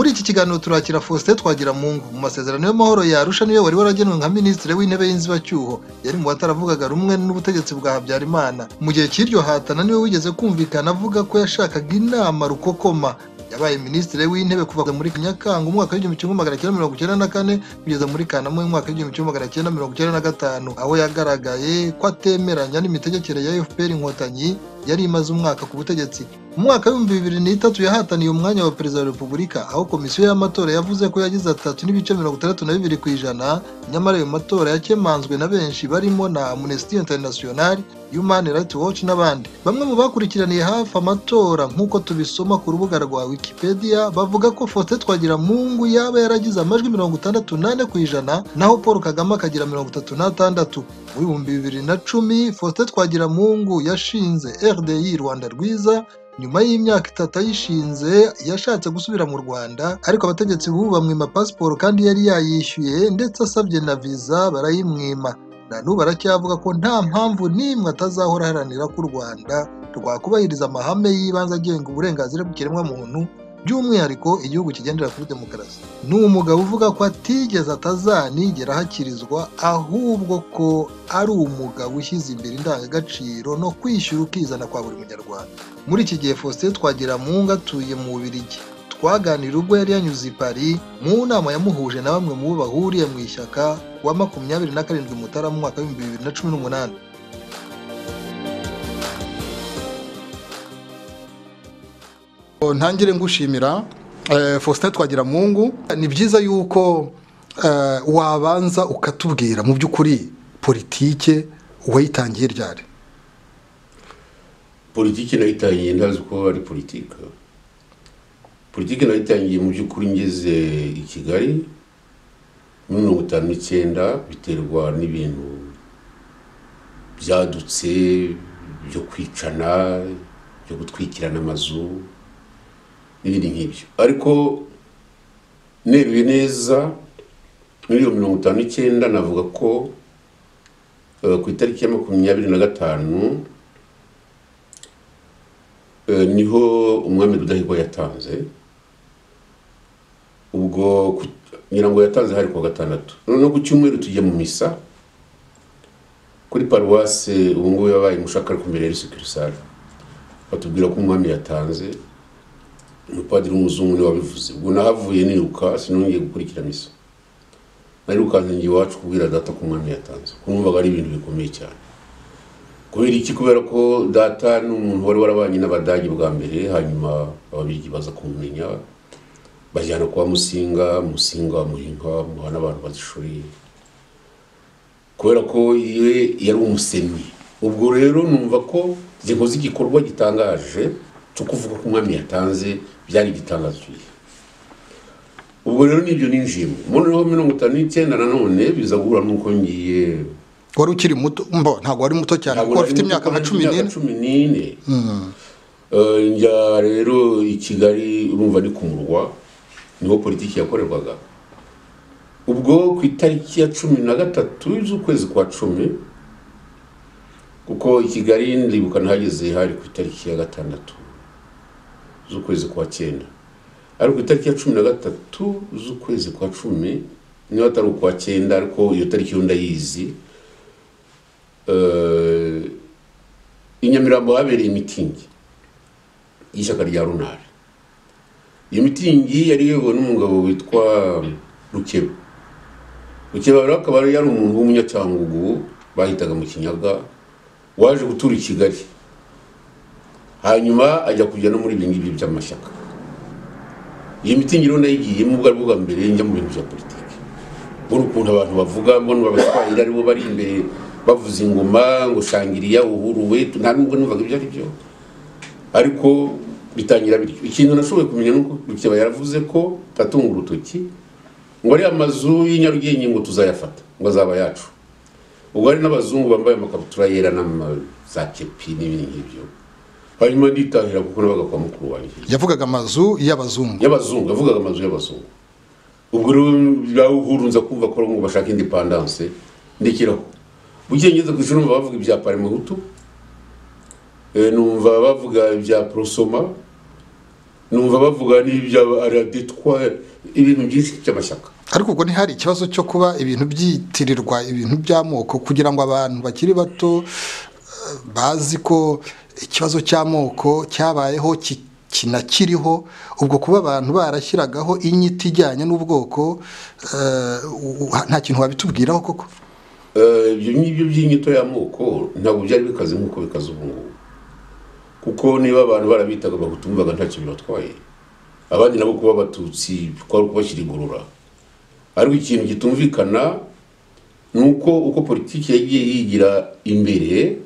muri iki kiganiro turakira Faustin Twagiramungu mu masezerano y'amahoro ya Arusha niyo wari waragenwe nka minisitiri w'intebe y'inzibacyuho yari mu bataravugaga rumwe n'ubutegetsi bwa Habyarimana mu gihe cy'iryo hatana niwe wigeze kumvikana avuga ko yashakaga inama rukokoma. Yabaye minisitiri w'intebe kuva muri Nyakanga umwaka w'igihumbi kimwe magana cyenda mirongo icyenda na kane kugeza muri Kanama umwaka w'igihumbi kimwe magana cyenda mirongo icyenda na gatanu, aho yagaragaye ko atemeranya n'imitegekere ya FPR Inkotanyi yari imaze umwaka ku butegetsi. Mu mwaka wa 2003 yahataniye umwanya wa perezida wa Repubulika, aho komisiyo y'amatora yavuze ko yagize 3.62%, nyamara ayo matora yakemanzwe na benshi barimo na Amnesty International, Human Rights Watch n'abandi. Bamwe mu bakurikiraniye hafi amatora nk'uko tubisoma ku rubuga rwa Wikipedia bavuga ko Faustin Twagiramungu yaba yaragize amajwi 68%, naho Paul Kagame akagira 36%. Mu 2010 Faustin Twagiramungu yashinze RDI Rwanda Rwiza. Nyuma y'imyaka 3 ayishinze yashatse gusubira mu Rwanda, ariko abategetsi bubu bamwima passport kandi yari yayishyuye ndetse asabye na visa barayimwima. Na n'ubu baracyavuga ko nta mpamvu n'imwe atazahora aharanira ko u Rwanda rwakubahiriza amahame y'ibanze agenga uburenganzira bw'ikiremwamuntu, by'umwihariko igihugu kigendera kuri demokarasi. Ni umugabo uvuga ko atigeze atazanigera hakirizwa, ahubwo ko ari umugabo ushyize imbere indangagaciro no kwishyura ukizana kwa buri munyarwanda. Muri iki gihe Faustin Twagiramungu atuye mu Bubiligi. Twaganira ubwo yari yanyuze i Paris mu nama yamuhuje na bamwe mu bo bahuriye mu ishyaka wa 27 Mutarama mwaka wa 2018. Ntangire ngushimira Faustin Twagiramungu. Ni byiza yuko wabanza ukatubwira mu by'ukuri politike wayitangiye ryari. Politike nayitangiye ndazi ko ari politike nayitangiye mu by'ukuri ngeze i Kigali muri 1959, biterwa n'ibintu byadutse byo kwicana, byo gutwikirana amazu n'ibindi nk'ibyo. Ariko neruye neza muri 1959 navuga ko ku itariki ya 25 niho umwami Rudahigwa yatanze. Ubwo ngira ngo yatanze hari ku gatandatu, no ku cyumweru tujye mu misa kuri paroisse ubu ngubu yabaye mushaka kumbere y'Isukirisari. Batubwira ko umwami yatanze, umupadiri w'umuzungu niwe wabivuze. Ubwo nahavuye niruka sinongeye gukurikira misa, narirukanze ngiye iwacu kubwira data ko umwami yatanze. Kumvaga ari ibintu bikomeye cyane. Kubera iki? Kubera ko data n'umuntu wari warabanye n'Abadage bwa mbere, hanyuma ababigi baza kumenya bajyana kwa Musinga Muhinga mwana abantu bazishuri, kubera ko yari umusenyi. Ubwo rero numva ko zikoze igikorwa gitangaje cyo kuvuga ko umwami yatanze, byari gitangaje. Ubwo rero nibyo ninjiyemo muri 1959 nanone biza guhura nuko ngiye. Wari ukiri muto? Ntabwo wari muto cyane kuko afite imyaka 14. Njya rero i Kigali, urumva ni ku murwa niho politiki yakorerwaga. Ubwo ku itariki ya 13 z'ukwezi kwa 10, kuko i Kigali ndibuka nahageze hari ku itariki ya 6 z'ukwezi kwa 9, ariko itariki ya 13 z'ukwezi kwa 10 niho atari kwa 9, ariko iyo tariki yo ndayizi. I Nyamirambo habereye mitingi y'ishyaka rya Runari. Iyo mitingi yari yobowe n'umugabo witwa Rukeba. Rero akaba yari umuntu w'umunyacyangugu bahitaga mu Kinyaga, waje gutura i Kigali, hanyuma ajya kujya no muri ibingibi by'amashyaka. Iyo mitingi rero ndayigiyemo ubwo bwa mbere njya mu bintu bya politiki. Ubwo ukuntu abantu bavuga, mbona abaswahili aribo bari imbere bavuza ingoma ngo shangiriya uhuru wetu, nta nubwo numvaga ibyo ari byo, ariko bitangira bityo. Ikintu nashoboye kumenya nuko Rukeba yaravuze ko tatunga urutoki ngo ari amazu y'Inyarugenge ngo tuzayafata ngo azaba yacu. Ubwo ari n'abazungu bambaye amakabutura yera za kepi n'ibindi nk'ibyo. Hanyuma nditahira kuko nabaga kwa mukuru wanjye. Yavugaga amazu y'abazungu. Yavugaga amazu y'abazungu. Ubwo rero uhuru nza kumva ko ngo bashaka independence ndikiraho. Bugengeze ku ijuru bavuga ibya Parmehutu, numva bavuga ibya Prosoma, numva bavuga n'ibyo aradetwa ibintu byinshi cy'amashyaka. ariko ubwo ntihari ikibazo cyo kuba ibintu byitirirwa ibintu by'amoko kugira ngo abantu bakiri bato bazi ko ikibazo cy'amoko cyabayeho kinakiriho, ubwo kuba abantu barashyiragaho inyito ijyanye n'ubwoko nta kintu wabitubwiraho koko? Ibyo ngibyo by'inyito y'amoko ntabwo byari bikaze nk'uko bikaze ubu ngubu, kuko niba abantu barabitaga abahutu bumvaga ntacyo bibatwaye, abandi nabo kuba abatutsi kwari kubashyira igorora. Ariko ikintu gitumvikana ni uko politiki yagiye yigira imbere,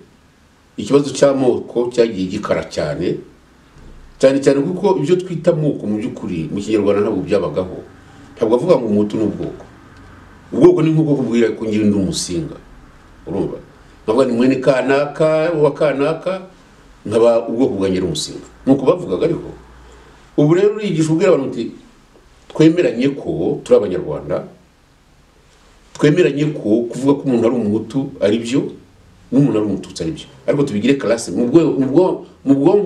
ikibazo cy'amoko cyagiye gikara cyane kuko ibyo twita amoko mu by'ukuri mu Kinyarwanda ntabwo byabagaho. Ntabwo avuga ngo umuhutu n'ubwoko. Ubwoko ni nk'uko kubwira ko ngira ndi umusinga, urumva nkavuga ni mwene kanaka wa kanaka nkaba ubwoko bwanjye umusinga, nuko bavugaga. Ariko ubu rero urigisha ubwira abantu uti twemeranye ko turi abanyarwanda, twemeranye ko kuvuga ko umuntu ari umuhutu ari byo n'umuntu ari umututsi ari byo, ariko tubigire classe mu bwonko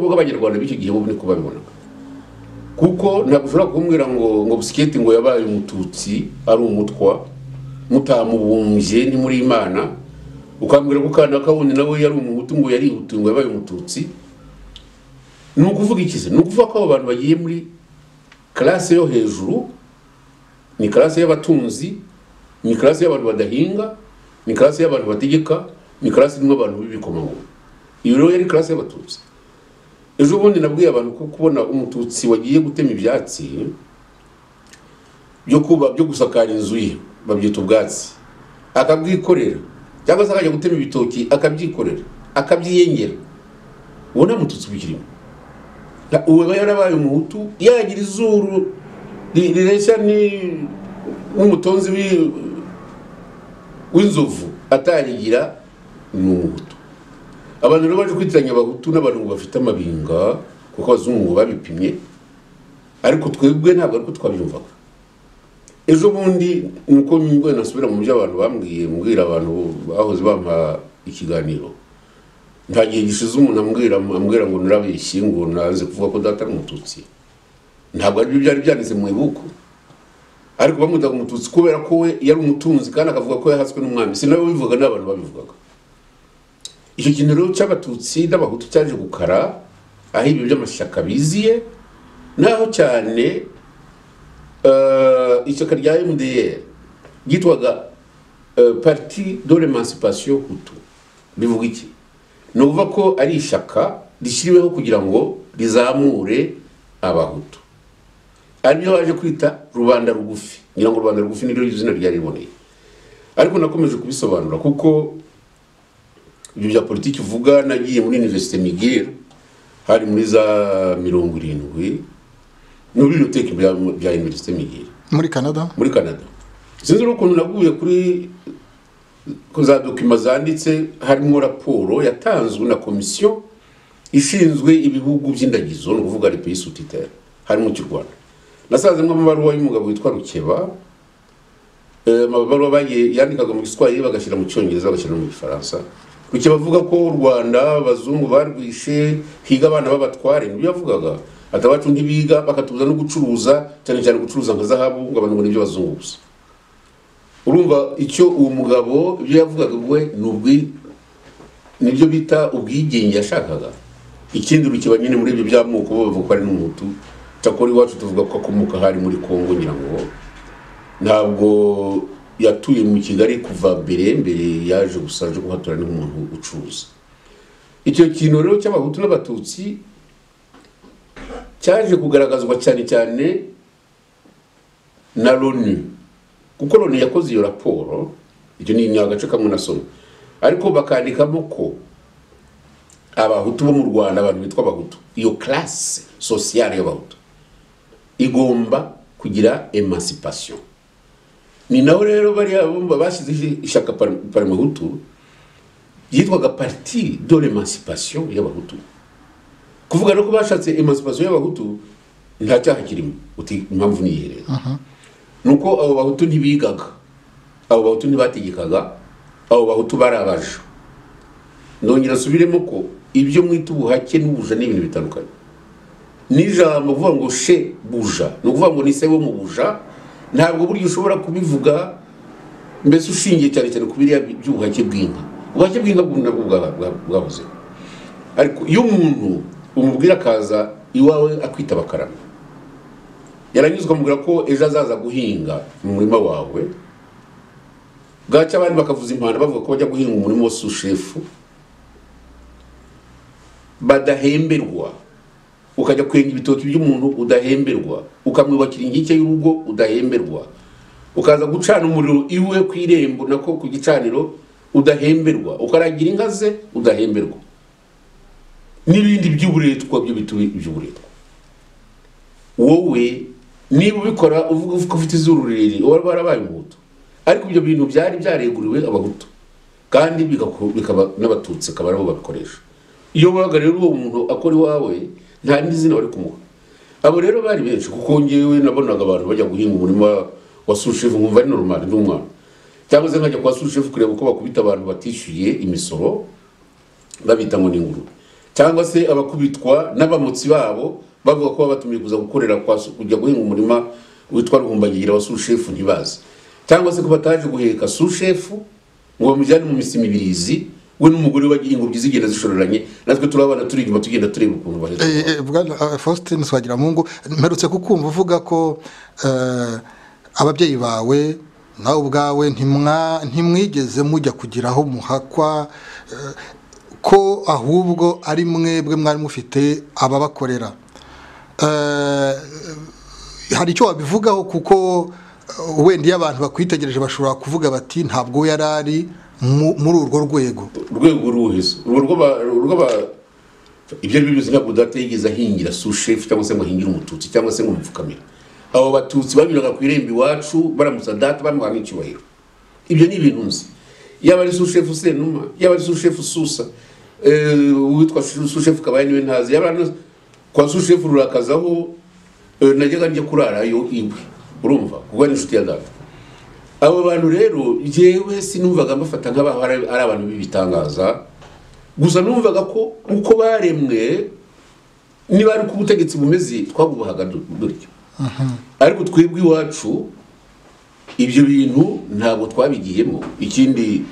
bw'abanyarwanda b'icyo gihe bo niko babibona. Kuko ntabwo ushobora kumbwira ngo Busiketi ngo yabaye umututsi ari umutwa mutamubumbye ni muri Imana, ukambwira ko kanaka wundi nawe yari umuhutu ngo yari hutu ngo yabaye umututsi. Ni ukuvuga ikize? Ni ukuvuga ko abo bantu bagiye muri classe yo hejuru, ni classe y'abatunzi, ni classe y'abantu badahinga, ni classe y'abantu bategeka, ni classe nimwe abantu b'ibikomangoma. Iyo rero yari classe y'abatutsi. Ejo bundi nabwiye abantu ko kubona umututsi wagiye gutema ibyatsi byo gusakara inzu ye babyita ubwatsi akabwikorera, cyangwa se akajya gutema ibitoki akabyikorera akabyiyengera, uwo nta mututsi bikirimo. Uwo yarabaye umuhutu yagira izuru rireshya n'umutonzi w'inzovu atarigira n'umuhutu. Abantu rero baje kwitiranya abahutu n'abantu bafite amabinga kuko abazungu babipimye, ariko twebwe ntabwo ariko twabyumvaga. Ejo bundi nuko nyingwe nasubira mu byo abantu bambwiye, mbwira abantu bahoze bampa ikiganiro, nta gihe gishize umuntu ambwira ngo narabeshye ngo naze kuvuga ko data ari umututsi. Ntabwo ari byo byari byanditse mu ibuku, ariko bamwitaga umututsi kubera ko we yari umutunzi kandi akavuga ko yahaswe n'umwami. Sinawe bivuga n'abantu babivugaga. Icyo kintu rero cy'abatutsi n'abahutu cyaje gukara aho ibyo by'amashyaka biziye, naho cyane ishyaka rya MDR ryitwaga Parti de l'Emancipation Hutu. Bivuga iki? Ni ukuvuga ko ari ishyaka rishyiriweho kugira ngo rizamure abahutu, aribyo baje kwita rubanda rugufi. Ngira ngo rubanda rugufi niryo izina ryari riboneye, ariko nakomeje kubisobanura kuko ibyo bya politiki uvuga. Nagiye muri Université Miguel hari muri za 70 muri biblioteke bya Université Miguel muri Canada. Sinzi ukuntu naguye kuri za document zanditse, harimo raporo yatanzwe na komisiyo ishinzwe ibihugu by'indagizo, no kuvuga les pays sous-titres, harimo cy'u Rwanda. Nasazemo amabaruwa y'umugabo witwa Rukeba, amabaruwa yandikaga mu Giswahili bagashyira mu Cyongereza bagashyira mu Gifaransa. Rukeba avuga ko u Rwanda abazungu barwishe higa abana b'abatware. Nibyo yavugaga, atabacu ntibiga bakatubuza no gucuruza, cyane gucuruza nka zahabu, ngo abantu ngo nibyo bazungu gusa. Urumva icyo uwo mugabo ibyo yavugaga we nibyo bita ubwigenge yashakaga. Ikindi Rukeba nyine muri ibyo by'amoko bavuga ko ari n'umuhutu, cyakora iwacu tuvuga ko akomoka hari muri Kongo. Ngira ngo ntabwo yatuye mu Kigali kuva mbere yaje gusaje kuhatura n'umuntu ucuruza. Icyo kintu rero cy'abahutu n'abatutsi cyaje kugaragazwa cyane na Loni, kuko Loni yakoze iyo raporo. Icyo ni agace kamwe nasoma, ariko bakandikamo ko abahutu bo mu Rwanda, abantu bitwa abahutu, iyo classe sociale y'abahutu igomba kugira emancipation. Ni naho rero bari abumva bashyize ishyaka Parmehutu yitwaga Parti de l'Emancipation y'abahutu. Kuvuga no ko bashatse emancipation y'abahutu nta cyaha kirimo. Uti impamvu niyiherera nuko abo bahutu ntibigaga, abo bahutu ntibategekaga, abo bahutu barabaje. Ndongera subiremo ko ibyo mwita ubuhake n'ubuja n'ibintu bitandukanye. n'ijambo kuvuga ngo she buja ni ukuvuga ngo ni se wo mu buja ntabwo buryo ushobora kubivuga mbese ushingiye cyane cyane ku biriya by'ubuhake bw'inka ubuhake bw'inka nabwo bwabuze ariko iyo umuntu umubwira akaza iwawe akwita bakarama yaranyuzwa mubwira ko ejo azaza guhinga mu murima wawe bwaca abandi bakavuza impanda bavuga ko bajya guhinga umurimo wa sushefu badahemberwa ukajya kwenga ibitoki by'umuntu udahemberwa ukamwubakira ingike y'urugo udahemberwa ukaza gucana umuriro iwe ku irembo nako ku gicaniro udahemberwa ukaragira inka ze udahemberwa n'ibindi by'uburetwa byo bituye iby'uburetwa wowe niba ubikora uvuga ko ufite izuru rirerire wari warabaye umuhutu ariko ibyo bintu byari byareguriwe abahutu kandi bikaba n'abatutsi akaba aribo babikoresha iyo baga rero uwo muntu akora iwawe nta n'izina bari kumuha abo rero bari benshi kuko ngewe nabonaga abantu bajya guhinga umurima wa sushefu nkumva ari normal n'umwana cyangwa se nkajya kwa sushefu kureba uko bakubita abantu batishyuye imisoro babita ngo ni ingurube cyangwa se abakubitwa n'abamutsi babo bavuga ko babatumiye kuza gukorera kujya guhinga umurima witwa Ruhumbagira wa sushefu ntibazi cyangwa se ko bataje guheka sushefu ngo bamujyane mu misimi ibirizi we n'umugore wagiye ingobyi zigenda zishoreranye natwe turabana turi inyuma tugenda tureba ukuntu bahetse bwana Faustin Twagiramungu mperutse kukumva uvuga ko ababyeyi bawe nawe ubwawe ntimwigeze mujya kugiraho muhakwa ko ahubwo ari mwebwe mwari mufite ababakorera hari icyo wabivugaho kuko wenda iyo abantu bakwitegereje bashobora kuvuga bati ntabwo yari ari muri urwo rwego ruheze ibyo ari byo byose ntabwo udateyigeze ahingira sushefu cyangwa se ngo ahingire umututsi cyangwa se ngo umupfukamira abo batutsi banyuraga ku irembo iwacu baramutsa data bamuha n'icyubahiro ibyo ni ibintu nzi yaba ari sushefu Senuma yaba ari sushefu Susa uwitwa sushefu Kabaye niwe ntazi yaba kwa sushefu Rurakazaho najyaga njya kurarayo iwe urumva kuko ari inshuti ya data abo bantu rero jewe sinumvaga mbafata nk'abaho ari abantu bibitangaza gusa numvaga ko uko baremwe niba ari ku butegetsi bumeze twabubahaga dutyo ariko twebwe iwacu ibyo bintu ntabwo twabigiyemo ikindi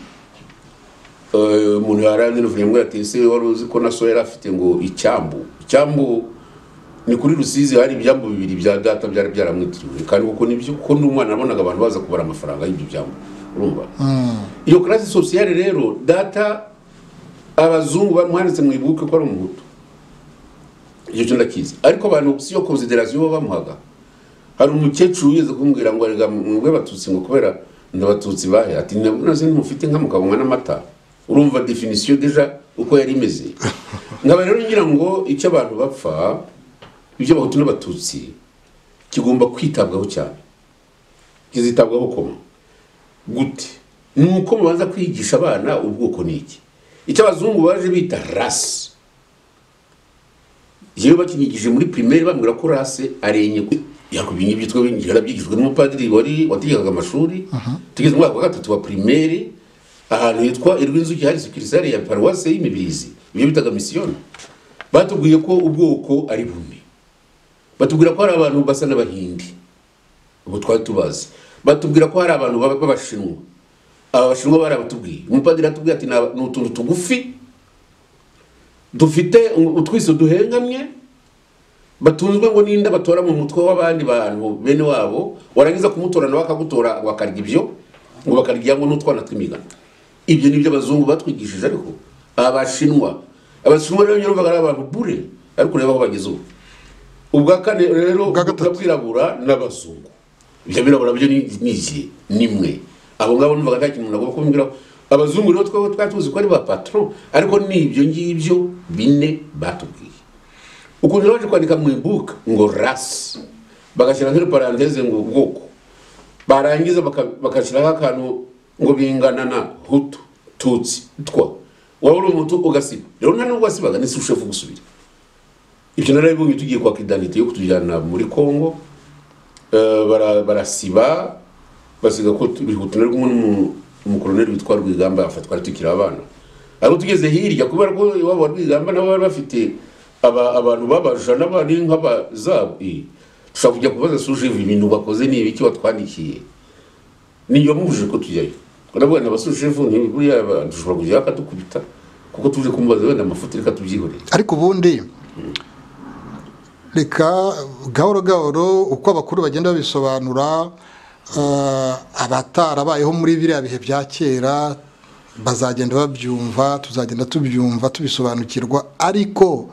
umuntu yaranze n'uvuye ngo yatese wari uzi ko naso yari afite ngo icyambu ni kuri Rusizi hari ibyambu bibiri bya data byari byaramwitiriwe kandi kuko nibyo ko n'umwana nabonaga abantu baza kubara amafaranga y'ibyo byambu urumva iyo classe sociale rero data abazungu bamwanditse mu ibuke ko ari umuhutu icyo cyo ndakizi ariko abantu si yo consideration bamuhaga hari umukecuru yeze kumbwira ngo rega mwebwe batutsi ngo kubera ndabatutsi bahe ati naze mufite nka mukabonga n'amata urumva definition deja uko yari imeze ngaba rero ngira ngo icyo abantu bapfa ibyo bahutu n'abatutsi kigomba kwitabwaho cyane kizitabwaho koma gute nuko mubanza kwigisha abana ubwoko niki icyo abazungu baje bita race yewe bakinyigije muri primaire bambwira ko race arenye yakubinye byitwa byarabyigishwe n'umupadiri wari wategekaga amashuri tugeze mu mwaka wa 3 wa primaire ahantu yitwa Irwinzuki hari sekirisari ya paroisse y'Imibirizi ibyo bitaga mission batubwiye ko ubwoko ari bumwe batubwira ko hari abantu basa n'abahindi ubu twari tubazi batubwira ko hari abantu b'abashinwa abashinwa barabatubwiye umupadiri atubwiye ati ni utuntu tugufi dufite utwiso duhengamye batunzwe ngo ninda batora mu mutwe w'abandi bantu bene wabo warangiza kumutorana bakagutora bakarya ibyo ngo bakarya ngo n'utwana tw'imigano ibyo nibyo abazungu batwigishije ariko abashinwa rero nyumvaga ari abantu bure ariko reba aho bageze ubu ubwa kane rero bwirabura n'abazungu ibyo birabura byo nigiye nimwe abo ngabo numvaga nta kintu nagomba kumbwira abazungu rero twatuzi ko ari ba patron ariko nibyo ngibyo bine batubwiye ukuntu baje kwandika mu ibuka ngo race bagashyira nk'iri parenthèse ngo ubwoko barangiza bakashyiraho akantu ngo bingana na hutu tutsi twa waba uri umutu ugasiba rero nta nubwo wasibaga ni sushefu gusubira ibyo narabibonye tugiye kwa kidanite yo kutujyana muri Kongo barasiba basiga ko bihutu nari kumwe n'umukoloneli witwa Rwigamba afatwa tukira abana ariko tugeze hirya kubera ko iwabo Rwigamba nabo bari bafite abantu babaja n'abandi nk'abazabo dushobora kujya kubaza suje ibintu bakoze ni ibiki watwandikiye niyo muje ko tujyayo urabona abasujevu ntiburiya dushobora kujya akadukubita kuko tuje kumubaza wenda amafoto reka tubyihoreye ariko ubundi reka gahoro gahoro uko abakuru bagenda babisobanura abatarabayeho muri biriya bihe bya kera bazagenda babyumva tuzagenda tubyumva tubisobanukirwa ariko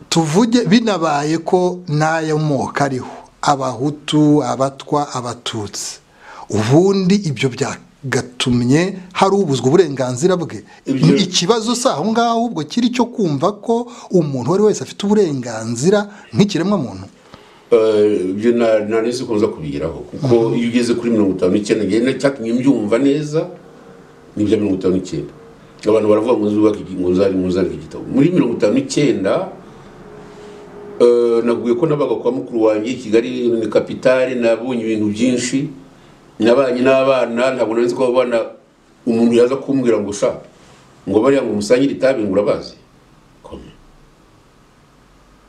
tuvuge binabaye ko n'ayo moko ariho abahutu abatwa abatutsi ubundi ibyo byagatumye hari ubuzwa uburenganzira bwe ikibazo si aho ngaho ubwo kiri cyo kumva ko umuntu wari wese afite uburenganzira nk'ikiremwa muntu ibyo nanizi kuza kubigeraho kuko iyo ugeze kuri 59 ngenda cyatumye mbyumva neza nibyo 59 abantu baravuga ngo nzubaka muzari igitabo muri 59 naguye ko nabaga kwa mukuru wanjye Kigali ni kapitale nabonye ibintu byinshi nabanye n'abana ntabwo nzi ko abana umuntu yaza kumbwira ngo sha ngo bariya ngo musangire itabi ngura bazi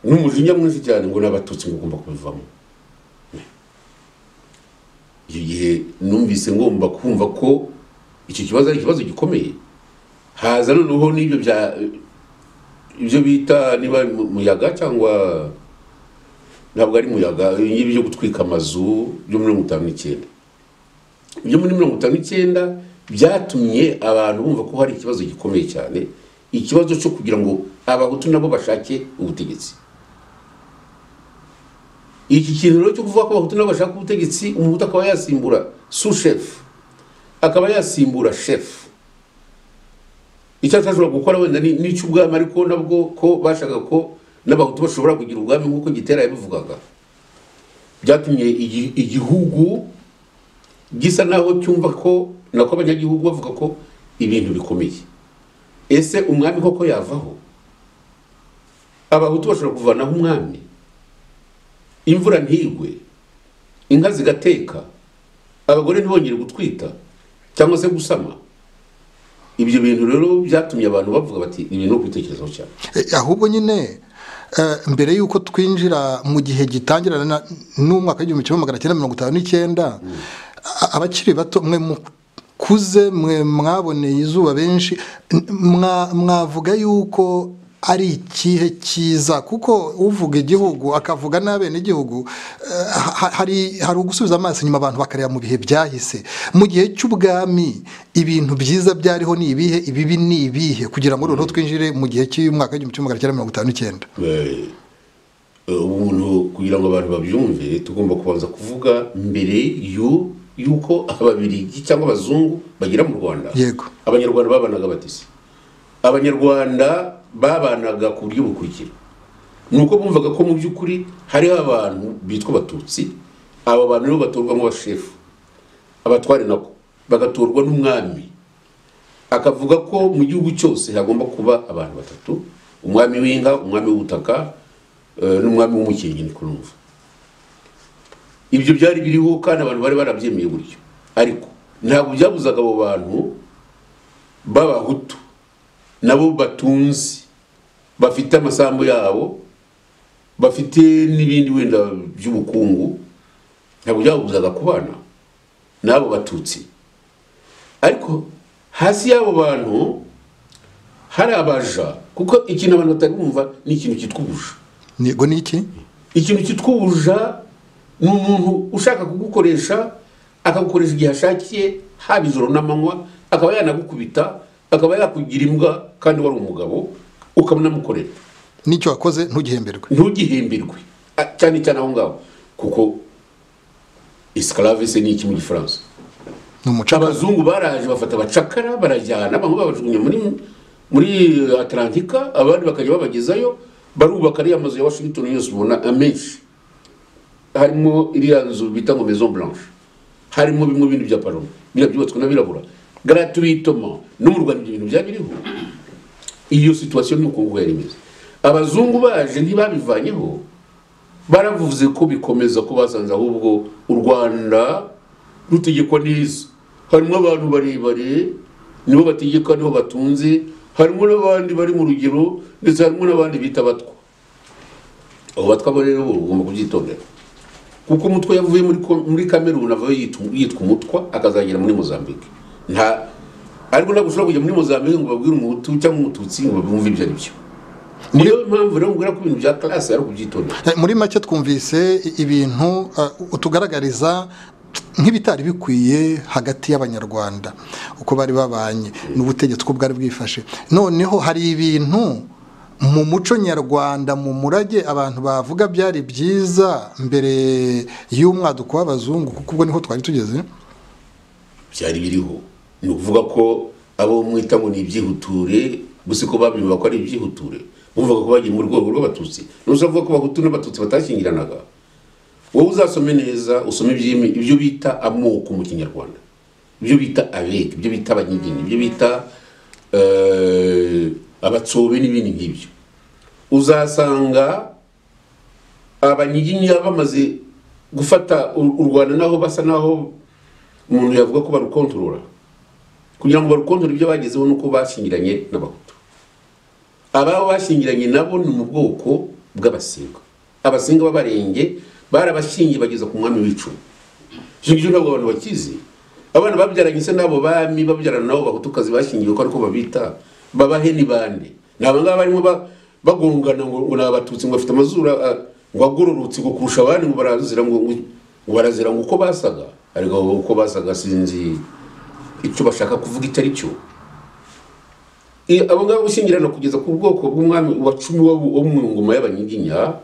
n'umujinya mwinshi cyane ngo nabatutsi ngomba kubivamo iyo gihe numvise ngomba kumva ko iki kibazo ari ikibazo gikomeye haza noneho n'ibyo bya ibyo bita niba muyaga cyangwa ntabwo ari muyaga ibi byo gutwika amazu byo muri 59 ibyo muri 59 byatumye abantu bumva ko hari ikibazo gikomeye cyane ikibazo cyo kugira ngo abahutu nabo bashake ubutegetsi iki kintu cyo kuvuga ko abahutu nabo bashaka ubutegetsi umuhutu akaba yasimbura sous-chef akaba yasimbura chef icyatashobora gukora wenda n'icyo ubwami ariko nabwo ko bashaka ko n'abahutu bashobora kugira ubwami nk'uko Gitera yabivugaga byatumye igihugu gisa naho cyumva ko nako abanyagihugu bavuga ko ibintu bikomeye ese umwami koko yavaho abahutu bashobora kuvanaho umwami imvura ntigwe inka zigateka abagore ntibongere gutwita cyangwa se gusama ibyo bintu rero byatumye abantu bavuga bati ibintu kwitekerezaho cyane ahubwo nyine mbere yuko twinjira mu gihe gitangirana n'umwaka w'1959 abakiri bato mwe mukuze mwe mwaboneye izuba benshi mwavuga yuko ari ikihe cyiza kuko uvuga igihugu akavuga n'abene igihugu hari ugusubiza amaso inyuma abantu bakareba mu bihe byahise mu gihe cy'ubwami ibintu byiza byariho ni ibihe ibibi ni ibihe kugira ngo noneho twinjire mu gihe cy'umwaka w'1959 umuntu kugira ngo abantu babyumve tugomba kubanza kuvuga mbere yuko ababirigi cyangwa abazungu bagira mu Rwanda yego abanyarwanda babanaga batise abanyarwanda babanaga ku buryo bukurikira nuko bumvaga ko mu by'ukuri hariho abantu bitwa abatutsi aba bantu rero batorwamo abashefu abatware nako bagatorwa n'umwami akavuga ko mu gihugu cyose hagomba kuba abantu batatu umwami w'inka umwami w'ubutaka n'umwami w'umukingi ni kurumva ibyo byari biriho kandi abantu bari barabyemeye gutyo ariko ntabwo byabuzaga abo bantu b'abahutu nabo batunzi bafite amasambu yabo bafite n'ibindi wenda by'ubukungu ntabwo byabuzaga kubana nabo batutsi ariko hasi y'abo bantu hari abaja kuko ikintu abantu batari bumva ni ikintu cyitwa ubuja nego ni iki ikintu cyitwa ubuja ni umuntu ushaka kugukoresha akagukoresha igihe ashakiye haba ijoro n'amanywa akaba yanagukubita akaba yakugira imbwa kandi wari umugabo ukamunamukorera nicyo wakoze ntugihemberwe cyane cyane aho ngaho kuko esclave se ni iki mu gifaransa abazungu baraje bafata abacakara barajyana bamwe babajugunya muri Atlantika abandi bakajya babagezayo barubaka ariya mazu ya Washington yose ubona amenshi harimo iriya nzu bita ngo Maison Blanche harimo bimwe bindi bya Paloma byubatswe n'abirabura gratuitement no mu Rwanda ibintu byabiriho iyo situation nuko ngo yari imeze abazungu baje ntibabivanyeho baravuze ko bikomeza ko basanze ahubwo u Rwanda rutegekwa neza harimo abantu barebare nibo bategeka nibo batunze harimo n'abandi bari mu rugero ndetse harimo n'abandi bita batwa abo batwa rero ugomba kubyitondera kuko umutwe yavuye muri Cameroon avaye yitwa umutwa akazagera muri Mozambique nta ariko nagushobora kujya muri Mozambique ngo babwire umuhutu cyangwa umututsi ngo bumve ibyo ari byo niyo mpamvu rero ngura ku bintu bya classe ari kubyitondera. Muri make twumvise ibintu utugaragariza nk'ibitari bikwiye hagati y'abanyarwanda uko bari babanye n'ubutegetsi ko bwari bwifashe. Noneho hari ibintu mu muco nyarwanda mu murage abantu bavuga byari byiza mbere y'umwaduko w'abazungu kuko ubwo niho twari tugeze. Byari biriho ni ukuvuga ko abo mwita ngo ni ibyihuture gusa ko babyumva ko ari ibyihuture bumvaga ko bagiye mu rwego rw'abatutsi n'uzavuga ko abahutu n'abatutsi batashyingiranaga. Wowe uzasome neza usome ibyo bita amoko mu Kinyarwanda, ibyo bita abega, ibyo bita abanyiginya, ibyo bita abatsobe n'ibindi nk'ibyo. Uzasanga abanyiginya bamaze gufata u Rwanda naho basa naho umuntu yavuga ko barukontorora kugira ngo barukontorore ibyo bagezeho nuko bashingiranye n'abahutu. Ababo bashingiranye nabo ni mu bwoko bw'abasinga. Abasinga b'abarenge barabashingiye bageza ku mwami w'icumi. Icyo ntabwo abantu bakizi. Abana babyaranye se nabo bami babyarana nabo bahutukazi bashingiye ko ariko babita babahe ni bande. Nabanga barimo bagongana ngo nabatutsi ngo bafite amazura ngo agororutse ngo kurusha abandi ngo barazira ngo uko basaga ariko uko basaga sinzi icyo bashaka kuvuga itari cyo. Abo ngabo ushingirana kugeza ku bwoko bw'umwami wa 10 wo mu ngoma y'abanyiginya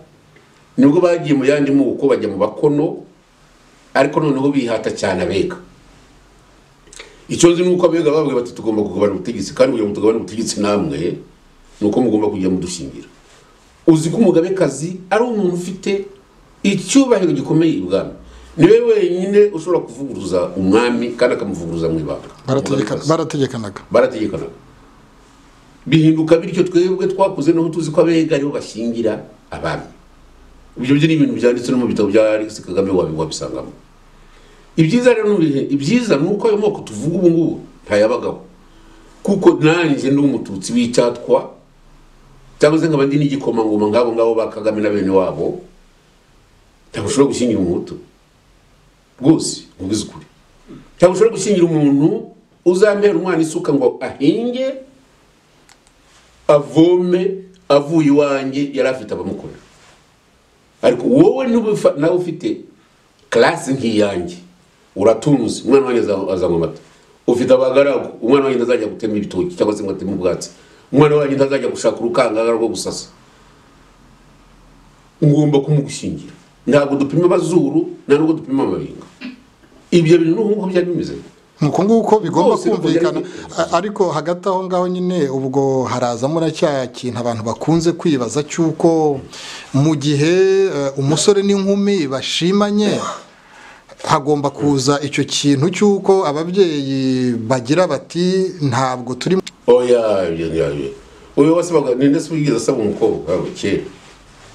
nibwo bagiye mu yandi mu uko bajya mu bakono ariko noneho bihata cyane abega. Icyo nzi nuko abega bavuga bati tugomba kugabana ubutegetsi kandi kugira ngo tugabane ubutegetsi namwe nuko mugomba kujya mudushingira. Uzi ko umugabekazi ari umuntu ufite icyubahiro gikomeye ibwami. Niwe wenyine ushobora kuvuguruza umwami kandi akamuvuguruza mu ibanga. Barategekanaga. Bihinduka bityo twebwe twakuze no tuzi ko abega aribo bashingira abami. Ibyo byo ni ibintu byanditse no mu bitabo bya Alex Kagame wabisangamo. Ibyiza rero ibyiza nuko ayo moko tuvuga ubu ngubu ntayabagaho. Kuko nanjye ndi umututsi w'icyatwa cyangwa se nkabandi n'igikomangoma ngabo ba Kagame na bene wabo ntagushobora gushingira umuhutu rwose ngubize ukuri. Ntagushobora gushingira umuntu uzambera umwana isuka ngo ahinge avome avuye iwanjye yari afite abamukorera. Ariko wowe nawe ufite classe nk'iyanjye uratunze umwana wanjye azanywa amata ufite abagaragu umwana wanjye ndazajya gutema ibitoki cyangwa se ngo ateme ubwatsi umwana wanjye ndazajya gushaka urukangara rwo gusasa ngomba kumugushingira. Ntabwo dupima abazuru ntabwo dupima amabinga. Ibyo bintu n'uko byari bimeze nguko bigomba kumvikana. Ariko hagati aho ngaho nyine ubwo harazamo na cya kintu abantu bakunze kwibaza cyuko mu gihe umusore n'inkumi bashimanye hagomba kuza icyo kintu cyuko ababyeyi bagira bati ntabwo turi oya uyu wasabaga ninde se wigeze asaba umukobwa kera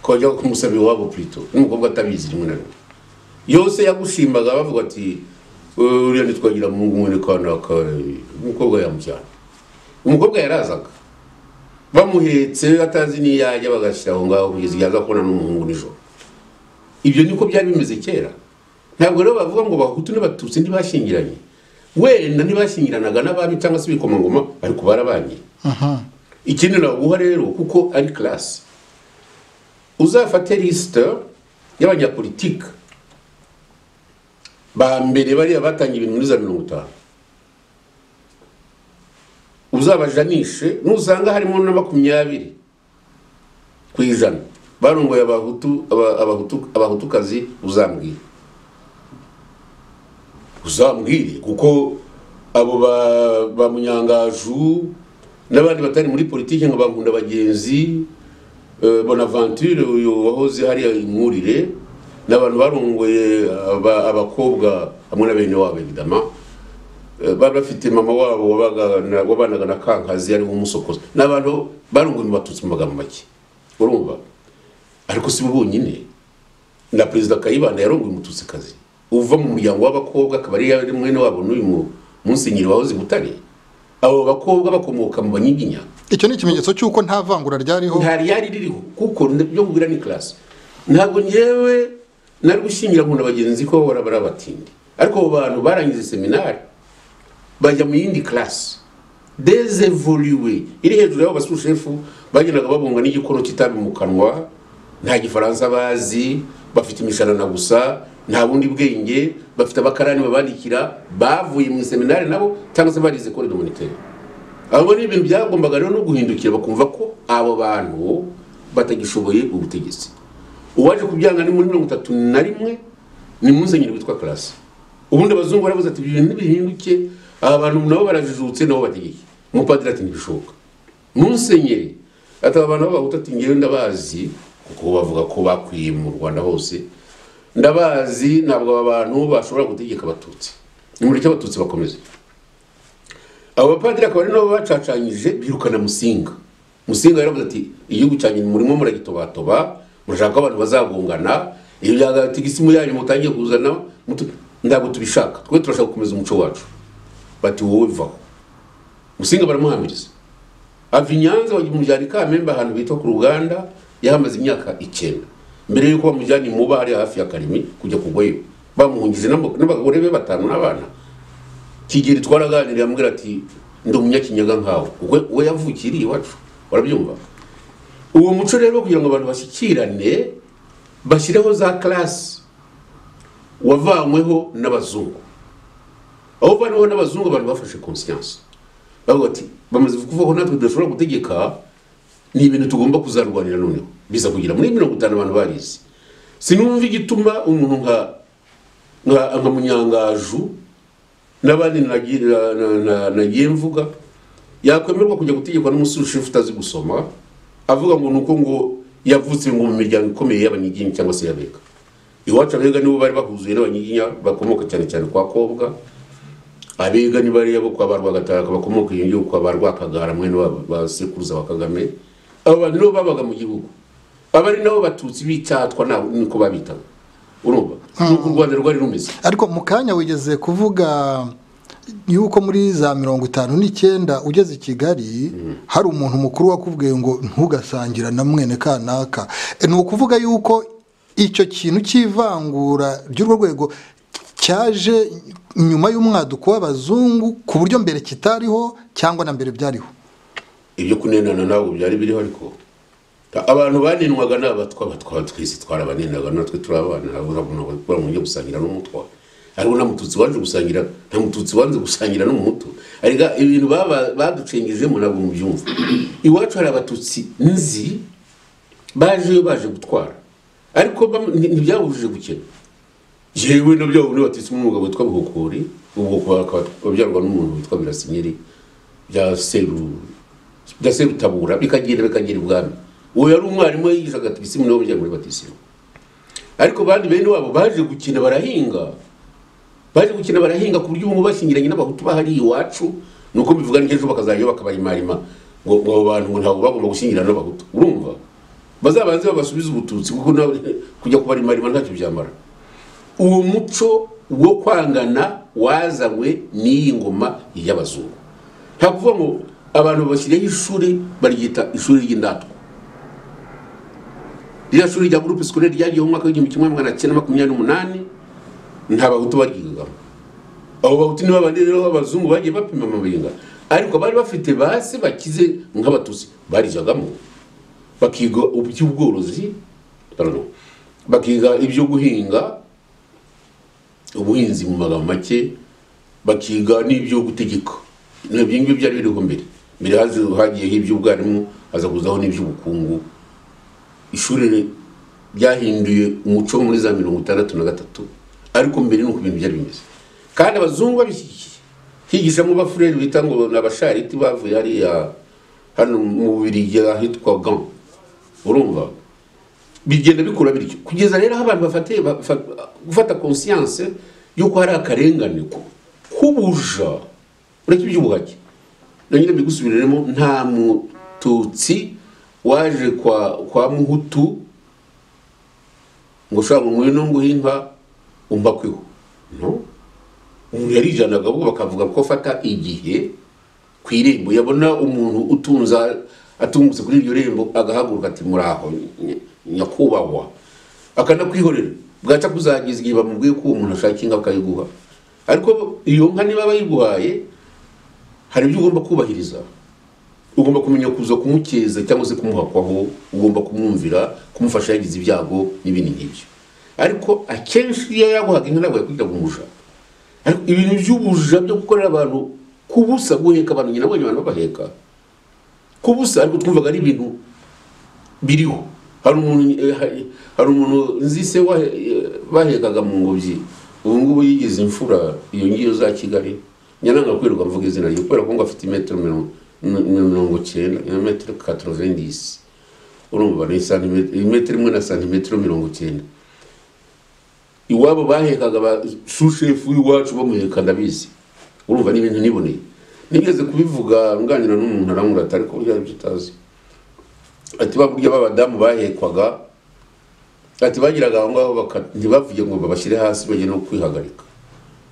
ko ajya kumusaba iwabo plutôt n'umukobwa atabizi rimwe na rimwe yose yagushimbaga bavuga ati uriya nitwagira Mungu mwene kanaka umukobwa yamucyana. Umukobwa yarazaga bamuhetse atazi ni yajya bagashyira aho ngaho kugeza yaza kubona n'umuhungu nijoro. Ibyo niko byari bimeze kera. Ntabwo rero bavuga ngo bahutu n'abatutsi ntibashingiranye. Wenda ntibashingiranaga n'abami cyangwa se bikomangoma ariko barabanye. Ikindi naguha rero kuko ari classe uzafate liste y'abanyapolitike ba mbere bari abatangiye ibintu muri za 50 uzabajanishe nusanga harimo na 20 kwijana barongoye abahutukazi uzambwire kuko abo ba Munyangaju n'abandi batari muri politike ngo bankunda bagenzi Bonaventure uyu wahoze hari imurire n'abantu barongoye abakobwa hamwe na bene wabo bidama bari bafite mama wabo wabanaga na kankazi ari umusokoza n'abantu barongoye batutsi mu magambo make urumva. Ariko si bonyine na Perezida Kayibanda yarongoye umututsi kazi uva mu muryango w'abakobwa akabari yari mwene wabo n'uyu Musenyeri wahoze Butare. Abo bakobwa bakomoka mu banyiginya. Icyo ni ikimenyetso cyuko nta vangura ryariho ntari yari ririho kuko byo kugira ni class. ntabwo ngewe nari gushingira nkunda bagenzi ko barabara batindi ariko abo bantu barangize seminari bajya mu yindi classe des évolués iri hejuru y'abo basushefu bagendaga babunga n'igikoro kitabi mu kanwa nta gifaransa bazi bafite imisharana gusa nta bundi bwenge bafite abakarani babandikira bavuye mu seminari nabo cyangwa se barize école humanitaire abo ni ibintu byagombaga rero no guhindukira bakumva ko abo bantu batagishoboye ubutegetsi uwaje kubyanga ni muri 31 ni musenyeri witwa classe ubundi abazungu baravuze ati ibintu bihinduke abantu nabo barajijutse nabo bategeke umupadiri ati ntibishoboka musenyeri ataba abantu babahuta ati ngewe ndabazi kuko bavuga ko bakwiye mu Rwanda hose ndabazi ntabwo abantu bashobora gutegeka abatutsi ni muri cyo abatutsi bakomeze abo bapadiri akaba ari nabo bacacanyije birukana Musinga yaravuze ati igihugu cyanyu murimo muragitobatoba murashaka abantu bazagongana iyo byagatigisimu yanyu mutangiye kuzana ntabwo tubishaka twe turashaka gukomeza umuco wacu bati wowe vaho Musinga baramuhamiriza ava Nyanza wagiye mujyana Kamembe ahantu bitwa ku Ruganda yahamaze imyaka 9 mbere yuko bamujyana Muba hari hafi ya Karimi kujya kugwayo bamuhungije n'abagore be batanu n'abana Kigeri twaraganiriye amubwira ati ndi umunyakinyaga nkawe we yavukiriye iwacu warabyumva uwo muco rero kugira ngo abantu bashyikirane bashyireho za classe wavanyweho n'abazungu aho bariho n'abazungu abantu bafashe conscience bavuga ati bamaze kuvuga ko natwe tudashobora gutegeka ni ibintu tugomba kuzarwanira noneho biza kugira muri 50 abantu barize sinumva igituma umuntu nka Munyangaju n'abandi nagiye mvuga yakwemerwa kujya gutegekwa n'umusushefu utazi gusoma avuga ngo nuko ngo yavutse ngo mu miryango ikomeye y'abanyiginya cyangwa se y'abega iwacu abega nibo bari bahuzuye n'abanyiginya bakomoka cyane cyane kwa Kobwa abega ni bari yabo kwa Barwagataka bakomoka iyo kwa Barwakagara mwene basekuruza wa Kagame abo bantu nibo babaga mu gihugu abari nabo batutsi bicyatwa naho niko babita urumva nuko u Rwanda rwari rumeze ariko mukanya wigeze kuvuga yuko muri za 59 ugeze Kigali hari umuntu mukuru wakubwiye ngo ntugasangira na mwene kanaka ni ukuvuga yuko icyo kintu kivangura ry'urwo rwego cyaje nyuma y'umwaduko w'abazungu ku buryo mbere kitariho cyangwa na mbere byariho ibyo kunenana ntabwo byari biriho ariko abantu baninwaga n'abatwa twese twarabaninaga natwe turabana urabona mu byo gusangira n'umutwa ariko na mututsi waje gusangira nta mututsi wanze gusangira n'umuhutu ariga ibintu baducengejemo nabwo mu byumva iwacu hari abatutsi nzi baje gutwara ariko ntibyabujije gukena jewe nabyo ubone batisi mu mugabo witwa Buhukuri ubwo babyarwa n'umuntu witwa Birasinyeri bya Seru Tabura bikagira ubwami uwo yari umwarimu yigishaga batisi mu byo muri batisi ariko bandi bene wabo baje gukina barahinga ku buryo ubu bashyingiranye n'abahutu bahari iwacu nuko bivuga n'ejo bakazajya bakabayimarima ngo abantu ngo ntabwo bagomba gushyingirana n'abahutu urumva bazabanze babasubiza ubututsi kuko kujya kubarimarima ntacyo byamara uwo muco wo kwangana wazanywe n'iyi ngoma y'abazungu nta kuvuga ngo abantu bashyiriyeho ishuri baryita ishuri ry'indatwa rya shuri rya groupe scolaire ryagiye mu mwaka w'1928 nta bahutu baryigagamo abo bahutu nibo abandi rero abazungu bagiye bapima amabinga ariko bari bafite base bakize nk'abatusi barijagamo bakiga ubworozi bakiga ibyo guhinga ubuhinzi mu magambo make bakiga n'ibyo gutegeka n'ibyo ngibyo byari biriho mbere hagiyeho iby'ubwarimu haza kuzaho n'iby'ubukungu ishuri byahinduye umuco muri za 63 ariko mbere nuko ibintu byari bimeze kandi abazungu babishyigikiye higisha mu bafureri bita ngo n'abashariti bavuye ari hano mu Bubiligi ahitwa Gand urumva bigenda bikura bityo kugeza rero abantu gufata conscience yuko hari akarengane kubuja ureke iby'ubuhake nanyine bigusubiremo nta mututsi waje kwa muhutu ngo shaka ngwino nguhinka umbakweho no umuntu yarijanaga ubwo bakavuga ko fata igihe kwirembo yabona umuntu utunza atungutse kuri iryo rembo agahaguruka ati muraho nyakubahwa akanakwihorera bwaca kuzagiza igihe bamubwiye ko umuntu ashaka inka akayiguha, ariko iyo nka niba bayiguhaye hari ibyo ugomba kubahiriza. Ugomba kumenya kuza kumukeza cyangwa se kumuhakwaho, ugomba kumwumvira, kumufasha yagize ibyago n'ibindi nk'ibyo. Ariko akenshi iyo yaguhaga inka ntabwo yakwita kumuja. Ariko ibintu by'ubuja byo gukorera abantu kubusa, guheka abantu, nyina abonye abantu babaheka kubusa, ariko twumvaga ari ibintu biriho. Hari umuntu nzi se bahekaga mu ngobyi, ubu ngubu yigize imfura iyo ngiyo za Kigali, nyananga kwirirwa mvuga izina rye kubera ko ngo afite metero 90 metero 90, urumva ni metero imwe na santimetero 90. Iwabo bahekaga ba sushefu iwacu bamuheka ndabizi, urumva n'ibintu niboneye. Nigeze kubivuga nganira n'umuntu aramurata, ariko byari bitazi. Ati baburya babadamu bahekwaga, ati bagiraga aho ngaho ntibavuye ngo babashyire hasi bagiye no kwihagarika.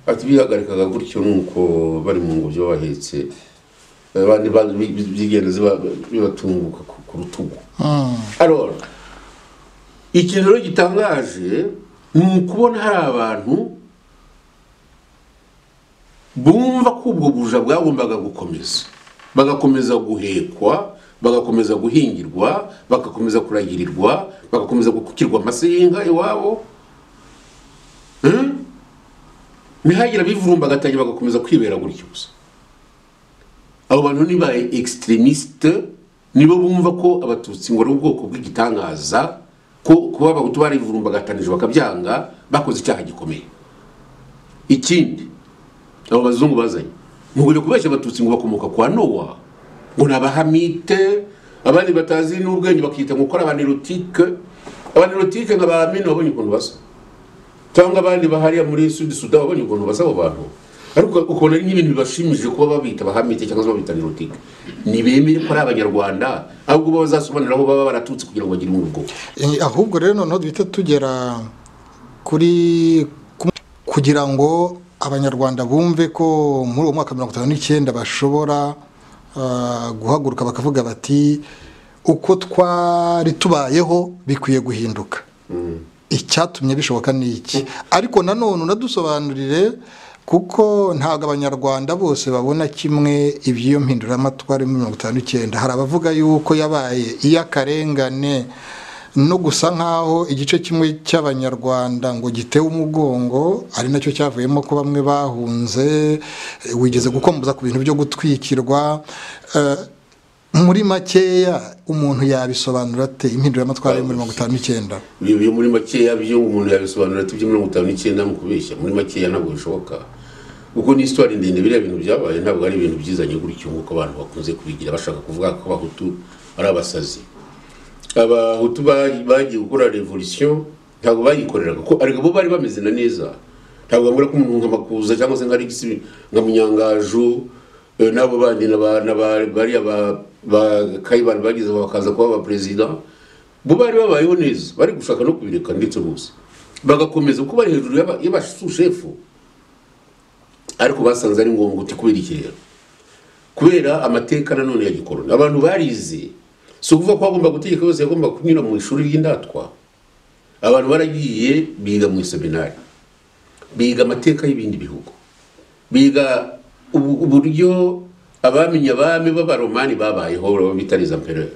Ati bihagarikaga gutyo nuko bari mu ngobyo bahetse, abandi bigenze bibatunguka ku rutugu. Alors ikintu rero gitangaje ni ukubona hari abantu bumva ko ubwo buja bwagombaga gukomeza, bagakomeza guhekwa, bagakomeza guhingirwa, bagakomeza kuragirirwa, bagakomeza gukukirwa amase y'inka iwabo, nihagira bivurumba gatangira bagakomeza kwibera gutyo gusa. Abo bantu ni ba extremiste, nibo bumva ko abatutsi ngo ari ubwoko bw'igitangaza, ko kuba abahutu barivurumba gatanije bakabyanga, bakoze icyaha gikomeye. Ikindi abo bazungu bazanye mugire kubeshya abatutsi ngo bakomoka kwa Nowa, ngo nabahamite, abandi batazi n'ubwenge bakita ngo kora abanerotike nk'abamini babonye ukuntu basa, cyangwa abandi bahariya muri Sud Sudan babonye ukuntu basa abo bantu. Ariko ukubona ari nk'ibintu bibashimije kuba babita bahamite cyangwa babita nerotike. Nibemere ko ari abanyarwanda, ahubwo bo bazasobanuriraho baba baratutse kugira ngo bagire ubwoko. Ahubwo rero noneho duhita tugera kuri kugira ngo abanyarwanda bumve ko muri uwo mwaka 1959 bashobora guhaguruka bakavuga bati uko twari tubayeho bikwiye guhinduka. Icyatumye bishoboka ni iki? Ariko nanone unadusobanurire, kuko ntabwo abanyarwanda bose babona kimwe iby'iyo mpinduramatwara muri 1959. Hari abavuga yuko yabaye iy'akarengane no gusa nkaho igice kimwe cy'abanyarwanda ngo gitewe umugongo, ari nacyo cyavuyemo ko bamwe bahunze, wigeze gukomboza ku bintu byo gutwikirwa. Muri makeya umuntu yabisobanura ate impinduramatwara yo muri 1959? Biyo muri makeya byo umuntu yabisobanura ate byo 1959 mu kubeshya, muri makeya ntabwo bishoboka. Uko ni histoire ndende, biriya bintu byabaye ntabwo ari ibintu byizanye gutyo nk'uko abantu bakunze kubigira bashaka kuvuga ko abahutu ari abasazi. Abahutu bagiye gukora revolution ntabwo bayikoreraga ko ariko bo bari bameze na neza. Ntabwo bambura ko umuntu nka Makuza cyangwa se nka Alexis nka Munyangaju nabo bandi bari ba Kayibanda bagize bakaza kuba aba president, bo bari babayeho neza, bari gushaka no kubireka ndetse bose bagakomeza kuba bari hejuru y'abashefu. Ariko basanze ari ngombwa kubera ikirero, kubera amateka nanone ya gikoroni. Abantu barize, so kuvuga ko agomba gutegeka bose yagomba kunyura mu ishuri ry'indatwa. Abantu baragiye biga mu seminari, biga amateka y'ibindi bihugu, biga uburyo abamenye abami b'abaromani babayeho bitariza empereur,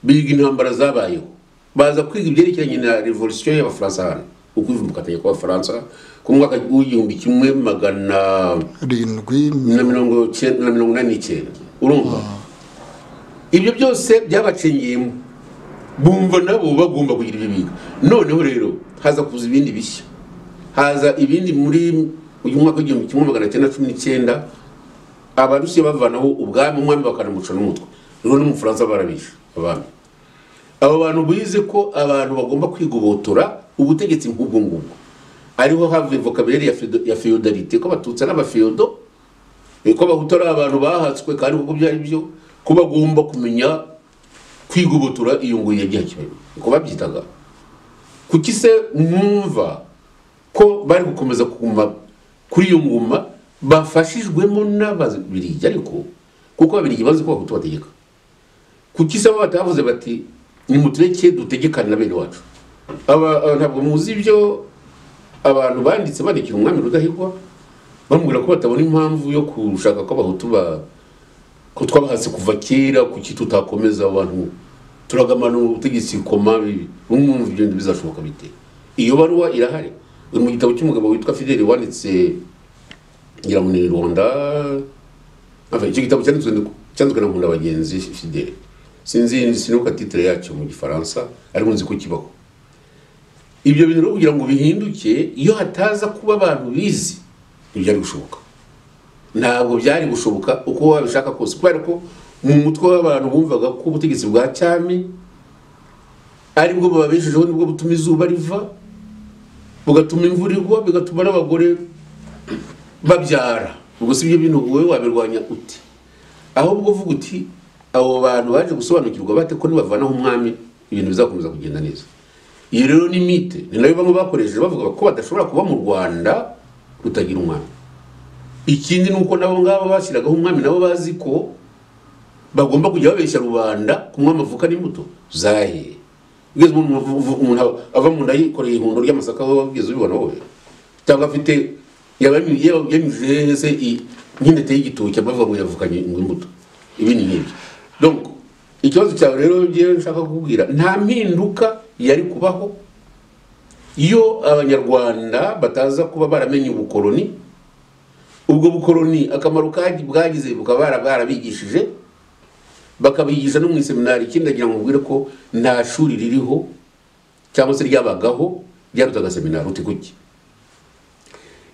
biga intambara zabayeho, baza kwiga ibyerekeranye na revolution y'abafaransa hano, ukwivumbukatanya kw'abafaransa ku mwaka w'1789. Urumva ibyo byose byabacengiyemo, bumva nabo bagomba kugira ibyo biga. Noneho rero haza kuza ibindi bishya, haza ibindi muri uyu mwaka w'1919 abarusiya bavanaho ubwami, umwami bakanamuca n'umutwe. Rero n'umufaransa barabisha abami. Abo bantu bize ko abantu bagomba kwigobotora ubutegetsi nk'ubwo ngubwo, ariho havuye vocabulaire ya feudalité, ko abatutsi n'abafeudo, ko abahutu ari abantu bahatswe kandi kuko byari byo ko bagomba kumenya kwigobotora iyo ngo yagiye kibaye ko babyitaga. Kuki se mwumva ko bari gukomeza kuguma kuri iyo ngoma bafashijwemo n'ababirigi? Ariko kuko ababirigi bazi ko abahutu bategeka, kuki se batavuze bati nimutureke dutegekane na bene wacu? ntabwo muzi ibyo abantu banditse bandikira umwami Rudahigwa bamubwira ko batabona impamvu yo kushaka ko abahutu ko twabahase kuva kera kuki tutakomeza abantu turagamana ubutegetsi koma umwumva ibyo bizashoboka bite. Iyo baruwa irahari mu gitabo cy'umugabo witwa Fidèle wanditse ngira ngo ni Rwanda icyo gitabo cyanditswe na Nkunda Bagenzi Fidèle sinuka titre yacyo mu Gifaransa ariko nzi ko kibaho. Ibyo bintu rero kugira ngo bihinduke iyo hataza kuba abantu bizi byari gushoboka, ntabwo byari gushoboka uko wabishaka kose, kubera ko mu mutwe w'abantu bumvaga ko ubutegetsi bwa cyami ari bwo babeshejeho, nibwo butuma izuba riva, bugatuma imvura igwa, bigatuma n'abagore babyara. Ubwo si ibyo bintu wowe wabirwanya uti? Ahubwo uvuga uti abo bantu baje gusobanukirwa bate ko nibavanaho umwami ibintu bizakomeza kugenda neza. Iyo rero ni mite, ni nayo bamwe bakoresheje bavuga ko badashobora kuba mu Rwanda rutagira umwami. Ikindi nuko nabo ngabo bashyiragaho umwami nabo bazi ko bagomba kujya babeshya rubanda ku mwami avuka n'imbuto zahiye. Bigeze umuntu ava mu nda yikoreye ihundo ry'amasaka aho babwiza ubibona wowe, cyangwa afite yanyuze se nk'indete y'igitoki bavuga ngo yavukanye imbuto. Ibi ni nk'ibyo. Donc ikibazo cyawe rero ngiye nshaka kukubwira, nta mpinduka yari kubaho iyo abanyarwanda bataza kuba baramenye ubukoloni. Ubwo bukoloni akamaro bwagize bukaba barabigishije, bakabigisha no mu seminari. Ikindi agira ngo ubwire ko nta shuri ririho cyangwa se ryabagaho ryarutaga seminari. Uti kuki?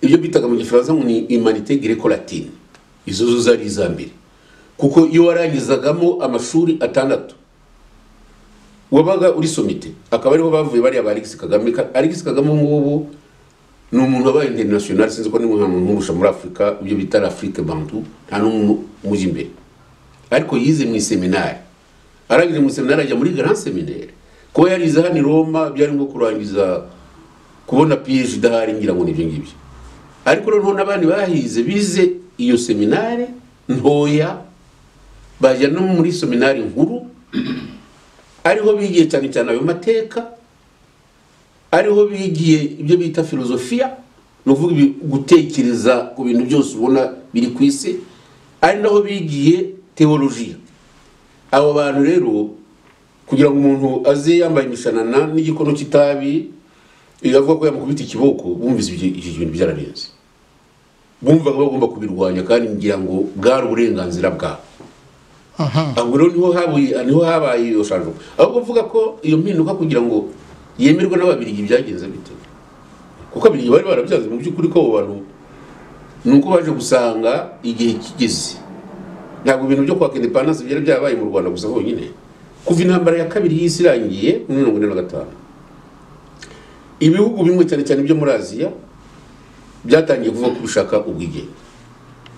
Ibyo bitaga mu Gifaransa ngo ni humanité gréco-latine, izo zo zari izambere, kuko iyo warangizagamo amashuri atandatu wabaga uri somite. Akaba ariho bavuye bari aba Alexis Kagame. Alexis Kagame ngubu ni umuntu wabaye international, sinzi ko ni umuntu nk'urusha muri Afrika, ibyo bita l'Afrique bantu, nta n'umuji imbere. Ariko yize mu seminari, arangije mu seminari ajya muri grand seminaire. Ko yarize hano i Roma byari ngo kurangiza kubona PhD idahari, ngira ngo nibyo ngibyo. Ariko noneho n'abandi bahize bize iyo seminari ntoya bajya no muri seminari nkuru, ariho bigiye cyane cyane ayo mateka, ariho bigiye ibyo bita filosofia, no kuvuga gutekereza ku bintu byose ubona biri ku isi, ari naho bigiye teologia. Abo bantu rero kugira ngo umuntu aze yambaye imishanana n'igikono kitabi igavuga ko yamukubita ikiboko, bumvise iki bintu byararenze, bumvaga bagomba kubirwanya, kandi ngira ngo bwari uburenganzira bwabo. Ahubwo rero niho habaye iyo shanjo. Ahubwo uvuga ko iyo mpinduka kugira ngo yemerwe n'Ababiligi byagenze bite? Kuko Ababiligi bari barabyaze mu by'ukuri ko abo bantu nuko baje gusanga igihe kigeze. Ntabwo ibintu byo kwaka independence byari byabaye mu Rwanda gusa honyine. Kuva intambara ya kabiri y'isi irangiye mu 1945, ibihugu bimwe cyane cyane byo muri Aziya byatangiye kuvuga ko bishaka ubwigenge,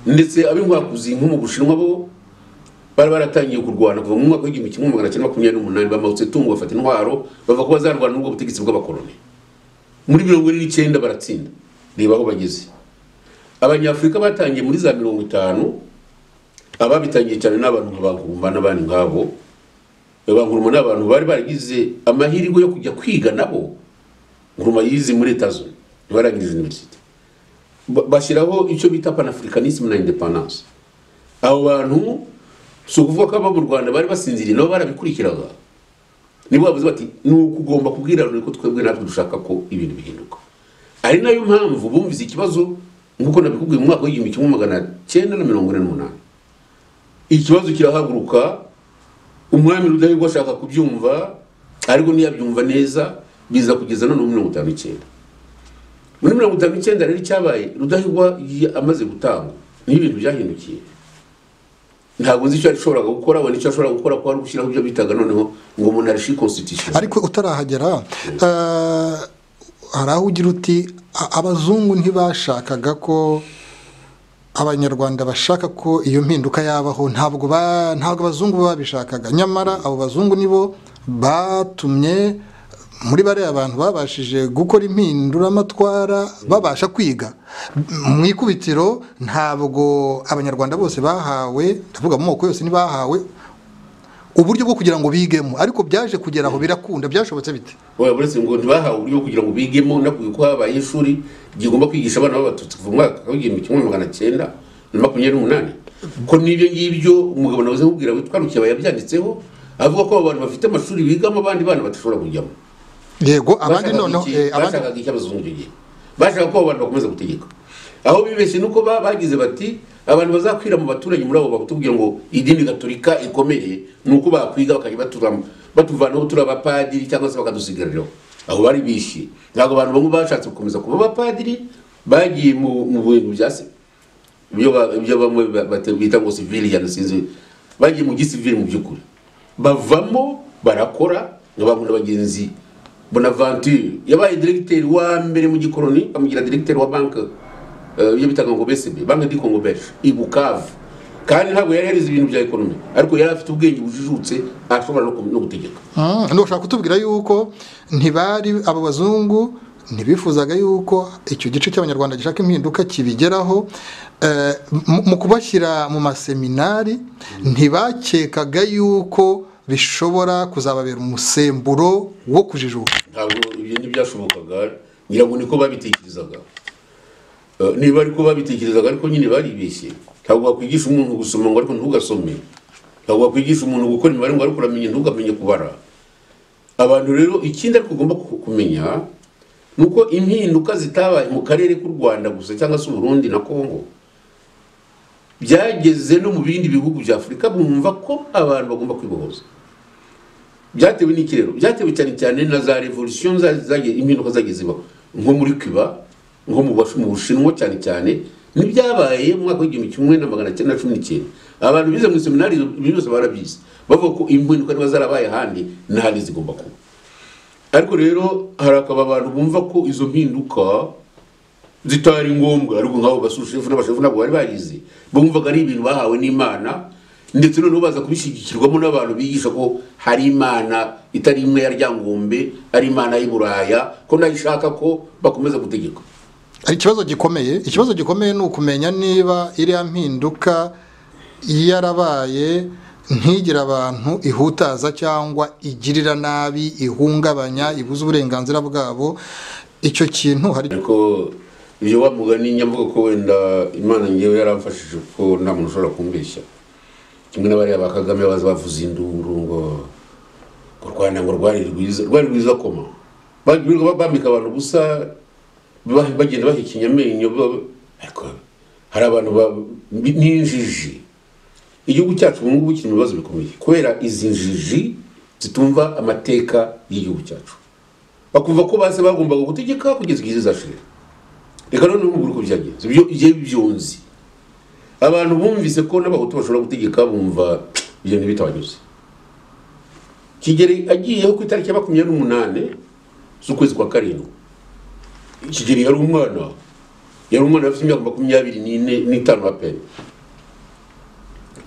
ndetse ab'inkwakuzi nko mu Bushinwa bo bari baratangiye kurwana kuva mu mwaka w'igihumbi kimwe magana cyenda makumyabiri n'umunani. Ba Mao Tse-tung bafata intwaro bava ko bazarwana n'ubwo butegetsi bw'abakoloni. Muri 1949 baratsinda, reba aho bageze. Abanyafrika batangiye muri za 50, ababitangiye cyane n'abantu nk'Abankuruma n'abandi nk'abo. Abankuruma n'abantu bari baragize amahirwe yo kujya kwiga nabo. Nkuruma yize muri Etats-Unis, barangije university, bashyiraho icyo bita panafricanisme na independence. Abo bantu so kuvuga ko aba mu Rwanda bari basinziriye, nabo barabikurikiraga. Nibo bavuze bati nuko ugomba kubwirana ko twebwe natwe dushaka ko ibintu bihinduka. Ari nayo mpamvu bumvise ikibazo nguko nabikubwiye mu mwaka w'igihumbi kimwe magana cyenda na 1948. Ikibazo kirahaguruka, umwami Rudahigwa ashaka kubyumva, ariko ntiyabyumva neza, biza kugeza none mu 1959. Muri 1959 rero cyabaye Rudahigwa amaze gutanga n'ibintu byahindukiye. Ntabwo nzi icyo ashobora gukora, wani icyo ashobora gukora ko ari gushyiraho ibyo bitaga noneho ngo monarchie constitution. Ariko utarahagera hari aho ugira uti abazungu ntibashakaga ko abanyarwanda bashaka ko iyo mpinduka yabaho, ntabwo abazungu babishakaga. Nyamara abo bazungu nibo batumye muri bare abantu babashije gukora impinduramatwara, babasha kwiga. Mu ikubitiro ntabwo abanyarwanda bose bahawe, ndavuga mu moko yose ntibahawe uburyo bwo kugira ngo bigemo ariko byaje kugera aho birakunda byashobotse bite oya buretse ngo ntibahawe uburyo bwo kugira ngo bigemo nakuye ko habaye ishuri rigomba kwigisha abana b'abatutsi kuva mu mwaka w'igihumbi kimwe magana cyenda na makumyabiri n'umunani ko n'ibyo ngibyo umugabo nawe nkubwira witwa Rukeba yabyanditseho avuga ko abantu bafite amashuri bigamo abandi bana badashobora kujyamo yego abandi noneho bashakaga iki abazungu icyo gihe bashaka ko abantu bakomeza gutegeka aho bibeshye nuko bagize bati abantu bazakwira mu baturage muri abo bakutubwira ngo idini gatolika ikomeye nuko bakwiga bakajya batuvanaho turi abapadiri cyangwa se bakadusigariraho aho bari bishi ntabwo abantu bamwe bashatse gukomeza kuba abapadiri bagiye mu bintu byase ibyo bamwe bita ngo civilian sinzi bagiye mu gisivili mu by'ukuri bavamo barakora n'abantu n'abagenzi Bonaventure yabaye directeur wa mbere mu gikoroni amugira directeur wa banque iyo bitaga ngo BCB banque du Congo belge i Bukavu kandi ntabwo yari yarize ibintu bya ekonomi ariko yari afite ubwenge bujijutse ashobora no gutegeka ndashaka kutubwira yuko ntibari abo bazungu ntibifuzaga yuko icyo gice cy'abanyarwanda gishaka impinduka kibigeraho mu kubashyira mu maseminari ntibakekaga yuko bishobora kuzababera umusemburo wo kujijuka ntabwo ibyo ntibyashobokaga ngira ngo niko babitekerezaga niba ariko babitekerezaga ariko nyine baribeshye ntabwo wakwigisha umuntu gusoma ngo ariko ntugasome ntabwo wakwigisha umuntu gukora imibare ngo ariko uramenye ntugamenye kubara abantu rero ikindi ariko ugomba kumenya nuko impinduka zitabaye mu karere k'u Rwanda gusa cyangwa se Burundi na Kongo byageze no mu bindi bihugu bya Afurika bumva ko abantu bagomba kwibohoza byatewe n'ikirero byatewe cyane na za revolution zagiye impinduka zagiye zibaho nko muri Cuba nko mu Bushinwa cyane n'ibyabaye mu mwaka w'igihumbi kimwe na magana cyenda na cumi n'icyenda abantu bize mu seminari byose barabizi bavuga ko impinduka niba zarabaye ahandi n'ahandi zigomba kuba ariko rero harakaba abantu bumva ko izo mpinduka zitari ngombwa ariko nk'abo basushefu n'abashefu ntabwo bari bagize bumvaga ari ibintu bahawe n'Imana ndetse noneho baza kubishigikirwamo n'abantu bigisha ko hari Imana itari imwe ya Ryangombe ari Imana y'i Buraya ko nayishaka ko bakomeza gutegeka ikibazo gikomeye ni ukumenya niba iriya mpinduka yarabaye ntigira abantu ihutaza cyangwa igirira nabi ihungabanya ibuza uburenganzira bwabo icyo kintu hari ariko ibyo wamugani nyamvuga ko wenda Imana ngewe yaramfashije ko nta muntu ushobora kumbeshya kimwe n'abariya ba Kagame baza bavuza induru ngo Rwanda ngo rwari rwiza koma bambika abantu gusa bagenda bahikinya amenyo ariko hari abantu n'injiji igihugu cyacu ubu ngubu kiri mu bibazo bikomeye kubera izi njiji zitumva amateka y'igihugu cyacu bakumva ko base bagombaga gutegeka kugeza igihe zashira reka none n'ubwo uko byagenze ibyo byonzi abantu bumvise ko n'abahutu bashobora gutegeka bumva ibyo ntibitabanyuze Kigeli agiyeho ku itariki ya 28 z'ukwezi kwa karindwi Kigeli yari umwana afite imyaka 25 apene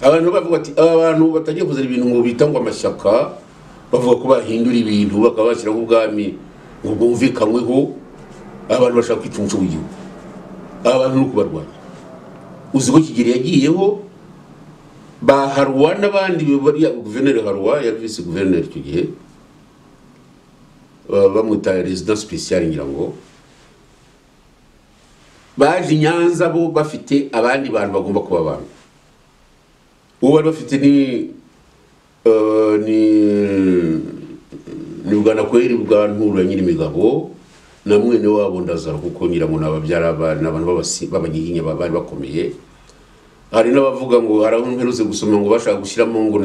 abantu bavuga ati abantu batagiye kuzana ibintu ngo bitangwa amashyaka bavuga ko bahindura ibintu bakabashyira ku bwami ngo bumvikanyweho abantu bashaka kwicunca w'igihugu abantu no kubarwanya uzi ko Kigeli yagiyeho ba Harwa n'abandi guverineri Harwa ya vice guverineri icyo gihe bamwita resident spécial ngira ngo baje Nyanza bo bafite abandi bantu bagomba kuba abantu uwo bari bafite ni Bwana Kweri bwa Ntura nyiri imigabo na mwene wabo Ndazaro kuko ngira ngo nababyara abana abantu b'abanyiginya bari bakomeye hari n'abavuga ngo arahumperuze gusoma ngo bashaka gushyiramo ngo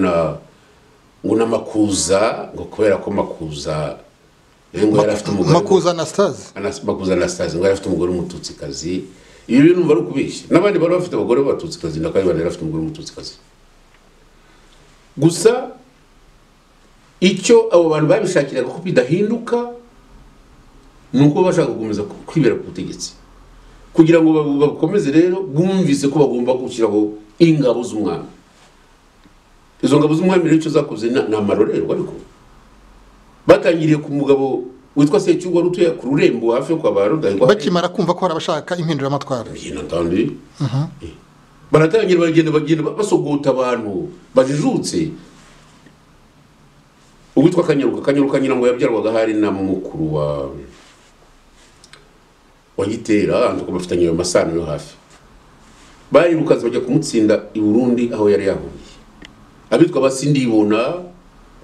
na Makuza ngo kubera ko Makuza ngo yari afite umugore Makuza Anastase ngo yari afite umugore w'umututsikazi ibi bintu bari kubeshya n'abandi bari bafite abagore b'abatutsikazi nakabibana yari afite umugore w'umututsikazi gusa icyo abo bantu babishakiraga ko bidahinduka nuko bashaka gukomeza kwibera ku butegetsi kugira ngo bakomeze rero bumvise ko bagomba gushyiraho ingabo z'umwami izo ngabo z'umwami rero icyo zakoze na amarorerwa ariko batangiriye ku mugabo witwa Secyugo rutuye ku Rurembo hafi yo kwa Barudahigwa bakimara kumva ko harabashaka impindura amatwara n'atandi baratangira bagenda basogota abantu bajijutse uwitwa Kanyaruka nyina ngo yabyarwaga hari na mukuru wa Gitera ando bafitanye ayo masano yo hafi barirukaza bajya kumutsinda i Burundi aho yari yahuriye abitwa Basindibona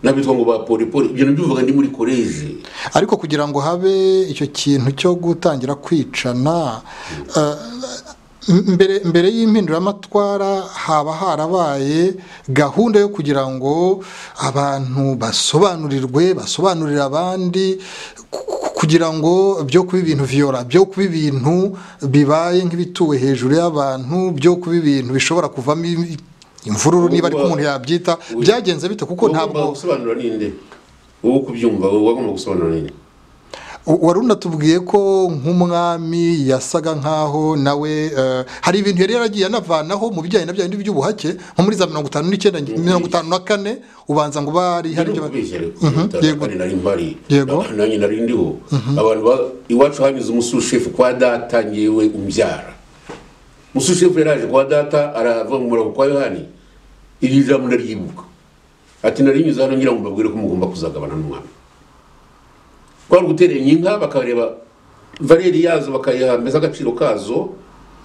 nabitwa ngo ba Polipoli ibyo nbyuvuga ndi muri college ariko kugira ngo habe icyo kintu cyo gutangira kwicana mbere y'impinduramatwara haba harabaye gahunda yo kugira ngo abantu basobanurira abandi kugira ngo byo kuba ibintu viora byo kuba ibintu bibaye nk'ibituwe hejuru y'abantu byo kuba ibintu bishobora kuvamo imvururu niba ariko umuntu yabyita byagenze bite kuko ntabwo gusobanura ninde wowe kubyumva wowe wagomba gusobanura ninde waruna tubwiye ko nk'umwami yasaga nkaho nawe hari ibintu yari yaragiye anavanaho mu bijyanye na bya bindi by'ubuhake nko muri za 59 54 ubanza ngo bari hari ibyo yego nanjye nari ndiho abantu iwacu hanyuze umusushefu kwa data ngewe umbyara umusushefu yaraje kwa data arava mu murako kwa Yohani iri jambo ndaryibuka ati narinyuze hano ngira ngo mbabwire ko mugomba kuzagabana n'umwami kwari guterenya inka bakareba valeri yazo bakayihambeza agaciro kazo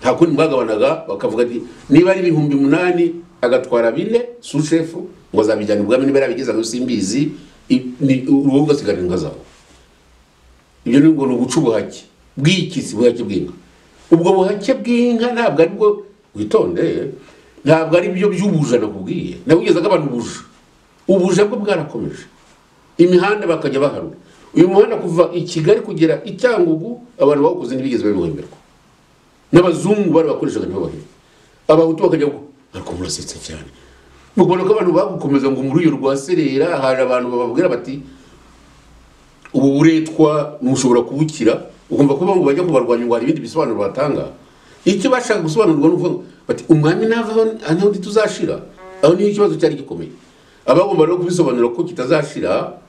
nta kundi mwagabanaga bakavuga ati niba ari 8,000 agatwara 4 sushefu ngo azabijyana ubwami niba yarabigeza ngo simbizi uwo ugasigara inka zawo ibyo ni ngo uguca ubuhake bw'ikisi buhake bw'inka ubwo buhake bw'inka ntabwo ari bwo witonde ntabwo ari byo by'ubuja nakubwiye nabugezaga abantu ubuja bwo bwarakomeje imihanda bakajya baharura uyu muhanda kuva i Kigali kugera i Cyangugu abantu bakoze ntibigeze babihemberwa n'abazungu bari bakoreshaga ntibabahembe abahutu bakajya ariko murasetsa cyane mubona ko abantu bagukomeza ngo muri uyu rwaserera hari abantu bababwira bati ubu buretwa mushobora kubukira ukumva ko ngo bajya kubarwanya ngo hari ibindi bisobanuro batanga icyo bashaka gusobanurwa n'uvuga bati umwami navaho aho tuzashira aho niyo ikibazo cyari gikomeye abagomba no kubisobanura ko kitazashira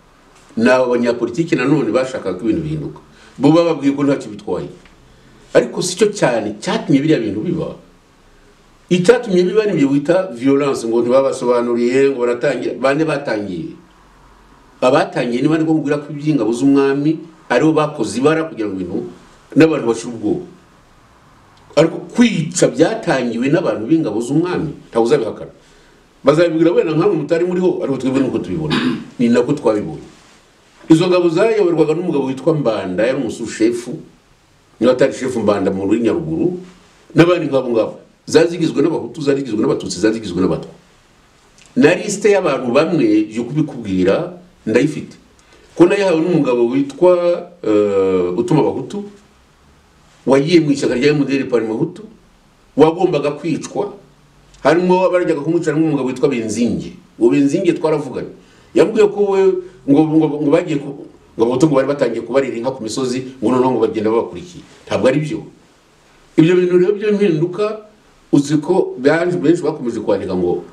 na abanyapolitiki nanone bashaka ko ibintu bihinduka bo bababwiye ko ntacyo bitwaye ariko sicyo cyane cyatumye biriya bintu biba icyatumye biba ni byo wita violence ngo ntibabasobanuriye ngo baratangira bane batangiye abatangiye ni bane ngo ngura ko ibyingabo z'umwami aribo bakoze ibara kugira ngo ibintu n'abantu bashira ubwoba ariko kwica byatangiwe n'abantu b'ingabo z'umwami ntawe uzabihakana bazabibwira wenda nkamwe mutari muriho ariko twebwe nuko tubibona ni nako twabibonye izo ngabo zayoborwaga n'umugabo witwa Mbanda yari umusushefu niba atari shefu Mbanda mu ruri Nyaruguru n'abandi ngabo zazigizwe n'abahutu zazigizwe n'abatutsi zazigizwe n'abatwa na liste y'abantu bamwe yo kubikubwira ndayifite ko nayahawe n'umugabo witwa utuma abahutu wagiye mu ishyaka rya MDR Parmehutu wagombaga kwicwa harimo abarajyaga kumucana n'umugabo witwa Benzinge uwo Benzinge twaravuganye yambwiye ko we ngo bagiye ngo abahutu ngo bari batangiye kubarira inka ku misozi ngo noneho ngo bagenda babakurikiye ntabwo ari byo ibyo bintu rero byo mpinduka uzi ko benshi bakomeje kwandika ngo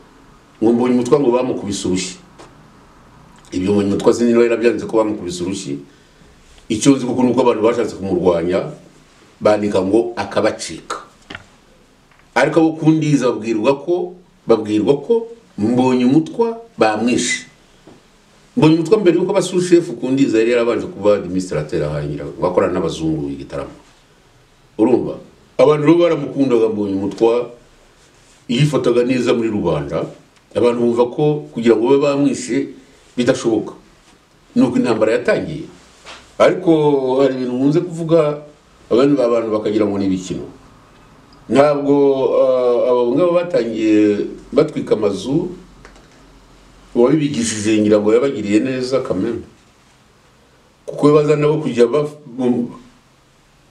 mbonye umutwa ngo bamukubise urushyi ibyo mbonye umutwa sinino yarabyanze ko bamukubise urushyi icyo uzi kuko nuko abantu bashatse kumurwanya bandika ngo akabacika ariko abo kundiza babwirwa ko mbonye umutwa bamwishe mbonye umutwa mbere yuko basushefu kundiza yari yarabanje kuba administrateur ahanyira bakorana n'abazungu igitaramo urumva abantu rero baramukundaga mbonye umutwa yifotaga neza muri rubanda abantu bumva ko kugira ngo babe bamwishe bidashoboka nuko intambara yatangiye ariko hari ibintu nkunze kuvuga abantu bakagira ngo ni ibikino ntabwo abo ngabo batangiye batwika amazu wabibigishije ngira ngo yabagiriye neza kameme kuko baza nabo kujya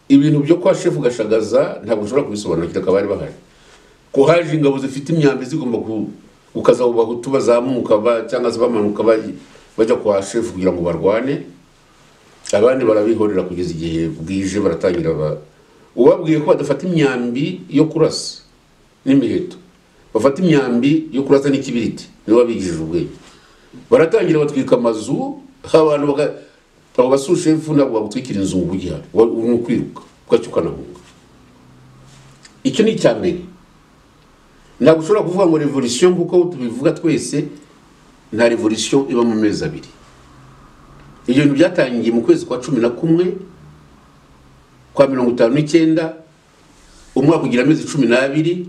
ibintu byo kwa shefu Gashagaza ntabwo ushobora kubisobanura kitaka bari bahari ko haje ingabo zifite imyambi zigomba gukaza abo bahutu bazamuka cyangwa bamanuka bajya kwa shefu kugira ngo barwane abandi barabihorera kugeza igihe bwije baratangira ubabwiye ko badafata imyambi yo kurasa n'imiheto bafata imyambi yo kurasa n'ikibiriti niwe wabigishije ubwenge baratangira batwika amazu abantu abo basushefu nabo bagutwikira inzu mu bugihari ukwiruka ugacyukanahunga icyo ni icyambere ntabwo ushobora kuvuga ngo revolution kuko tubivuga twese nta revolution iba mu mezi abiri ibyo bintu byatangiye mu kwezi kwa 11 kwa 59 umwaka kugira amezi 12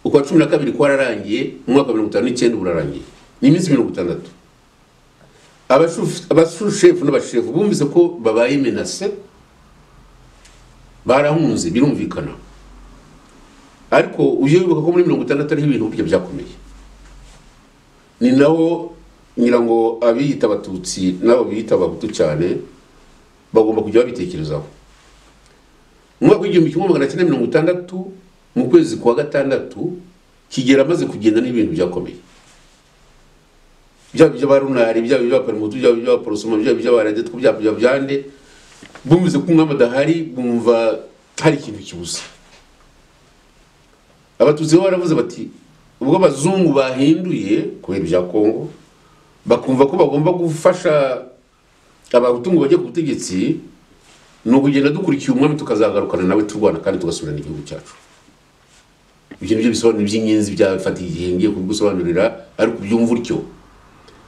ukwa 12 kwararangiye umwaka wa 59 burarangiye ni iminsi 60. abashushefu n'abashefu bumvise ko babaye menase barahunze birumvikana, ariko uje wibuka ko muri 60 ari ibintu burya byakomeye. Ni naho nyirango abiyita abatutsi nabo biyita abahutu cyane bagomba kujya babitekerezaho. Umwaka w'igihumbi kimwe magana cyenda 60 mu kwezi kwa gatandatu Kigera amaze kugenda n'ibintu byakomeye, byaba by'abarunari, byaba by'abaparimutu, byaba by'abaporosoma, byaba by'abaradetwa, byaba byande, bumvize ko umwami adahari, bumva hari ikintu kibuze. Abatutsi baravuze bati ubwo abazungu bahinduye kubera ibya Kongo, bakumva ko bagomba gufasha abahutu ngo bajye ku butegetsi, no kugenda dukurikiye umwami tukazagarukana nawe turwana kandi tugasubirana igihugu cyacu. Ibyo nibyo bisobanura by'inyenzi byafatiye igihe ngiye kugusobanurira, ariko byumva utyo.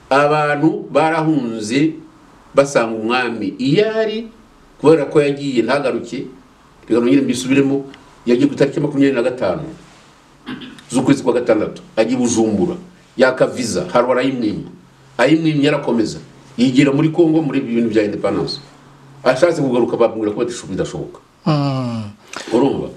Abantu barahunze basanga umwami iyari kubera ko yagiye ntagaruke. Reka nyine mbisubiremo, yagiye ku itariki 25 z'ukwezi kwa gatandatu agiye Bujumbura, yaka visa harwara ayimwimye yarakomeza yigira muri Kongo muri ibintu bya independence. Ashatse kugaruka babwira ko bidashoboka. Urumva?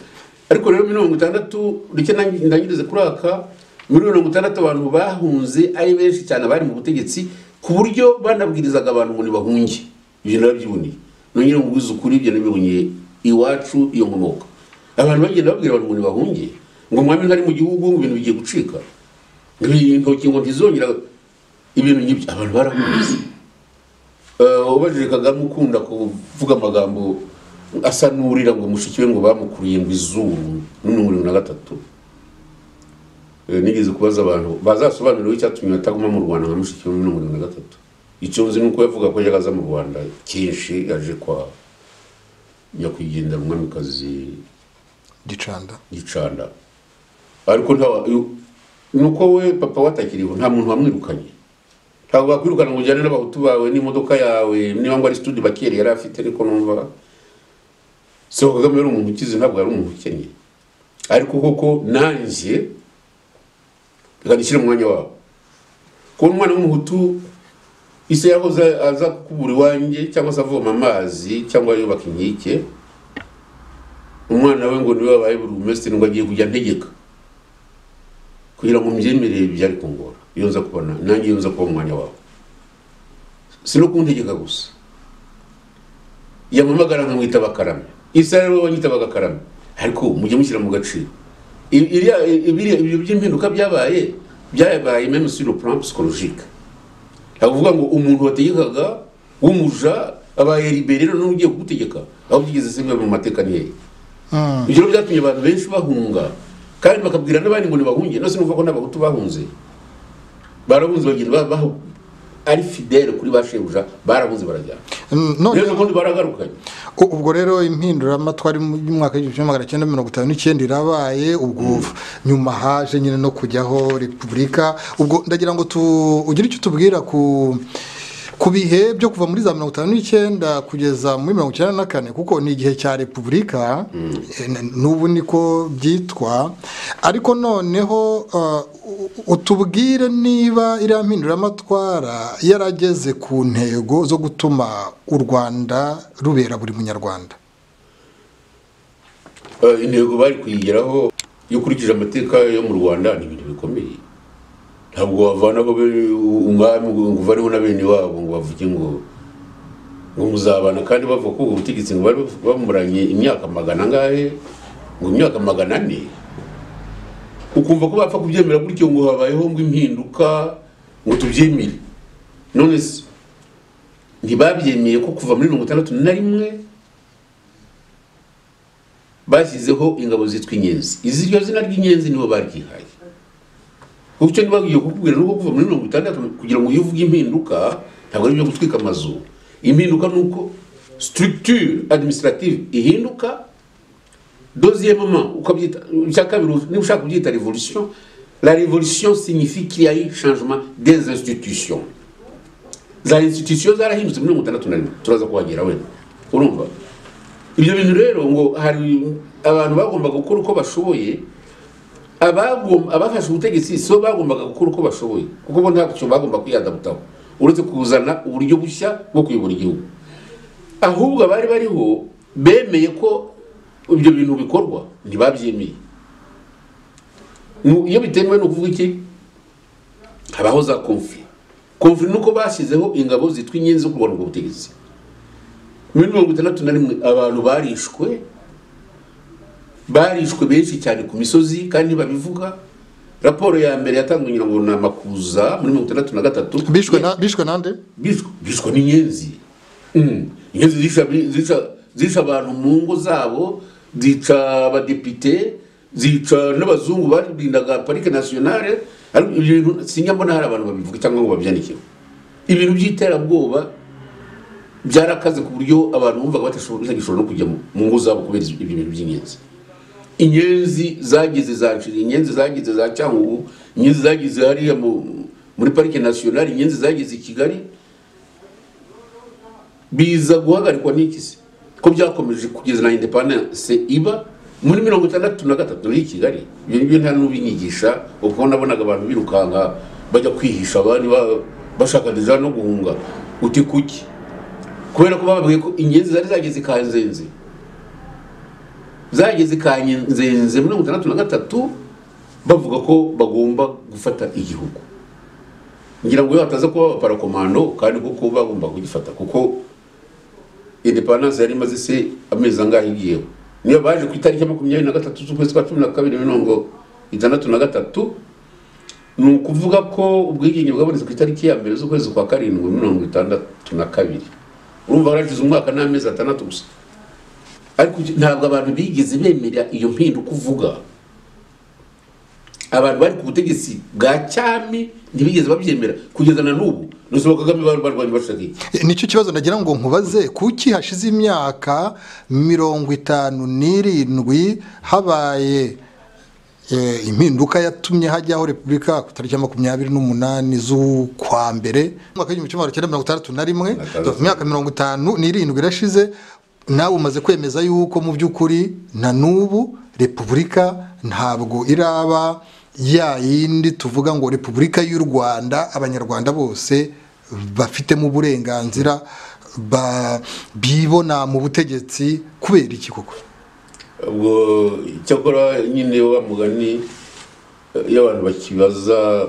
Ariko rero 60 rike ndangirize kuraka muri 60 abantu bahunze ari benshi cyane bari mu butegetsi ku buryo banabwirizaga abantu ngo nibahunge. Ibyo narabyiboneye nongere ngubize ukuri, ibyo nabibonye iwacu iyo nkomoka. Abantu bagenda babwira abantu ngo nibahunge, ngo mwami ntari mu gihugu, ngo ibintu bigiye gucika, intoki ngo ntizongera, ibintu nk'ibyo. Abantu barahunze. Ubajije Kagame ukunda kuvuga amagambo asa n'urira ngo mushikiwe ngo bamukuriye ngo izuru n'umuriro na gatatu. Nigeze kubaza abantu bazasobanurira icyatumye ataguma mu Rwanda nka mushikiwe n'umuriro na gatatu. Icyo nzi nuko yavuga ko yagaza mu Rwanda kinshi yaje kwa nyakwigendera umwamikazi Gicanda. Ariko nuko we papa watakiriho nta muntu wamwirukanye. Ntabwo bakwirukana ngo ujyane n'abahutu bawe n'imodoka yawe niba ngo ari studio bakeri yari afite, ariko numva so Kagame yari umuntu ukize, ntabwo yari umuntu ukennye. Ariko koko nanjye reka mu mwanya wabo ko umwana w'umuhutu ise yahoze aza kukubura iwanjye cyangwa se avoma amazi cyangwa yubaka inkike, umwana we ngo niwe wabaye burugumesitiri ngo agiye kujya ntegeka kugira ngo mbyemere byari kungora. Iyo nza kubona nanjye iyo nza kuba mu mwanya wabo sino kuntegeka gusa, yamamagara nkamwita Bakarame. Isa rero wanyita Bagakarame, ariko mujye mushyira mu gaciro ibyo by'impinduka byabaye même sur le plan psychologique. Avuga ngo umuntu wategekaga w'umuja abaye libéré no ugiye kugutegeka, aho byigeze se mu mateka niye. Ibyo byatumye abantu benshi bahunga kandi bakabwira n'abandi ngo nibahunge. No sinumva ko n'abahutu bahunze, barahunze bagenda baho ari fidèle kuri bashebuja, barahunze barajyana rero ubundi baragarukanye. Ubwo rero impinduramatwari mu mwaka wa 1959 irabaye, ubwo nyuma haje nyine no kujyaho repubulika. Ubwo ndagira ngo ugire icyo tubwira ku bihe byo kuva muri za 59 kugeza muri 94, kuko ni igihe cya repubulika n'ubu niko byitwa. Ariko noneho utubwire niba iriya mpinduramatwara yarageze ku ntego zo gutuma u Rwanda rubera buri munyarwanda. Intego bari kuyigeraho iyo ukurikije amateka yo mu Rwanda ni ibintu bikomeye. Ntabwo wavanaho umwami ngo variho na bene wabo ngo bavuge ngo muzabana, kandi bavuga ko ubutegetsi ngo bari bamuranye imyaka magana ngahe, ngo imyaka 400. Ukumva ko bapfa kubyemera gutyo ngo habayeho ngo impinduka ngo tubyemere. None ntibabyemeye ko kuva muri 61 bashyizeho ingabo zitwa inyenzi. Iziryo zina ry'inyenzi nibo baryihaye. Ucyo nibagiye kukubwira nuko kuva muri 60 kugira ngo uvuge impinduka ntabwo ari byo gutwika amazu. Impinduka nuko structure administrative ihinduka. Deuxièmement, ushaka kubyita révolution, la révolution signifie qu'il y a eu changement des institutions. za institution zarahindutse muri 1961 turaza kuhagera wenda urumva ibyo bintu rero ngo hari abantu bagombaga gukora uko bashoboye abafashe ubutegetsi so bagombaga gukora uko bashoboye kuko bo ntabwo bagomba kwiyadabutaho uretse kuzana uburyo bushya bwo kuyobora igihugu ahubwo bari bariho bemeye ko ibyo bintu bikorwa ntibabyemeye iyo bitemewe no kuvuga iki habaho za conflit nuko bashyizeho ingabo zitwa inyenzi zo kurwanya ubwo butegetsi muri 1961 abantu barishwe benshi cyane ku misozi kandi babivuga raporo ya mbere yatanzwe ngira ngo na Makuza muri 1963 bishwe nande bishwe n'inyenzi inyenzi zisha abantu mu ngo zabo zica abadepite zica n'abazungu barindaga parike nationale ibintu sinyambona hari abantu babivuga cyangwa ngo babyanike ibintu by'iterabwoba byarakaze ku buryo abantu bumvaga batashobora no kujya mu ngo zabo kubera ibyo bintu by'inyenzi inyenzi zagize zanshiri inyenzi zagize za Cyangugu inyenzi zagize hariya muri parike nationale inyenzi zagize i Kigali biza guhagarikwa n'ikisi ko byakomeje kugeza na independence iba muri 1963 muri Kigali ibyo nta n'ubinyigisha uko nabonaga abantu birukanga bajya kwihisha abandi bashaka deja no guhunga uti kuki kubera ko bababwiye ko inyenzi zageze Kanzenze muri 1963 bavuga ko bagomba gufata igihugu ngira ngo hataza kuba parakomando kandi kuko bagomba kugifata kuko independence yari maze se amezi angahe igiyeho niyo baje ku itariki ya 23 z'ukwezi kwa 12 1963 ni ukuvuga ko ubwigenge bwabonetse ku itariki ya mbere z'ukwezi kwa 7 1962 urumva baragize umwaka n'amezi 6 gusa ariko ntabwo abantu bigeze bemera iyo mpinduka uvuga abantu bari ku butegetsi bwa cyami ntibigeze babyemera kugeza na n'ubu nuso Kagame barwanya bashaka iki nicyo kibazo nagira ngo nkubaze kuki hashize imyaka 57 habaye impinduka yatumye hajyaho Republika ku tariki ya 28 z'ukwa mbere mwaka w'1961 imyaka 57 irashize nawe umaze kwemeza yuko mu by'ukuri na n'ubu Republika ntabwo iraba ya yindi tuvuga ngo Republika y'u Rwanda abanyarwanda bose bafitemo uburenganzira bibona mu butegetsi kubera iki koko ubwo cyakora nyine wa mugani y'abantu bakibaza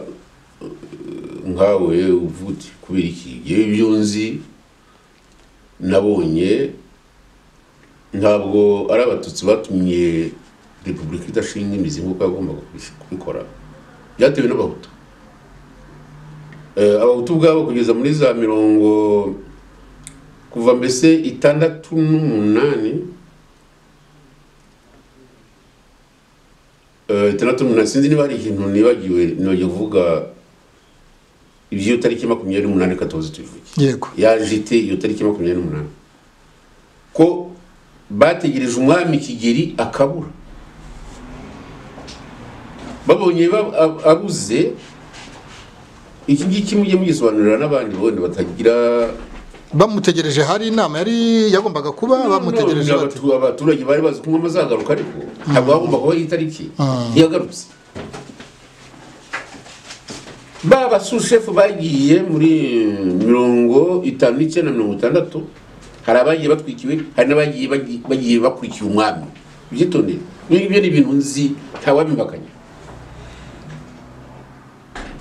nkawe uvuti kubera iki ibyo nzi nabonye ntabwo ari abatutsi batumye Republika idashinga imizi nk'uko yagombaga kubikora byatewe n'abahutu abahutu bwabo kugeza muri za mirongo kuva mbese 68 sinzi niba hari ikintu nibagiwe kuvuga ibyo tariki 28 14 tuvuge yego yajite iyo tariki 28 ko bategereje umwami Kigeli akabura babonye abuze iki ngiki mujye mugisobanurira n'abandi bonde batagira bamutegereje hari inama yari yagombaga kuba bamutegereje abaturage bari bazi kumwe mazagaruka ariko ntabwo bagomba kuba itariki yagarutse baba sushefu bagiye muri 59 na 60 hari abagiye batwikiwe hari n'abagiye bagiye bakurikiye umwami byitondere n'ibyo ni ibintu nzi ntawabimbakanya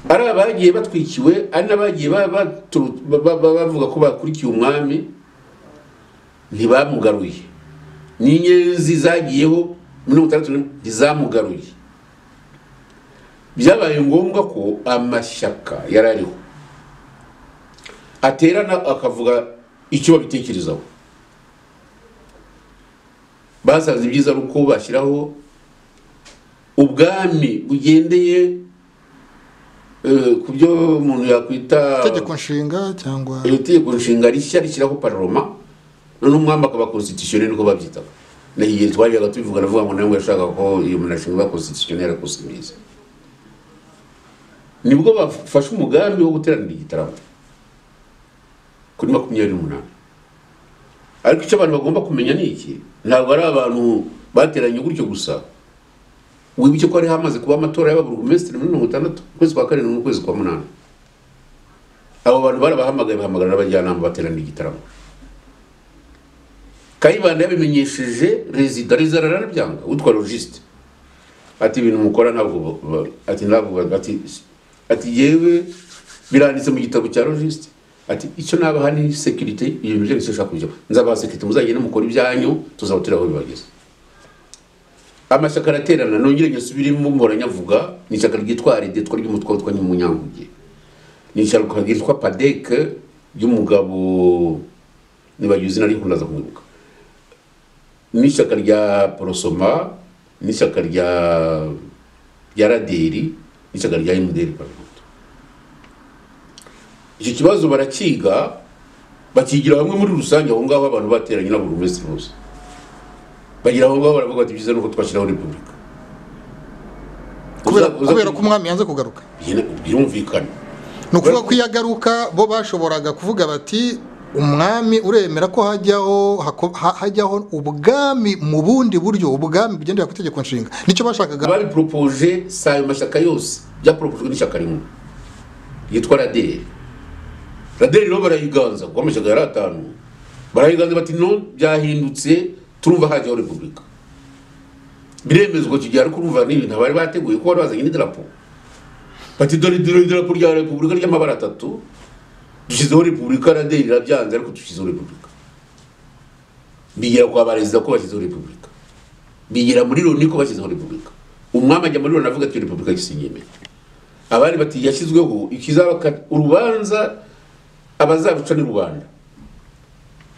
ari abagiye batwikiwe ari n'abagiye bavuga ko bakurikiye umwami ntibamugaruye n'inyenzi zagiyeho muri 60 ntizamugaruye byabaye ngombwa ko amashyaka yarariho aterana akavuga icyo babitekerezaho basaze ibyiza ruko bashyiraho ubwami bugendeye kubyo umuntu yakwita tegeko nshinga cyangwa tegeko nshinga rishya rishyiraho parlement none umwami akaba constitutionnel niko babyitaga nahiye twajyaga tubivuga navuga ngo nawe yashaka ko iyo munashinga constitutionnel akusimiza nibwo bafashe umugambi wo guteranira igitaramo kuri 28. Ariko icyo abantu bagomba kumenya ni iki, ntabwo ari abantu bateranye gutyo gusa. Wibuke ko ari hamaze kuba amatora y'ababurugumesitiri muri 60 kwezi kwa 7 n'ukwezi kwa 8. Abo bantu barabahamagaye bahamagara n'abajyanama baterana igitaramo. Kayibanda yabimenyesheje rezida aranabyanga utwa logiste. Ati ibintu mukora ntabwo ati yewe biranditse mu gitabo cya logiste. Ati icyo naba hani security ibintu byo nshaka kujya. Nzaba security muzagenda mukora ibyanyu tuzabutira aho bibageze. Amashyaka araterana nongere nyasubirimo mboranyavuga ni ishyaka ryitwa RD ry'umutwe witwa Munyanguge. Ni ishyaka ryitwa PADEC y'umugabo nibagize nari kundaza kumwibuka. Ni ishyaka rya Porosoma, ni ishyaka rya Raderi, ni ishyaka rya MDR Parlement. Icyo kibazo barakiga bakigira bamwe muri rusange aho ngaho abantu bateranye n'aburugumesitiri bose. Bagira aho ngaho baravuga ati byiza nuko twashiraho repubulika. Kubera ko umwami yanze kugaruka. Birumvikana. Nukuvuga ko yagaruka bo bashoboraga kuvuga bati umwami uremera ko hajyaho ubwami mu bundi buryo, ubwami bugendera ku itegeko nshinga. Nicyo bashakaga. Bari propose sayo mashaka yose bya propose n'ishyaka rimwe yitwa Raderi. Raderi no barayiganza kwa mashaka yari 5. Barayiganza bati no byahindutse turumva hajyaho repubulika. Biremezwa kigiye ariko urumva n'ibintu bari bateguye ko bari bazanye n'idarapo. Bati dore idarapo rya repubulika ry'amabara 3. Dushizeho repubulika Raderi irabyanze ariko dushizeho repubulika. Bigira kwa barezida ko bashyizeho repubulika. Bigira muri Loni ko bashyizeho repubulika. Umwami ajya muri Loni avuga ati repubulika isinyeme. Abari bati yashyizweho ikizaba urubanza abazabuca ni rubanda.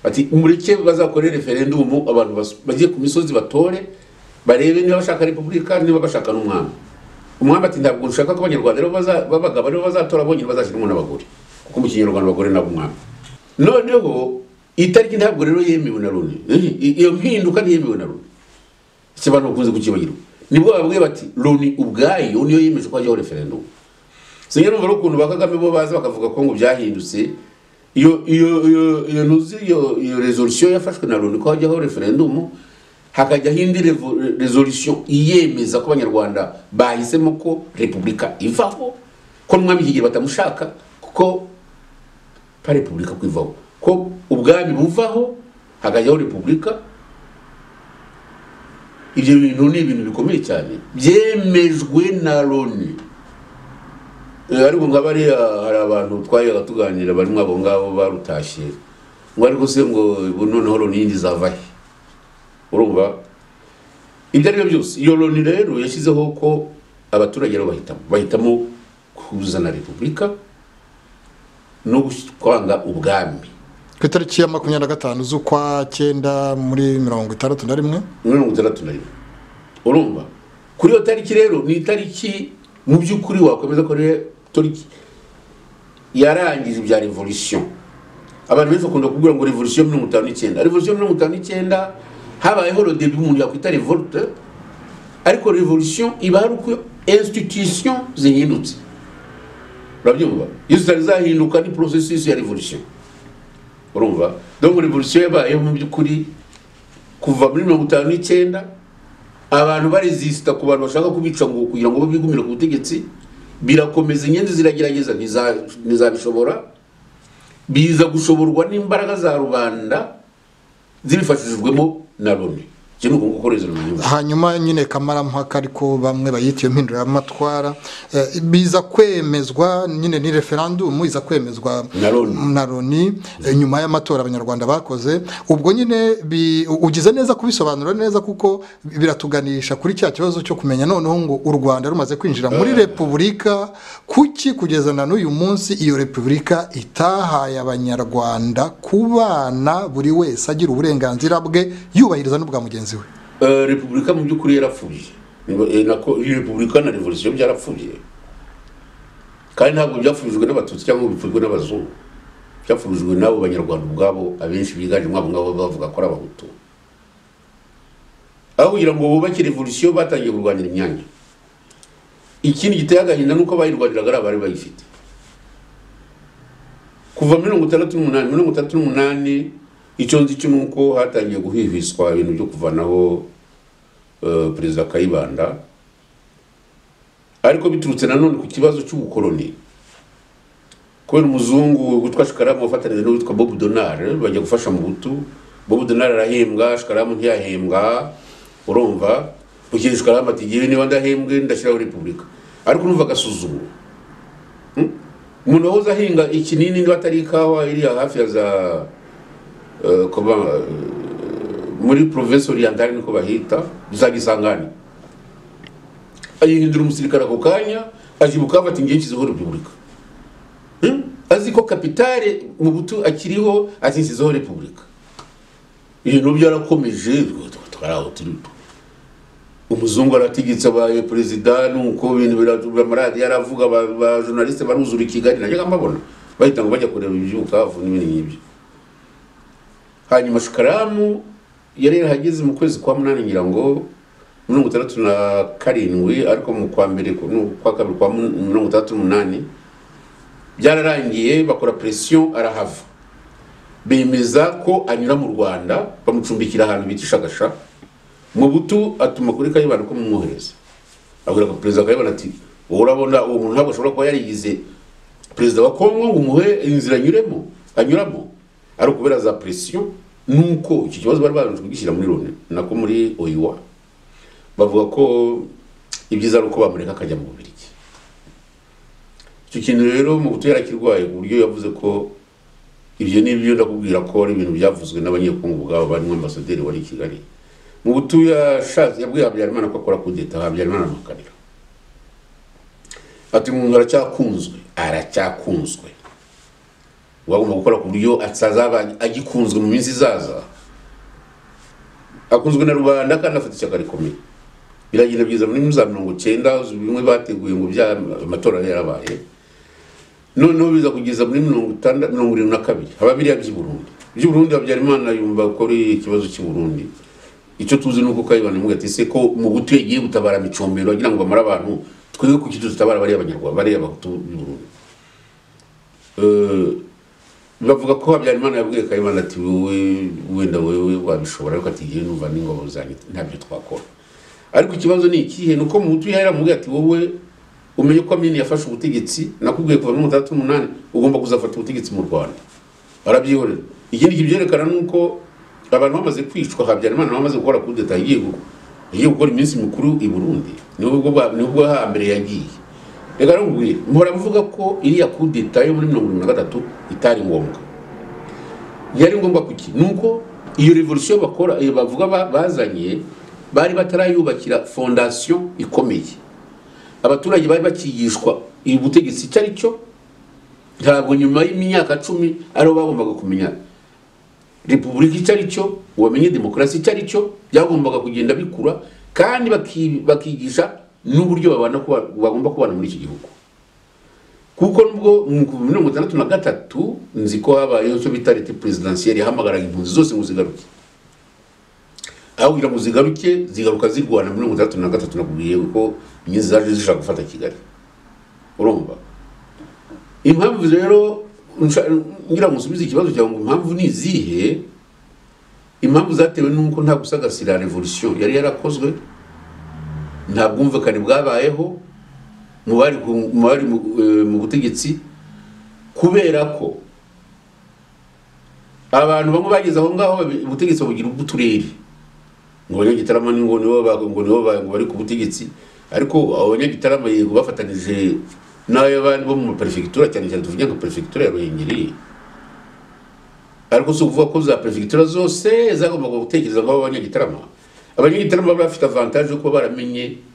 Ati umureke bazakore referendum abantu bagiye ku misozi batore barebe niba bashaka repubulika niba bashaka n'umwami. Umwami ati ntabwo ushaka ko abanyarwanda babagaba niba bazatora bonyine bazashiramo n'abagore kuko mu Kinyarwanda abagore nabo umwami. Noneho itariki ntabwo rero yemewe na Loni. Iyo mpinduka ntiyemewe na Loni. Ikibantu bakunze kukibagirwa. Nibwo babwiye bati Loni ubwayo niyo yemeje ko hajyaho referendum. Singero mvaro kuntu bakagame bo baza bakavuga ko ngo byahindutse. Iyo resolution yafashwe na Loni ko hajyaho referendum hakajya hindi resolution iyemeza ko abanyarwanda bahisemo ko repubulika ivaho ko n'umwami kigira batamushaka kuko pa repubulika kwivaho ko ubwami buvaho hakajyaho repubulika. Ibyo bintu ni ibintu bikomeye cyane byemejwe na Loni. Ariko ngabari hari abantu twayaga tuganira barimo abo ngabo barutashye ngo ariko se ngo noneho Loni yindi zavahe. Urumva ibyo ari byo byose iyo Loni rero yashyizeho ko abaturage rero bahitamo kuzana repubulika no kwanga ubwami. Ku itariki ya 25 z'ukwa 9 muri 61. Urumva kuri iyo tariki rero ni itariki mu by'ukuri wakomeza ko tariki yarangije ibya revolution. Abantu benshi bakunda kuvuga ngo revolution 59. Revolution 59 habayeho le début umuntu yakwita revolte, ariko revolution iba ari uko institution zihindutse. Urabyumva? Iyo zahinduka ni processus ya revolution. Urumva? Donc revolution yabayeho mu by'ukuri kuva muri 59 abantu baresista ku bantu bashaka kubica ngo kugira ngo babigumire ku butegetsi. Birakomeza inyenzi ziragerageza ntizabishobora, biza gushoborwa n'imbaraga za rubanda zibifashijwemo na Loni. Hanyuma nyine kamarampaka ariko bamwe bayitiye mpindura amatwara biza kwemezwa nyine ni referendum iza kwemezwa na Loni nyuma y'amatora abanyarwanda bakoze. Ubwo nyine ugize neza kubisobanura neza kuko biratuganisha kuri cya kibazo cyo kumenya noneho ngo u Rwanda rumaze kwinjira muri repubulika kuki kugeza na n'uyu munsi iyo repubulika itahaye abanyarwanda kubana buri wese agira uburenganzira bwe yubahiriza n'ubwa mugenzi. Repubulika mu by'ukuri yarapfuye. Nako repubulika na revolution byarapfuye. Kandi ntabwo byapfujwe n'abatutsi cyangwa bipfujwe n'abazungu. Byapfujwe nabo banyarwanda ubwabo abenshi biganje mwabo ngabo bavuga ko ari abahutu. Aho kugira ngo bubake revolution batangiye kurwanira imyanya. Ikindi giteye agahinda nuko bayirwaniraga ari abari bayifite. kuva 1968 icyo nzi cyo nuko hatangiye guhihwiswa ibintu byo kuvanaho Perezida Kayibanda, ariko biturutse nanone ku kibazo cy'ubukoloni. Kubera umuzungu witwa Shikaramu wafatanije n'uwitwa Bob Donald bajya gufasha mu Butu. Bob Donald arahembwa, Shikaramu ntiyahembwa, urumva ukiri Shikaramu ati gihe niba ndahembwe ndashyiraho Repubulika, ariko numva gasuzuma umuntu wahoze ahinga ikinini niba atari ikawa iri hafi ya za muri province orientale niko bahita bizagisangani, ayihindura umusirikare ako kanya ajibuka afata ingiye kiziho Repubulika. Aziko kapitale mu Butu akiriho atinsizeho Repubulika. Ibintu byarakomeje umuzungu aratigitse abaye perezida nuko ibintu biramaradi yaravuga ba journaliste baruzura Kigali najya mbabona bahita ngo bajya kureba ibyukavu n'ibindi nk'ibyo. Hanyuma Shikaramu yari yarahageze mu kwezi kwa 8 ngira ngo 67 ariko mu kwa mbere kwa kabiri kwa 68 byararangiye bakora pression arahava, bemeza ko anyura mu Rwanda bamucumbikira ahantu bitishagasha. Mu Butu atuma kuri Kayibanda ko mumwohereza, abwira ko Perezida Kayibanda ati urabona uwo muntu ntabwo ashobora kuba yarigize Perezida wa Kongo ngo umuhe inzira anyuramo, ari kubera za pression. Nuko iki kibazo bari baranje kugishyira muri Loni nako muri Oiwa, bavuga ko ibyiza ari uko bamureka akajya mu Bubiligi. Icyo kintu rero mu Butu yarakirwaye ku buryo yavuze ko ibyo n'ibyo ndakubwira ko ari ibintu byavuzwe n'abanyekongo bwabo barimo ambasaderi wari Kigali. Mu Butu yashatse yabwiye Habyarimana ko akora kudeta, Habyarimana amakanira ati umuntu aracyakunzwe wagomba gukora ku buryo atazaba agikunzwe mu minsi izaza, akunzwe na rubanda kandi afite ishyaka rikomeye. Biragira byiza muri 1990 bimwe bateguye ngo bya amatora yarabaye, noneho biza kugeza muri 1972 haba biriya by'Uburundi Habyarimana yumva ko ari ikibazo cy'Uburundi. Icyo tuzi nuko Kayibanda mu gatise ko mu Butu yagiye gutabara Micombero agira ngo bamara abantu twege ku kitu tutabara bari abanyarwanda bari abahutu b'Uburundi. Bavuga ko Habyarimana yabwiye Kayibanda ati wenda wewe wabishobora ariko ati gihe numva n'ingabo zanyu ntabyo twakora. Ariko ikibazo ni ikihe nuko mu Butu yaramubwiye ati wowe umenye ko Amini yafashe ubutegetsi nakubwiye kuva mu 1968 ugomba kuzafata ubutegetsi mu Rwanda. Arabyihorera. Ikindi kibyerekana nuko abantu bamaze kwicwa Habyarimana bamaze gukora kudeta yiye gukora iminsi mikuru i Burundi nubwo hambere yagiye. Reka rungwe mpora mvuga ko iriya kudeta yo muri 1973 itari ngombwa. Yari ngombwa kuki nuko iyo revolution bakora bavuga bazanye bari batarayubakira fondation ikomeye. Abaturage bari bakigishwa ubutegetsi cyari cyo, ntabwo nyuma y'imyaka 10 ari bagombaga kumenya Repubulika cyari cyo, wamenye demokrasi cyari cyo, byagombaga kugenda bikura kandi bakigisha n'uburyo babana ko bagomba kubana muri iki gihugu. Kuko nubwo mu 1963 nzi ko habayeho cyo bita leta presidentielle yahamagaraga impunzi zose ngo zigaruke. Aho kugira ngo zigaruka zirwana muri 1963 nakubwiye ko inyenzi zaje zishaka gufata Kigali. Urumva? Impamvu rero ngira musubize ikibazo cyawe ngo impamvu ni zihe? Impamvu zatewe nuko nta gusagasira revolution yari yarakozwe, nta bwumvikane bwabayeho mu bari mu butegetsi, kubera ko abantu bamwe bageze aho ngaho ubutegetsi bugira ubuturere ngo abanyagitarama ngo nibo bari ku butegetsi, ariko abanyagitarama yego bafatanije n'abandi bo mu prefecture cyane cyane tuvuga ngo prefecture ya Ruhengeri, ariko so kuvuga ko za prefecture zose zagomba gutekereza ngo abanyagitarama bafite avantage ko baramenye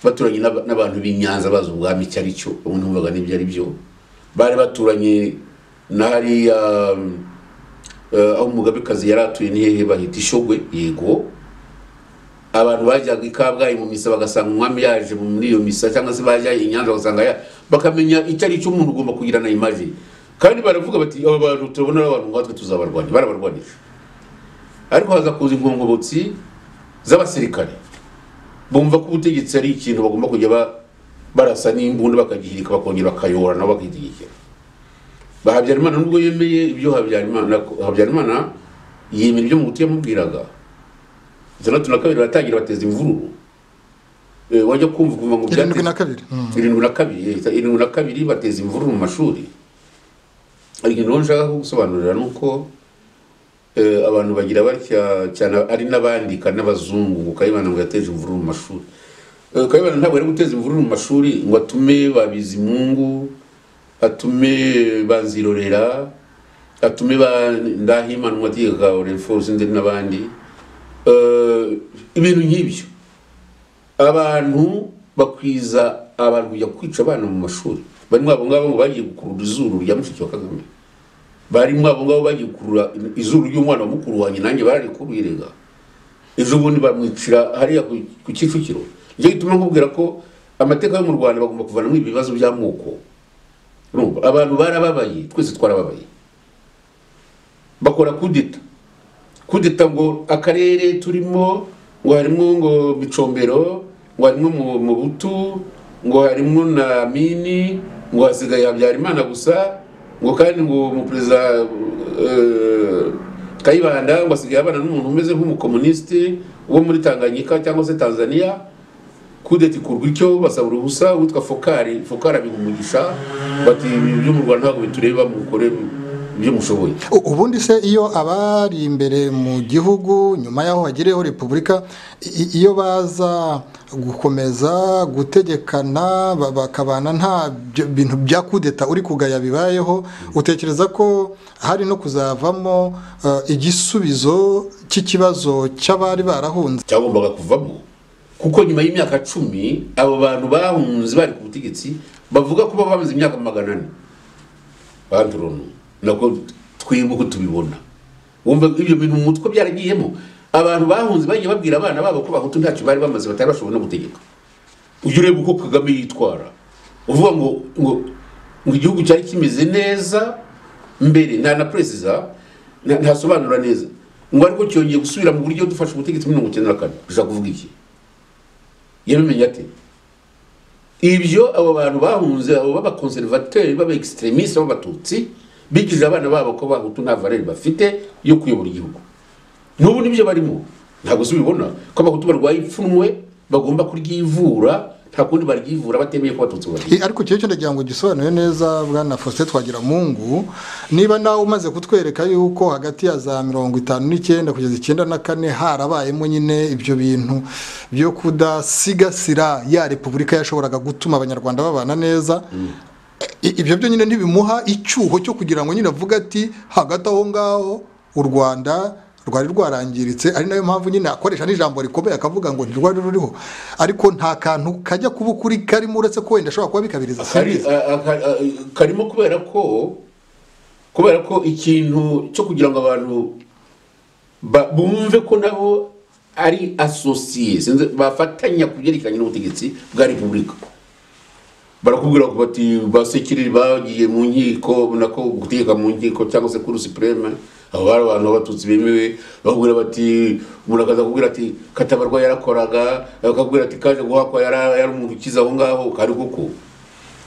baturanye n'abantu b'Inyanza bazo ubwami cyari cyo umuntu umvaga n'ibyo ari byo, bari baturanye nari aho Mugabekazi yaratuye ni hehe bahita Ishogwe yego, abantu bajyaga ikabwayi mu misa bagasanga umwami yaje muri iyo misa cyangwa se bajya Inyanza bagasanga bakamenya icyo cyo umuntu ugomba kugira na image, kandi baravuga bati aba bantu turabona abantu ngatwe tuzabarwanya barabarwanisha. Ariko haza kuza inkongobotsi z'abasirikare bumva ko ubutegetsi ari ikintu bagomba kujya barasa n'imbunda bakagihirika bakongera bakayora nabo bakidigikira. Habyarimana nubwo yemeye ibyo Habyarimana yemera ibyo Mobutu yamubwiraga. 1972 batangira bateza imvururu. Wajya kumva kuva ngo byateze 72 bateza imvururu mu mashuri. Ariko none nshaka gusobanurira nuko abantu bagira batya cyane ari nabandika n'abazungu ngo Kayibanda ngo yateje imvururu mu mashuri. Kayibanda ntabwo ari guteza imvururu mu mashuri ngo atume Babizimungu, atume Banzirorera, atume Ndahimana Mwatiga Orenforce ndetse n'abandi. Ibintu nk'ibyo abantu bakwiza abantu kujya kwica abana mu mashuri. Barimo abo ngabo bagiye gukurura izuru rya mushiki wa Kagame, barimo abo ngabo bagiye gukurura izuru ry'umwana wa mukuru wanjye nanjye bararikubirega. Ejo bundi bamwicira hariya ku Kicukiro. Njye gituma nkubwira ko amateka yo mu Rwanda bagomba kuvanamo ibibazo by'amoko. Urumva abantu barababaye, twese twarababaye. Bakora kudeta ngo akarere turimo ngo harimo ngo Bicombero, ngo harimo mu Butu, ngo harimo na Mini, ngo hasigaye Habyarimana gusa, ngo kandi ngo mu perezida Kayibanda ngo asigaye abana n'umuntu umeze nk'umukomuniste wo muri Tanganyika cyangwa se Tanzania. Kudeta ikurwa icyo basaba uruhusa witwa Fokari bihumugisha bati ibyo mu Rwanda ntabwo bitureba mukore ibyo mushoboye. Ubundi se iyo abari imbere mu gihugu nyuma yaho hagireho repubulika iyo baza gukomeza gutegekana bakabana nta bintu bya kudeta uri kugaya bibayeho, utekereza ko hari no kuzavamo igisubizo cy'ikibazo cy'abari barahunze cyagombaga kuvamo? Kuko nyuma y'imyaka 10 abo bantu bahunze bari ku butegetsi bavuga ko bamaze imyaka 400 banduronu nako twibuko tubibona. Wumva ibyo bintu mu mutwe byaragiyemo. Abantu bahunze bagiye babwira abana babo ko Bahutu ntacyo bari bamaze batari bashobora no gutegeka. Ujye ureba uko Kagame yitwara, uvuga ngo igihugu cyari kimeze neza mbere na president ntasobanura neza ngo ariko cyongeye gusubira mu buryo dufasha ubutegetsi mu 1994. Bishaka kuvuga iki? Yabimenya ate? Ibyo abo bantu bahunze abo baba conservateur baba extremiste baba Batutsi bigije abana babo ko Bahutu nta valeur bafite yo kuyobora igihugu. N'ubu nibyo barimo. Ntabwo subibona ko Abahutu barwaye ipfunwe bagomba kuryivura, nta kundi baryivura batemeye ko Abatutsi bari. Ariko cyo ndagira ngo gisobanuye neza bwana Faustin Twagiramungu, niba nawe umaze kutwereka yuko hagati ya za 59 kugeza 94 harabayemo nyine ibyo bintu byo kudasigasira ya repubulika yashoboraga gutuma abanyarwanda babana neza, ibyo byo nyine ntibimuha icyuho cyo kugira ngo nyine avuga ati hagati aho ngaho u Rwanda rwari rwarangiritse, ari nayo mpamvu nyine akoresha n'ijambo rikomeye akavuga ngo ntirwari ruriho, ariko nta kantu kajya kuba ukuri karimo uretse ko wenda ashobora kuba bikabiriza karimo kubera ko ikintu cyo kugira ngo abantu bumve ko nabo ari associé bafatanya kubyerekanye n'ubutegetsi bwa repubulika. Barakubwira ko bati basekiriri bagiye mu nkiko nako gutegeka mu nkiko cyangwa se kuri supreme, abo abantu Abatutsi bemewe bakubwira bati murakaza kubwira ati Katabarwa yarakoraga, bakubwira ati kaje guhakwa yari umuntu ukiza aho ngaho kari kuko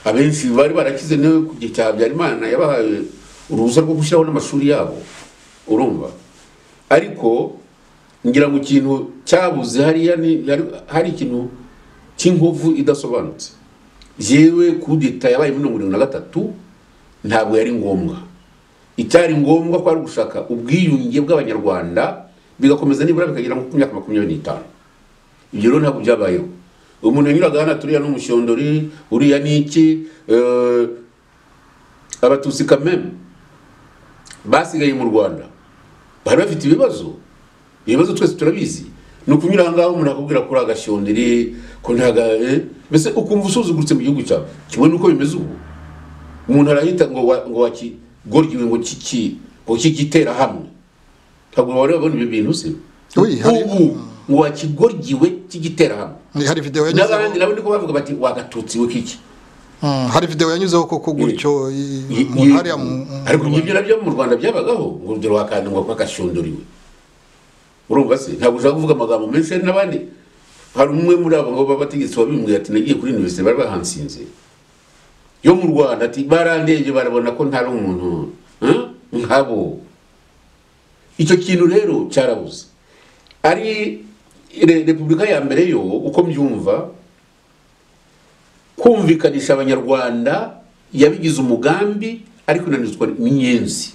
abenshi bari barakize ne ku gihe cya Habyarimana yabahaye uruhusa rwo gushyiraho n'amashuri yabo. Urumva ariko ngira ngo ikintu cyabuze hari ikintu cy'inkovu idasobanutse. Jewe kudeta yabaye muri 1973 ntabwo yari ngombwa. Icyari ngombwa ko ari gushaka ubwiyunge bw'abanyarwanda bigakomeza nibura bikagira mu myaka 25. Ibyo rero ntabwo byabayeho. Umuntu yanyuraga hana turiya n'umushondori uriya niki Abatutsi kameme basigaye mu Rwanda bari bafite ibibazo twese turabizi. Nukunyura ngaho umuntu akubwira kuri agashonderi ko ntaga mbese ukumva usuzugurutse mu gihugu cyawe. Kimwe nuko bimeze ubu. Umuntu arahita ngo gorgiwe ngo kigitera hamwe. Ntabwo wari wabona ibi bintu se. Ubu ngo wakigorgiwe kigitera hamwe. Hari video yanyuze. N'abandi nabo niko bavuga bati wagatutsi we kiki. Hari video yanyuzeho koko gutyo mu hariya ariko ibyo nabyo mu Rwanda byabagaho ngo urugero wakandi ngo kwakashondoriwe. Urumva se ntabwo ushaka kuvuga amagambo menshi n'abandi. Hari umwe muri abo ngo babategetse wabimbwiye ati nagiye kuri university bari bahansinze. yo mu Rwanda ati barandebye barabona ko ntari umuntu nkabo. Icyo kintu rero cyarabuze. Ari Repubulika ya mbere yo uko mbyumva kumvikanisha abanyarwanda yabigize umugambi ariko inanizwa n'inyenzi.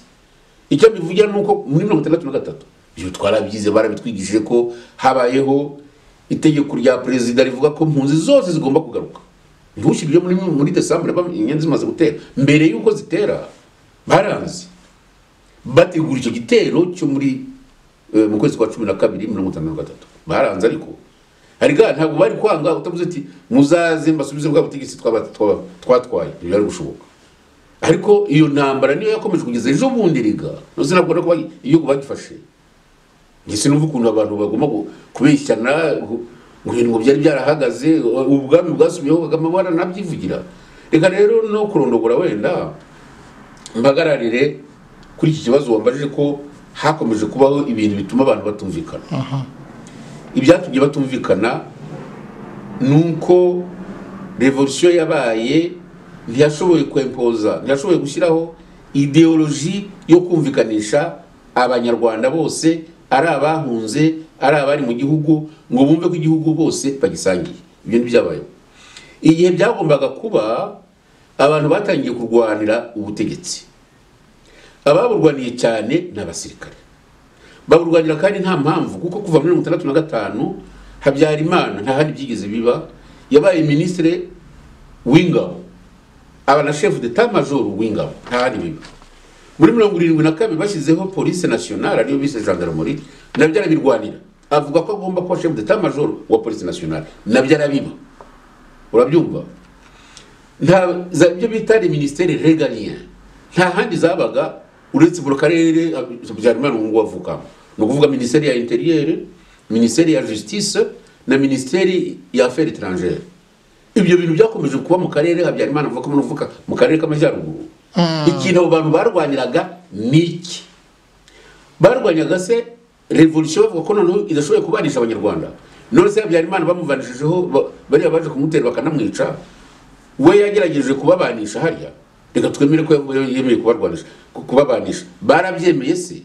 Icyo bivugira nuko muri 1963 byo twarabyize barabitwigishije ko habayeho itegeko rya president rivuga ko impunzi zose zigomba kugaruka. Ntushirije muri December inyenzi maze gutera mbere yuko zitera baranze bategura icyo gitero cyo muri mu kwezi kwa 12 1953 baranze ariko hariga ntabwo bari kwanga utavuze ati muzaze mbasubize bwa butigisi twatwaye byari gushoboka. Ariko iyo ntambara niyo yakomeje kugeza ejo bundi riga no sinabwo ko iyo bagifashe ngise numva ukuntu abantu bagomba kubeshyana ngo byari byarahagaze ubwami bwasubiyeho bagamabara nabyivugira. Reka rero no kurondogora wenda mbagararire kuri iki kibazo wambajije ko hakomeje kubaho ibintu bituma abantu batumvikana. Ibyatumye batumvikana nuko revolution yabaye ntiyashoboye kwempoza, ntiyashoboye gushyiraho ideology yo kumvikanisha abanyarwanda bose ari abahunze ari abari mu gihugu ngo bumve ko igihugu bose bagisangiye. Ibyo ntibyabayeho. Igihe byagombaga kuba abantu batangiye kurwanira ubutegetsi, ababurwaniye cyane n'abasirikare baburwanira kandi nta mpamvu kuko kuva muri 1965 Habyarimana nta handi byigeze biba yabaye ministre w'ingabo aba na chef d'état major w'ingabo nta handi biba. Muri 1972 bashyizeho police nationale ariyo bise gendarmerie nabyo arabirwanira avuga ko agomba kuba chef d'état major wa police nationale nabyo arabiba. Urabyumva nta zabyo bita les ministères régaliens nta handi zabaga uretse mu karere Habyarimana ngo wavuka no kuvuga ministère ya intérieur, ministère ya justice na ministère ya affaires étrangères. Ibyo bintu byakomeje kuba mu karere Habyarimana avuga ko muvuka mu karere k'amajyaruguru. Ikintu abo bantu barwaniraga niki barwanyaga se revolution bavuga ko noneho idashoboye kubanisha abanyarwanda. None se Habyarimana bamuvanishijeho bari baje kumutera bakanamwica we yagerageje kubabanisha hariya. Reka twemere ko yemeye kubarwanisha kubabanisha barabyemeye se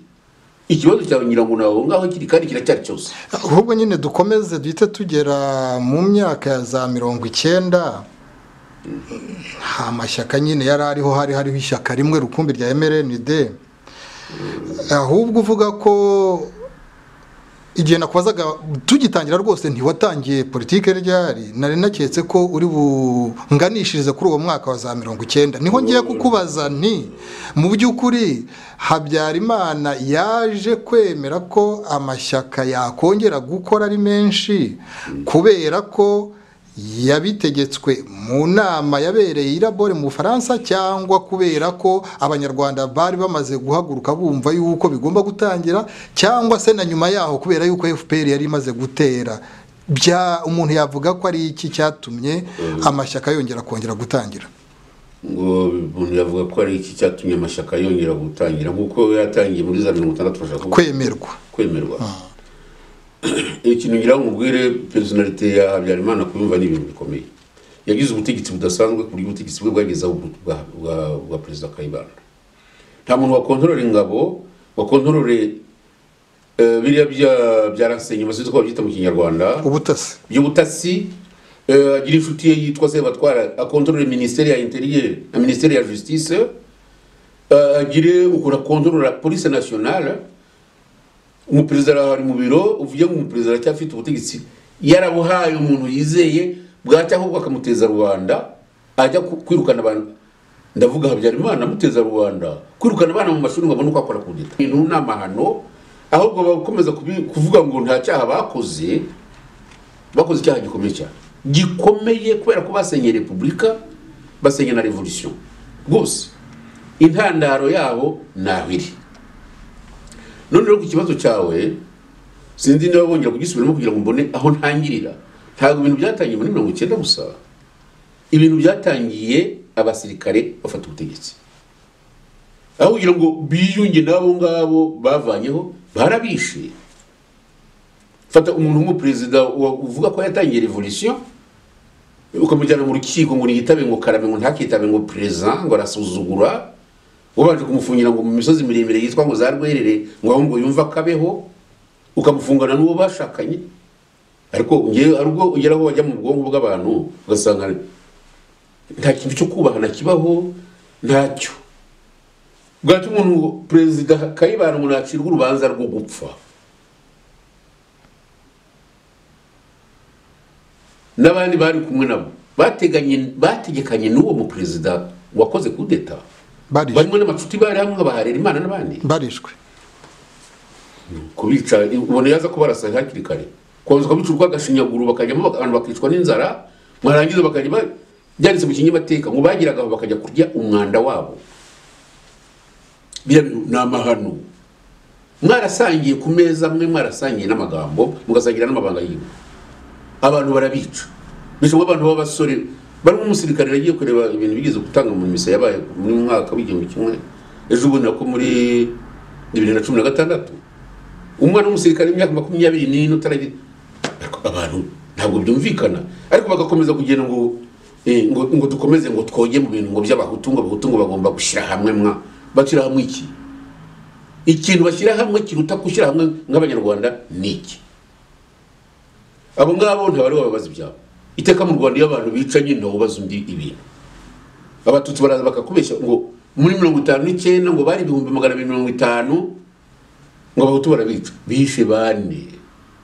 ikibazo cyawe nyirango nawo ngaho kiri kandi kiracyari cyose. Ahubwo nyine dukomeze duhite tugera mu myaka ya za 90 amashyaka nyine yari ariho hariho ishyaka rimwe rukumbi rya MRND. Ahubwo uvuga ko igihe nakubazaga tugitangira rwose ntiwatangiye politike ryari nari naketse ko uri bunganishirize kuri uwo mwaka wa za 90 niho ngiye kukubaza nti mu by'ukuri Habyarimana yaje kwemera ko amashyaka yakongera gukora ari menshi kubera ko yabitegetswe mu nama yabereye irabore mu Faransa cyangwa kubera ko abanyarwanda bari bamaze guhaguruka bumva yuko bigomba gutangira cyangwa se na nyuma yaho kubera yuko FPR yari imaze gutera bya umuntu yavuga ko ari iki cyatumye amashyaka yongera gutangira? Ngo umuntu yavuga ko ari iki cyatumye amashyaka yongera gutangira nkuko yatangiye muri za 1960 bashaka kwemerwa. Ikintu ngira ngubwire personality ya Habyarimana kuyumva ni ibintu bikomeye. Yagize ubutegetsi budasanzwe kuri ubutegetsi bwe bwageza bwa president Kayibanda. Nta muntu wa contrôle ingabo wa contrôle biriya bya renseignement basize ko byita mu Kinyarwanda ubutasi by'ubutasi agira inshuti yitwa Sebatwara a contrôle ministère ya intérieur na ministère ya justice agire ukora contrôle la police nationale. Umuperezida ari mu biro uvuye ngo umuperezida cyafite ubutegetsi yarabuhaye umuntu yizeye bwacya ahubwo akamuteza Rwanda ajya kwirukana abantu. Ndavuga Habyarimana amuteza Rwanda kwirukana abana mu mashuri ngo abone uko akora kudeta ibintu n'amahano ahubwo bakomeza kuvuga ngo nta cyaha bakoze icyaha gikomeye kubera ko basenye Repubulika basenye na revolution gusa intandaro yabo nahiri. None rero ku kibazo cyawe sinzi niba bongera kugisubiramo kugira ngo mbone aho ntangirira. Ntabwo ibintu byatangiye muri 90 gusa, ibintu byatangiye abasirikare bafata ubutegetsi aho kugira ngo biyunge nabo ngabo bavanyeho barabishe. Fata umuntu mu president uvuga ko yatangiye revolution ukamujyana mu rukiko ngo niyitabe ngo Karame ngo ntakitabe ngo president ngo arasuzugura ubanje kumufungira ngo mu misozi miremire yitwa ngo za Rwerere ngo aho ngo yumva kabeho ukamufungana n'uwo bashakanye ariko ngiye arubwo ugeraho wajya mu bwonko bw'abantu ugasanga nta kintu cyo kubahana kibaho ntacyo bwati umuntu president Kayibanda ngo nacirwa urubanza rwo gupfa n'abandi bari kumwe nabo bategekanye n'uwo mu president wakoze kudeta barimo n'amacuti bari hamwe baharera Imana n'abandi barishwe kubica ubone yaza kubarasa hakiri kare konzo kabicurwa gashinyaguru bakajyamo abantu bakicwa n'inzara mwarangiza bakajya byanditse mu kinyamateka ngo bagiraga bakajya kurya umwanda wabo n'amahano mwarasangiye ku meza mwe mwarasangiye n'amagambo mugasangira n'amabanga yiwe abantu barabica bisho abantu b'abasore bari mu musirikare yagiye kureba ibintu bigeze gutanga mu misa yabaye mu mwaka w'igihumbi kimwe ejo ubona ko muri 2016 umwana w'umusirikare w'imyaka 24 utaragira abantu ntabwo byumvikana ariko bagakomeza kugenda ngo dukomeze ngo twoge mu bintu ngo by'abahutu ngo bagomba gushyira hamwe bashyira hamwe ikintu bashyira hamwe kiruta gushyira hamwe nk'abanyarwanda niki abo ngabo ntibari bababaza ibyabo iteka mu Rwanda iyo abantu bicanye nabo baza undi ibintu abatutsi baraza bakakubeshya ngo muri 59 ngo bari 250 ngo abahutu barabica bishe bane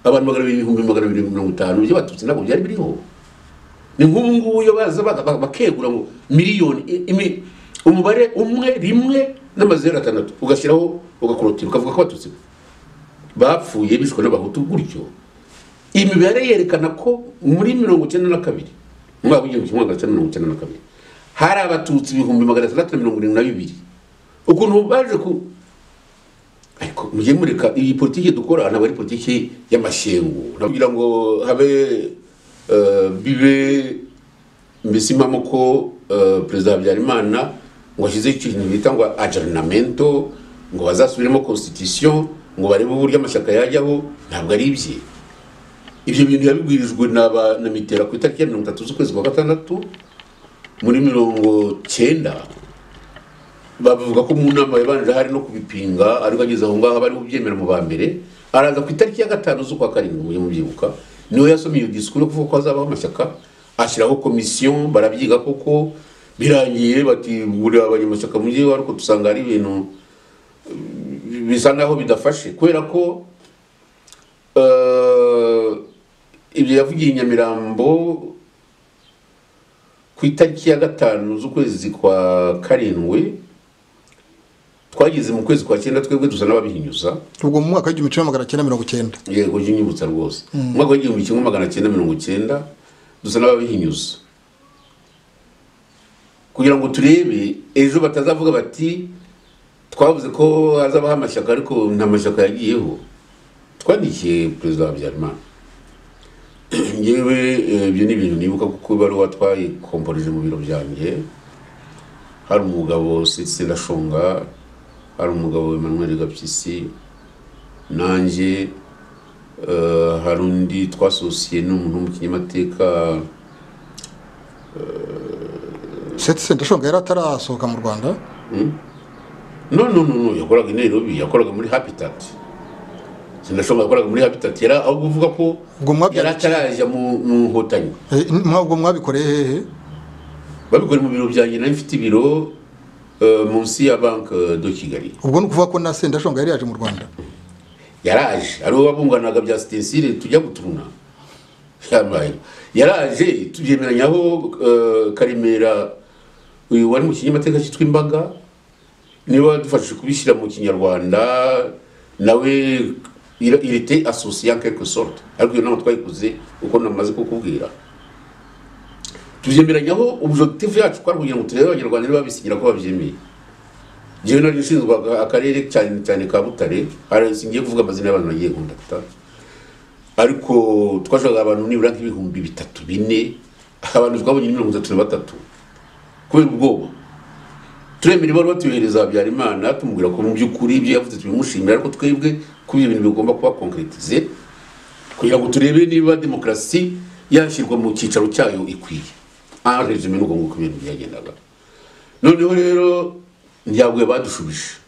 abantu 250 by'abatutsi nabo byari biriho ni nk'ubu yo baza bakegura ngo miliyoni umubare umwe rimwe n'amazero 6 ugashyiraho ugakorotira ukavuga ko abatutsi bapfuye bishwe n'abahutu gutyo imibare yerekana ko muri 92 mwaka w'igihumbi 1992 hari abatutsi 1672 ukuntu baje ku ariko mujye mureka iyi politiki dukora ntabwo ari politiki y'amashengu kugira ngo habe bibe mbisimamo ko president Habyarimana ngo ashyize ikintu bita ngo aggiornamento ngo bazasubiremo constitution ngo barebe uburyo amashyaka yajyaho ntabwo ari ibye ibyo bintu yabibwirijwe na Mitera ku itariki ya 30 z'ukwezi kwa gatandatu muri 90 bavuga ko mu nama yabanje hari no kubipinga ariko ageze aho ngaho bari kubyemera mu bambere araza ku itariki ya 5 z'ukwa karindwi mu byibuka niyo yasomye iyo discours kuvuga ko azabaho amashyaka ashyiraho commission barabyiga koko birangiye bati buri abanyamashyaka mu gihe ariko dusanga ari ibintu bisa naho bidafashe kubera ko ibyo yavugiye Nyamirambo ku itariki ya 5 z'ukwezi kwa karindwi twageze mu kwezi kwa 9 twebwe dusa n'ababihinyuza ubwo mu mwaka w'igihumbi 1990 yego jinyibutsa rwose mu mwaka w'igihumbi 1990 dusa n'ababihinyuza kugira ngo turebe ejo batazavuga bati twavuze ko hazabaho amashyaka ariko nta mashyaka yagiyeho twandikiye president Habyarimana ngewe ibyo ni ibintu nibuka kuko ibaruwa twayikomporeje mu biro byanjye hari umugabo Sendashonga hari umugabo Emmanuel Gapyisi nanjye hari undi twasosiye n'umuntu mu kinyamateka Sendashonga yari atarasohoka mu Rwanda no yakoraga i Nairobi yakoraga muri Habitat Sendashonga yakoraga muri Habitat yara aho kuvuga ko yari ataraje mu Nkotanyi mwabwo mwabikoreye hehe babikoreye mu biro byanjye nari mfite ibiro munsi ya Banque de Kigali ubwo no kuvuga ko na Sendashonga yari yaje mu Rwanda yaraje ari wabunganaga bya Stensile tujya guturuna yaraje tubyemeranyaho Karimera uyu wari mu kinyamateka cyitwa Imbaga niba dufashije kubishyira mu Kinyarwanda nawe il était associé en quelque sorte ariko iyo nama twayikuze uko namaze kukubwira tubyemeranyaho objectif yacu kwari kugira ngo turebe abanyarwanda niba bisigira ko babyemeye jewe nari nshinzwe akarere cyane ka Butare hari singiye kuvuga amazina y'abantu nagiye kundakta ariko twashaka abantu nibura nk'ibihumbi 3-4 abantu twabonye 33 kubera ubwoba turemera ibaruwa tuyohereza Habyarimana tumubwira ko mu by'ukuri ibyo yavuze tubimushimira ariko twebwe kuba ibintu bigomba kuba concretize kugira ngo turebe niba demokrasi yashyirwa mu cyicaro cyayo ikwiye en résumé nuko nguko ibintu byagendaga. Noneho rero njyabwe badushubije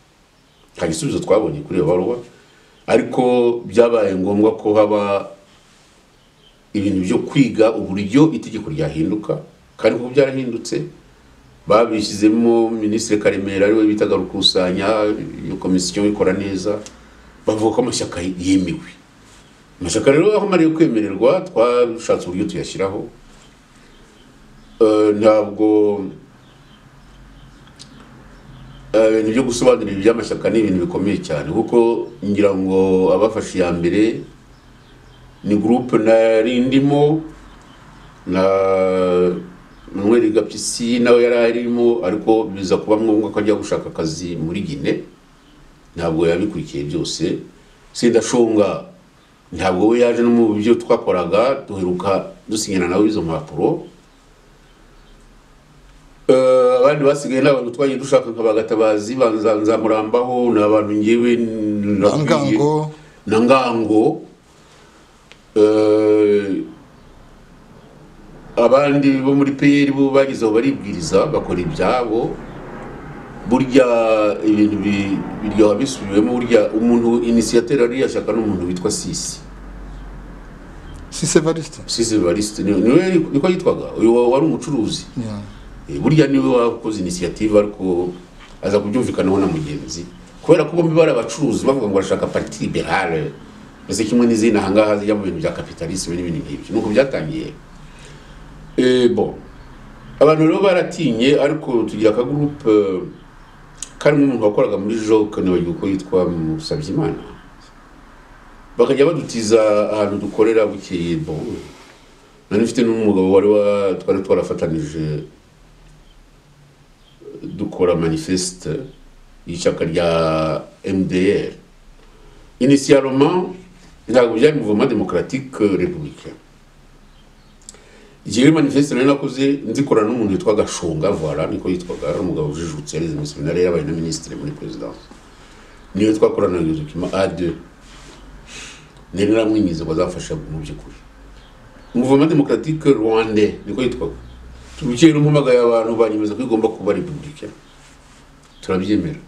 nta gisubizo twabonye kuri iyo baruwa, ariko byabaye ngombwa ko haba ibintu byo kwiga uburyo itegeko ryahinduka, kandi ko byarahindutse. Babishyizemo Minisitiri Karemera ariwe bitaga rukusanya, iyo komisiyo ikora neza, bavuga ko amashyaka yemewe. Amashyaka rero aho mariye kwemererwa twashatse uburyo tuyashyiraho. Ntabwo ibintu byo gusobanurira iby'amashyaka ni ibintu bikomeye cyane, kuko ngira ngo abafashe ya mbere ni groupe nari ndimo na Manuel Gapyisi nawe yari arimo, ariko biza kuba ngombwa ko ajya gushaka akazi muri Guinée. Ntabwo yabikurikiye byose. Sindashonga ntabwo we yaje no mu byo twakoraga, duheruka dusinyana nawe izo mpapuro. Abandi basigaye n'abantu twagiye dushaka nk'abagatabazi banza murambaho n'abantu ngewe na ngango. Abandi bo muri PR bo bagize aho baribwiriza bakora ibyabo. Burya ibintu biryo bisubiwemo. Burya umuntu initiateur ari yashaka n'umuntu witwa Sisi Evariste niwe niko yitwaga, uyu wari umucuruzi. Burya niwe wakoze initiative, ariko aza kubyumvikanaho na mugenzi, kubera ko bombi bari abacuruzi bavuga ngo barashaka parti libérale, mbese kimwe n'izina ahangaha zijya mu bintu bya capitalisme n'ibindi nk'ibyo. Nuko byatangiye. Bon, abantu rero baratinye, ariko tugira aka groupe karimo umuntu wakoraga muri Joke nawe yuko yitwa Musabyimana, bakajya badutiza ahantu dukorera bukeye. Bon, nari mfite n'umugabo twari twarafatanije dukora manifeste y'ishyaka rya MDR. Initialement ntabwo byari mouvement démocratique républicain. Igihe manifeste nari nakoze nzikorana n'umuntu witwa Gashonga, voilà niko yitwaga, ari umugabo ujijutse, yarize mu seminari, yabaye na ministre muri presidence. Niyo twakorana na document A2. Nari naramwinyize bazafasha mu by'ukuri. Mouvement démocratique rwandais niko yitwaga. Tubikeye n'umuhamagaye abantu banyemeza ko igomba kuba republicain. Turabyemera.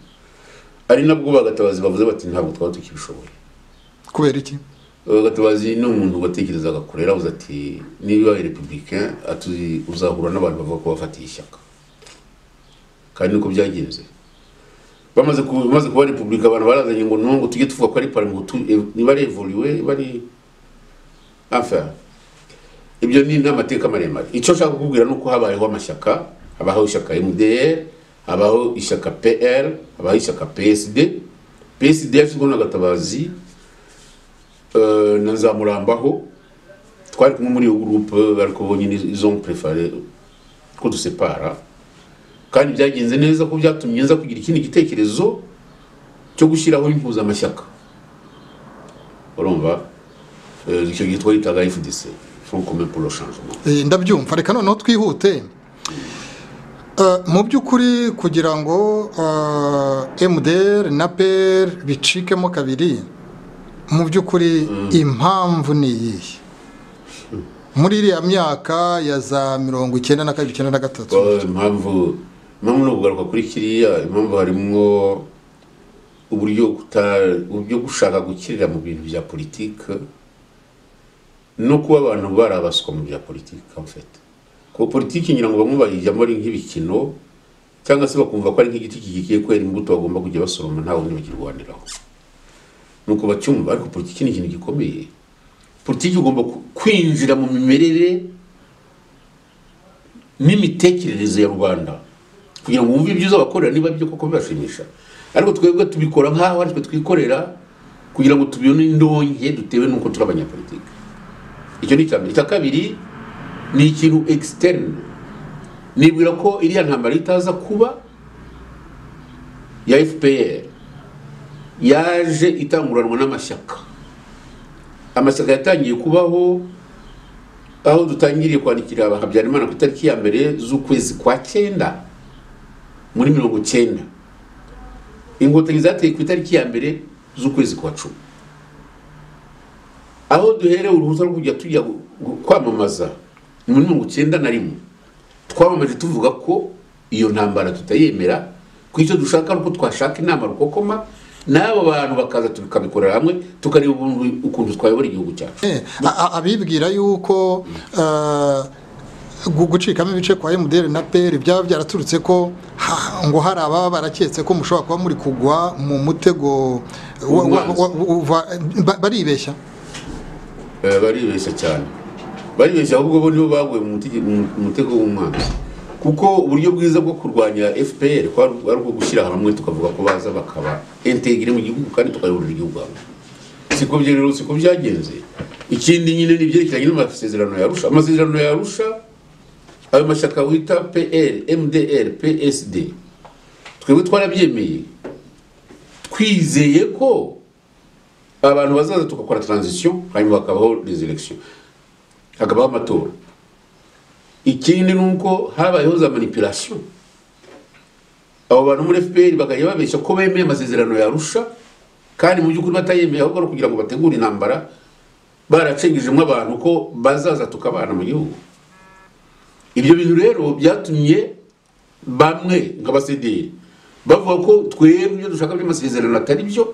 Ari nabwo bagatabazi bavuze bati ntabwo twaba tukibishoboye. Kubera iki? Gatabazi ni umuntu watekerezaga kurera, uza ati niba republicain uzahura n'abantu bavuga ko bafatiye ishyaka. Kandi niko byagenze. Bamaze kuba republicain, abantu barazanye ngo nungu tujye tuvuga ko ari parlement niba revolué bari enfin. Ibyo ni n'amateka maremare. Icyo nshaka kukubwira nuko habayeho amashyaka, habaho ishyaka MDR, habaho ishyaka PR, habaho ishyaka PSD. PSD yashyizweho na Gatabazi na Nzamurambaho. Twari kumwe muri iyo groupe, ariko bonyine izo préféré ko dusepara. Kandi byagenze neza ko byatumye nza kugira ikindi gitekerezo cyo gushyiraho impuza amashyaka. Urumva icyo gitwa itaga FDC, Front commun pour le changement. Ndabyumva, reka noneho twihute. Mu by'ukuri kugira ngo MDR na PR bicikemo kabiri, mu by'ukuri impamvu ni iyihe? Muri iriya myaka ya za 1992 impamvu no kugaruka kuri kiriya, impamvu harimo uburyo gushaka gukirira mu bintu bya politique no kuba abantu barabaswa mu bya politique. En fait ko politique ngira ngo bamwe bayijyamo ari nk'ibikino, cyangwa se bakumva ko ari nk'igiti kigiye kwera imbuto bagomba kujya basoroma ntawe ntibagirwaniraho. Nuko bacyumva, ariko politique ni ikintu gikomeye. Politique ugomba kwinjira mu mimerere n'imitekerereze ya Rwanda kugira ngo wumve ibyo uzabakorera niba byo koko bibashimisha. Ariko twebwe tubikora nk'aho ari twe twikorera kugira ngo tubiyone indonke dutewe nuko turi abanyapolitike. Icyo ni cyane. Icya kabiri ni ikintu externe. Nibwira ko iriya ntambara itaza kuba ya FPR yaje itanguranwa n'amashyaka. Amashyaka yatangiye kubaho aho dutangiriye kwandikira Habyarimana ku itariki ya mbere z'ukwezi kwa 9 muri 1990. Inkotanyi zateye ku itariki ya mbere z'ukwezi kwa 10. Aho duhere uruhusa rwo kujya tujya kwamamaza muri 1991. twabamaje tuvuga ko iyo ntambara tutayemera, ko icyo dushaka nuko twashaka inama rukokoma n'abo bantu bakaza tukabikorera hamwe tukareba ukuntu twayobora igihugu cyacu. Abibwira yuko gucikamo ibice kwa MDR na PL byaba byaraturutse ko ngo hari ababa baraketse ko mushobora kuba muri kugwa mu mutego baribeshya. Baribeshya cyane, baribeshya ahubwo bo nibo baguye mu mutego w'umwanzi, kuko uburyo bwiza bwo kurwanya FPR kwari bwo gushyira hamwe tukavuga ko baza bakaba integire mu gihugu kandi tukayoborera igihugu hamwe. Siko byagenze. Ikindi nyine n'ibyerekeranye n'amasezerano ya Arusha. Amasezerano ya Arusha ayo mashyaka wita PL, MDR, PSD, twebwe twarabyemeye twizeye ko abantu bazaza tukakora transition hanyuma bakabaho des elections, hakabaho amatora. Ikindi nuko habayeho za manipulation, abo bantu muri FPR bakajya babeshya ko bemeye amasezerano ya Arusha kandi mu by'ukuri batayemeye, ahubwo no kugira ngo bategure intambara, baracengejemo abantu ko bazaza tukabana mu gihugu. Ibyo bintu rero byatumye bamwe nk'abasederi bavuga ko twebwe ibyo dushaka by'amasezerano atari byo,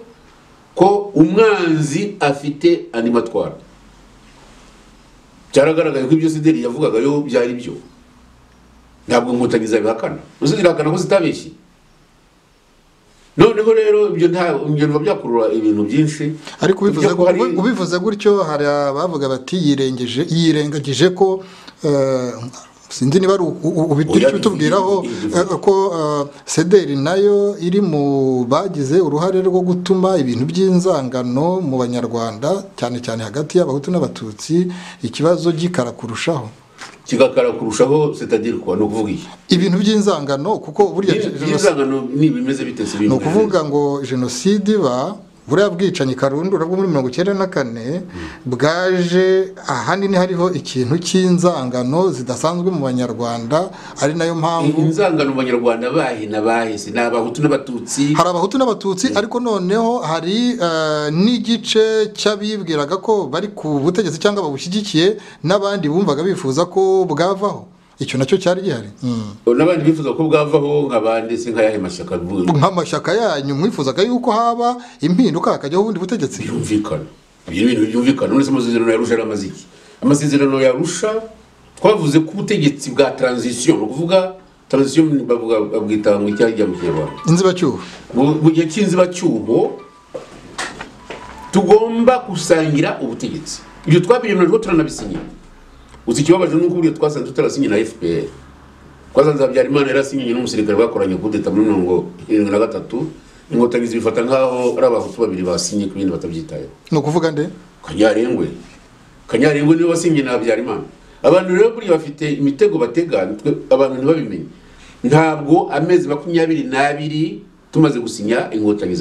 ko umwanzi afite animatwara. Cyaragaragaye ko ibyo sederi yavugaga yo byari byo, ntabwo Inkotanyi zabihakana, zirahakana ko zitabeshye. Noneho rero ibyo ntabwo byakurura ibintu byinshi, ariko ubivuze gutyo hari abavuga bati yirengagije ko sinzi niba ubitubwiraho ko sederi nayo iri mu bagize uruhare rwo gutuma ibintu by'inzangano mu Banyarwanda cyane cyane hagati y'Abahutu n'Abatutsi ikibazo gikara kurushaho. Kigakara kurushaho, c'est-à-dire quoi? No kuvuga iki? Ibintu by'inzangano, kuko burya inzangano ni bimeze bitese ibintu. No kuvuga ngo genocide ba buriya bwicanyi karundura bwo muri 1994 bwaje ahanini hariho ikintu cy'inzangano zidasanzwe mu Banyarwanda, ari nayo mpamvu inzangano mu Banyarwanda bahise n'Abahutu n'Abatutsi. Hari Abahutu n'Abatutsi, ariko noneho hari n'igice cy'abibwiraga ko bari ku butegetsi cyangwa babushyigikiye, n'abandi bumvaga bifuza ko bwavaho. Icyo nacyo cyari gihari. N'abandi bifuza ko bwavaho, nk'abandi se nk'ayahe mashyaka nk'amashyaka yanyu mwifuzaga yuko haba impinduka hakajyaho ubundi butegetsi. Byumvikana, ibyo bintu byumvikana. None se amasezerano ya Arusha yaramaze iki? Amasezerano ya Arusha twavuze ko ubutegetsi bwa transition, no kuvuga transition bavuga abwita mu cyajya mu Kinyarwanda inzibacyuho. Mu gihe cy'inzibacyuho tugomba gusangira ubutegetsi. Ibyo twabiyemeje ko turanabisinya. Uzi ikibabaje nuko buriya twasanze tutarasinye na FPR. Twasanze Habyarimana yarasinye n'umusirikare bakoranye kudeta muri 1973, Inkotanyi zibifata nkaho ari Abahutu babiri basinye ku bindi batabyitayeho. No kuvuga nde? Kanyarengwe niwe wasinye na Habyarimana. Abantu rero buriya bafite imitego batega, abantu ntibabimenye. Ntabwo amezi 22 tumaze gusinya Inkotanyi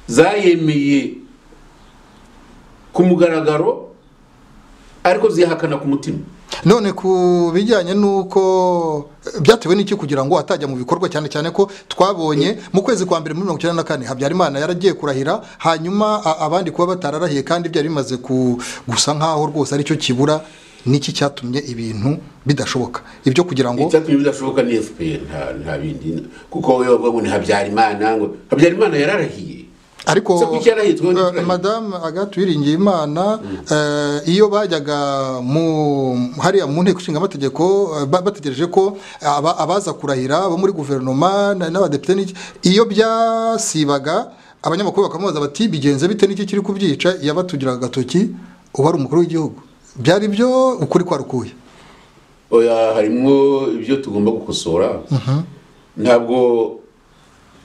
zayemeye ku mugaragaro, ariko zihakana ku mutima. None ku bijyanye nuko byatewe n'iki kugira ngo atajya mu bikorwa, cyane cyane ko twabonye mu kwezi kwa mbere muri 1994 Habyarimana yaragiye kurahira, hanyuma abandi kuba batararahiye kandi byari bimaze gusa nkaho rwose ari cyo kibura. Niki cyatumye ibintu bidashoboka? Ibyo kugira ngo cyatumye bidashoboka ni FPR, nta bindi, kuko we bavuga ngo ni Habyarimana yararahiye. Ariko Madame Agathe Uwiringiyimana iyo bajyaga hariya mu nteko ishinga amategeko bategereje ko abaza kurahira bo muri guverinoma n'abadepite, iyo byasibaga abanyamakuru bakamubaza bati bigenze bite n'iki kiri kubyica, yabatugiraga agatoki uba ari umukuru w'igihugu. Byari byo ukuri kwa rukuye? Oya, harimo ibyo tugomba gukosora. Ntabwo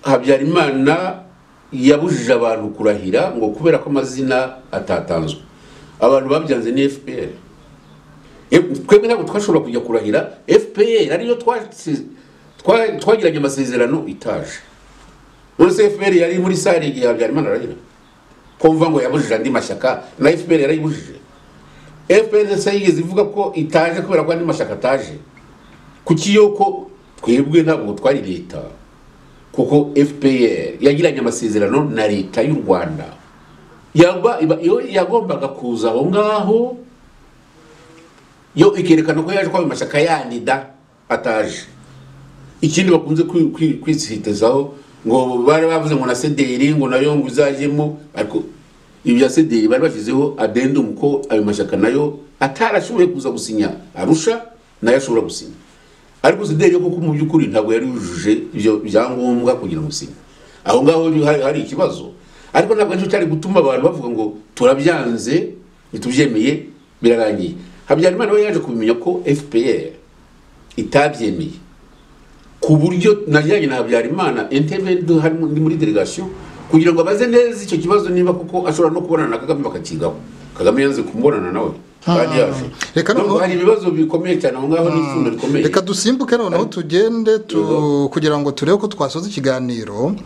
Habyarimana yabujije abantu kurahira ngo kubera ko amazina atatanzwe. Abantu babyanze ni FPR. Twebwe ntabwo twashobora kujya kurahira. FPR ariyo twagiranye amasezerano itaje. None FPR yari muri sare ya Habyarimana arahira. Kumva ngo yabujije andi mashyaka, na FPR yarayibujije. FPR sayigeze ivuga ko itaje kubera ko andi mashyaka ataje. Kuki yoko twebwe ntabwo twari leta, kuko FPR yagiranye amasezerano na leta y'u Rwanda. Yagombaga kuza aho ngaho yo ikerekana ko yaje kwa amashyaka yandida ataje. Ikindi bakunze kwisitezaho ngo bari bavuze ngo na CDR ngo nayo ngo uzajemo, ariko ibya CDR bari bashyizeho addendum ko ayo mashyaka nayo atarashoboye kuza gusinya Arusha nayo ashobora gusinya, ariko CDR yo kuko mu by'ukuri ntabwo yari yujuje ibyo byangombwa kugira ngo usinya. Aho ngaho hari ikibazo, ariko ntabwo nicyo cyari gutuma abantu bavuga ngo turabyanze itubyemeye birarangiye. Habyarimana we yaje kubimenya ko FPR itabyemeye, ku buryo najyanye na Habyarimana Entebbe ndi muri delegation kugira ngo abaze neza icyo kibazo niba kuko ashobora no kubonana na Kagame bakakigaho. Kagame yanze kumubonana nawe kandi yaje. Reka no hari ibibazo bikomeye cyane aho ngaho n'ifundo rikomeye. Reka dusimbuke noneho tugende kugira ngo turebe ko twasoza ikiganiro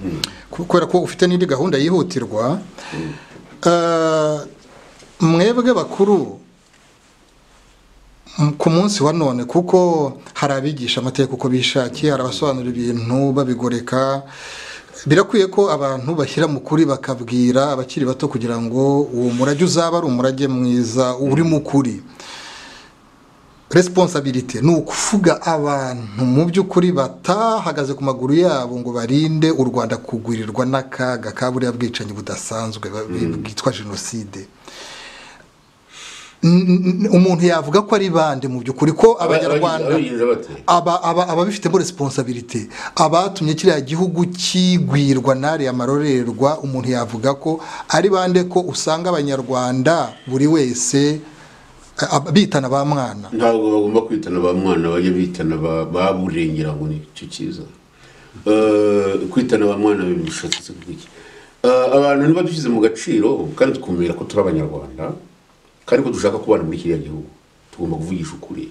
kubera ko ufite n'indi gahunda yihutirwa. Mwebwe bakuru ku munsi wa none, kuko hari abigisha amateka uko bishakiye, hari abasobanura ibintu babigoreka, birakwiye ko abantu bashyira mu kuri bakabwira abakiri bato kugira ngo uwo murage uzaba ari umurage mwiza uri mu kuri. Responsibility ni ukuvuga abantu mu by'ukuri batahagaze ku maguru yabo ngo barinde u Rwanda kugurirwa n'akaga ka buriya bwicanyi budasanzwe bwitwa jenoside. Umuntu yavuga ko ari bande mu by'ukuri ko abanyarwanda ababifitemo responsibility, abatumye kiriya gihugu kigwirwa nari amarorerwa, umuntu yavuga ko ari bande ko usanga abanyarwanda buri wese bitana ba mwana? Ntabwo bagomba kwitana ba mwana, bajye bitana baburengera ngo ni cyo cyiza. Kwitana ba mwana bishatse kuki? Abantu niba dushyize mu gaciro kandi tukumira ko turi abanyarwanda kandi ko dushaka kubana muri kiriya gihugu, tugomba kuvugisha ukuri.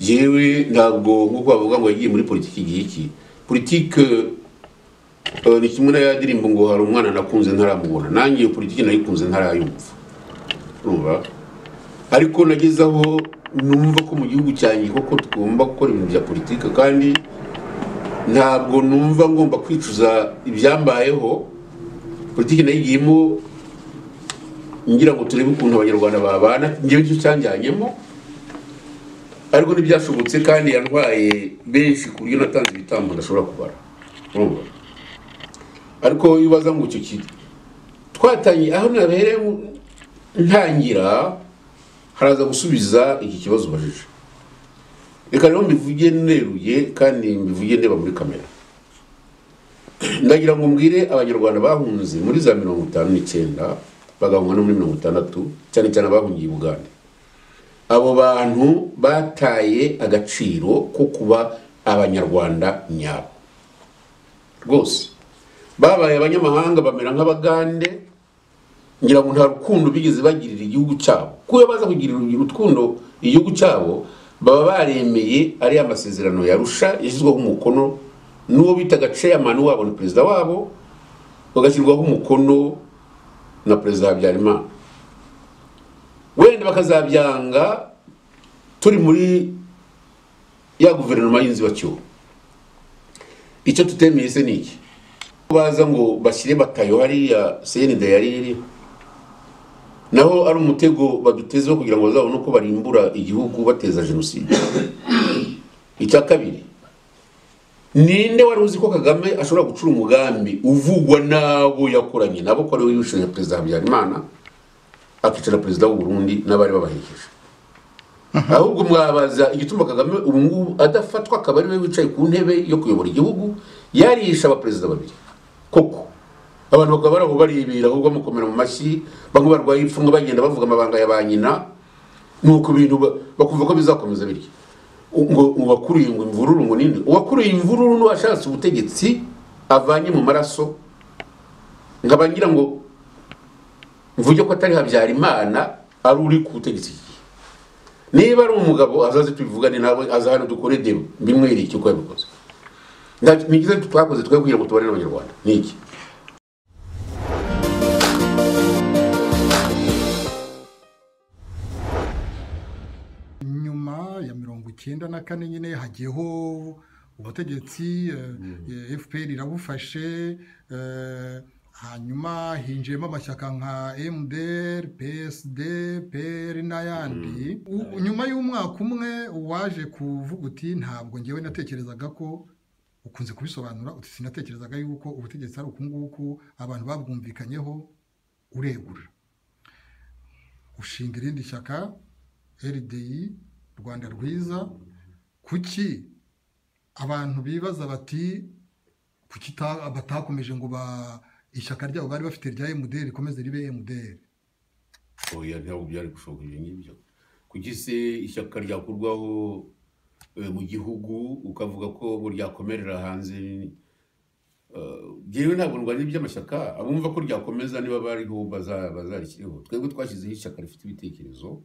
Yewe ntabwo nk'uko bavuga ngo yagiye muri politiki y'iki politiki ni kimwe na ya ndirimbo ngo hari umwana nakunze ntaramubona. Nanjye iyo politiki nayikunze ntarayumva, urumva, ariko nagezaho numva ko mu gihugu cyanjye koko tugomba gukora ibintu bya politiki, kandi ntabwo numva ngomba kwicuza ibyambayeho. Politiki nayigiyemo ngira ngo turebe ukuntu abanyarwanda babana, ngewe cyo cyanjyanyemo, ariko ntibyashobotse kandi yantwaye benshi ku buryo natanze ibitambo ndashobora kubara, urumva. Ariko yubaza ngo icyo kintu twatanye aho nabereye ntangira haraza gusubiza iki kibazo bajije. Reka rero mbivuge neruye kandi mbivuge ndeba muri kamera. Ndagira ngo mbwire abanyarwanda bahunze muri za 59 bagahunga no muri 60, cyane cyane abahungiye Uganda. Abo bantu bataye agaciro ko kuba abanyarwanda nyabo rwose. Babaye abanyamahanga bamera nk'abagande, ngira ngo nta rukundo bigeze bagirira igihugu cyabo. Kuyo baza kugirira urukundo igihugu cyabo, baba baremeye ari amasezerano ya Arusha yashyizweho umukono n'uwo bitaga chairman wabo, ni perezida wabo, bagashyirwaho umukono na perezida Habyarimana. Wenda bakazabyanga turi muri ya guverinoma y'inzibacyuho. Icyo tutemeye se niki? Baza ngo bashyire batayo hariya CND yari iri, naho ari umutego badutezeho kugira ngo bazabone uko barimbura igihugu bateza jenoside. Icya kabiri, ninde wari uzi ko Kagame ashobora gucura umugambi uvugwa nabo yakoranye nabo ko ari we wishyuye perezida Habyarimana akicara perezida w'u Burundi n'abari babaherekeje? Ahubwo mwabaza igituma Kagame ubu ngubu adafatwa akaba ari we wicaye ku ntebe yo kuyobora igihugu, yarisha abaperezida babiri. Koko abantu bakaba baraho baribira ahubwo mukomera mu mashyi, bamwe barwaye ipfunwe bagenda bavuga amabanga ya ba nyina, nuko ibintu bakumva ko bizakomeza bityo. Ngo uwakuriye ngo imvururu ngo ninde? Uwakuriye imvururu n'uwashatse ubutegetsi avanye mu maraso, ngabangira ngo mvuge ko atari Habyarimana ari uri ku butegetsi. Niba ari umugabo azaze tubivugane nawe, azahana dukore demo bimwereke icyo kwabikoze. Nigize twakoze twe kugira ngo tubane n'abanyarwanda niki? Nyuma ya 94 nyine hagiyeho ubutegetsi, FPR irabufashe, hanyuma hinjiyemo amashyaka nka MDR, PSD, PR n'ayandi. Nyuma y'umwaka umwe waje kuvuga uti ntabwo ngewe natekerezaga ko, ukunze kubisobanura uti sinatekerezaga yuko ubutegetsi ari uku nguku abantu babwumvikanyeho, uregura ushinga irindi shyaka RDI, Rwanda Rwiza. Kuki abantu bibaza bati kuki batakomeje ngo ishyaka ryabo bari bafite rya MDR rikomeze ribe MDR? oya ntabwo byari gushoboka ibyo ngibyo. Kuki se ishyaka ryakurwaho mu gihugu ukavuga ko ngo ryakomerera hanze? Jewe ntabwo ndwanya iby'amashyaka, abumva ko ryakomeza niba bariho bazarikiriho. Twebwe twashyizeho ishyaka rifite ibitekerezo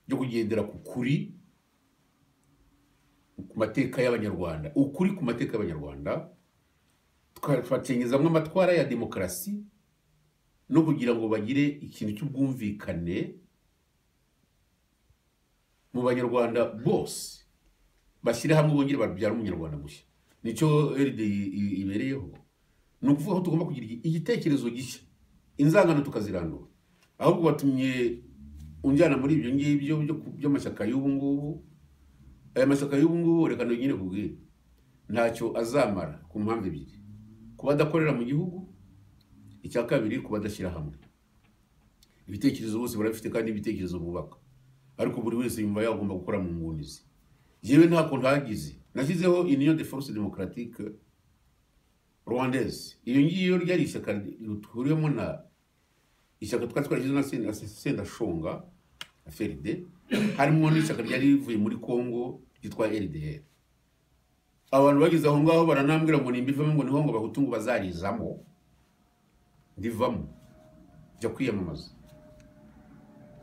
byo kugendera ku kuri, ku mateka y'Abanyarwanda, ukuri ku mateka y'Abanyarwanda, twacengezamwe amatwara ya demokarasi no kugira ngo bagire ikintu cy'ubwumvikane mu Banyarwanda bose, bashyire hamwe bongere babyara umunyarwanda mushya. Nicyo RDI ibereyeho. Ni ukuvuga ko tugomba kugira igitekerezo gishya, inzangano tukazirandura. Ahubwo batumye unjyana muri ibyo ngibyo by'amashyaka y'ubu ngubu. Aya mashyaka y'ubu ngubu reka nyine kubwira ntacyo azamara ku mpamvu ebyiri: kuba adakorera mu gihugu, icya kabiri kuba adashyira hamwe. Ibitekerezo bose barabifite kandi ibitekerezo bubaka, ariko buri wese yumva yagomba gukora mu ngunizi. Yewe ntako ntagize, nashyizeho Union de Force Démocratique Rwandaise. Iyo ngiyo ryari ishyaka rihuriyemo na ishyaka twashyizeho na Sendashonga FRD, harimo n'ishyaka ryari rivuye muri Congo ryitwa LDR. Abantu bagize aho ngaho baranambwira ngo nimbivamo, ngo niho ngo Abahutu ngo bazarizamo. Ndivamo jya kwiyamamaza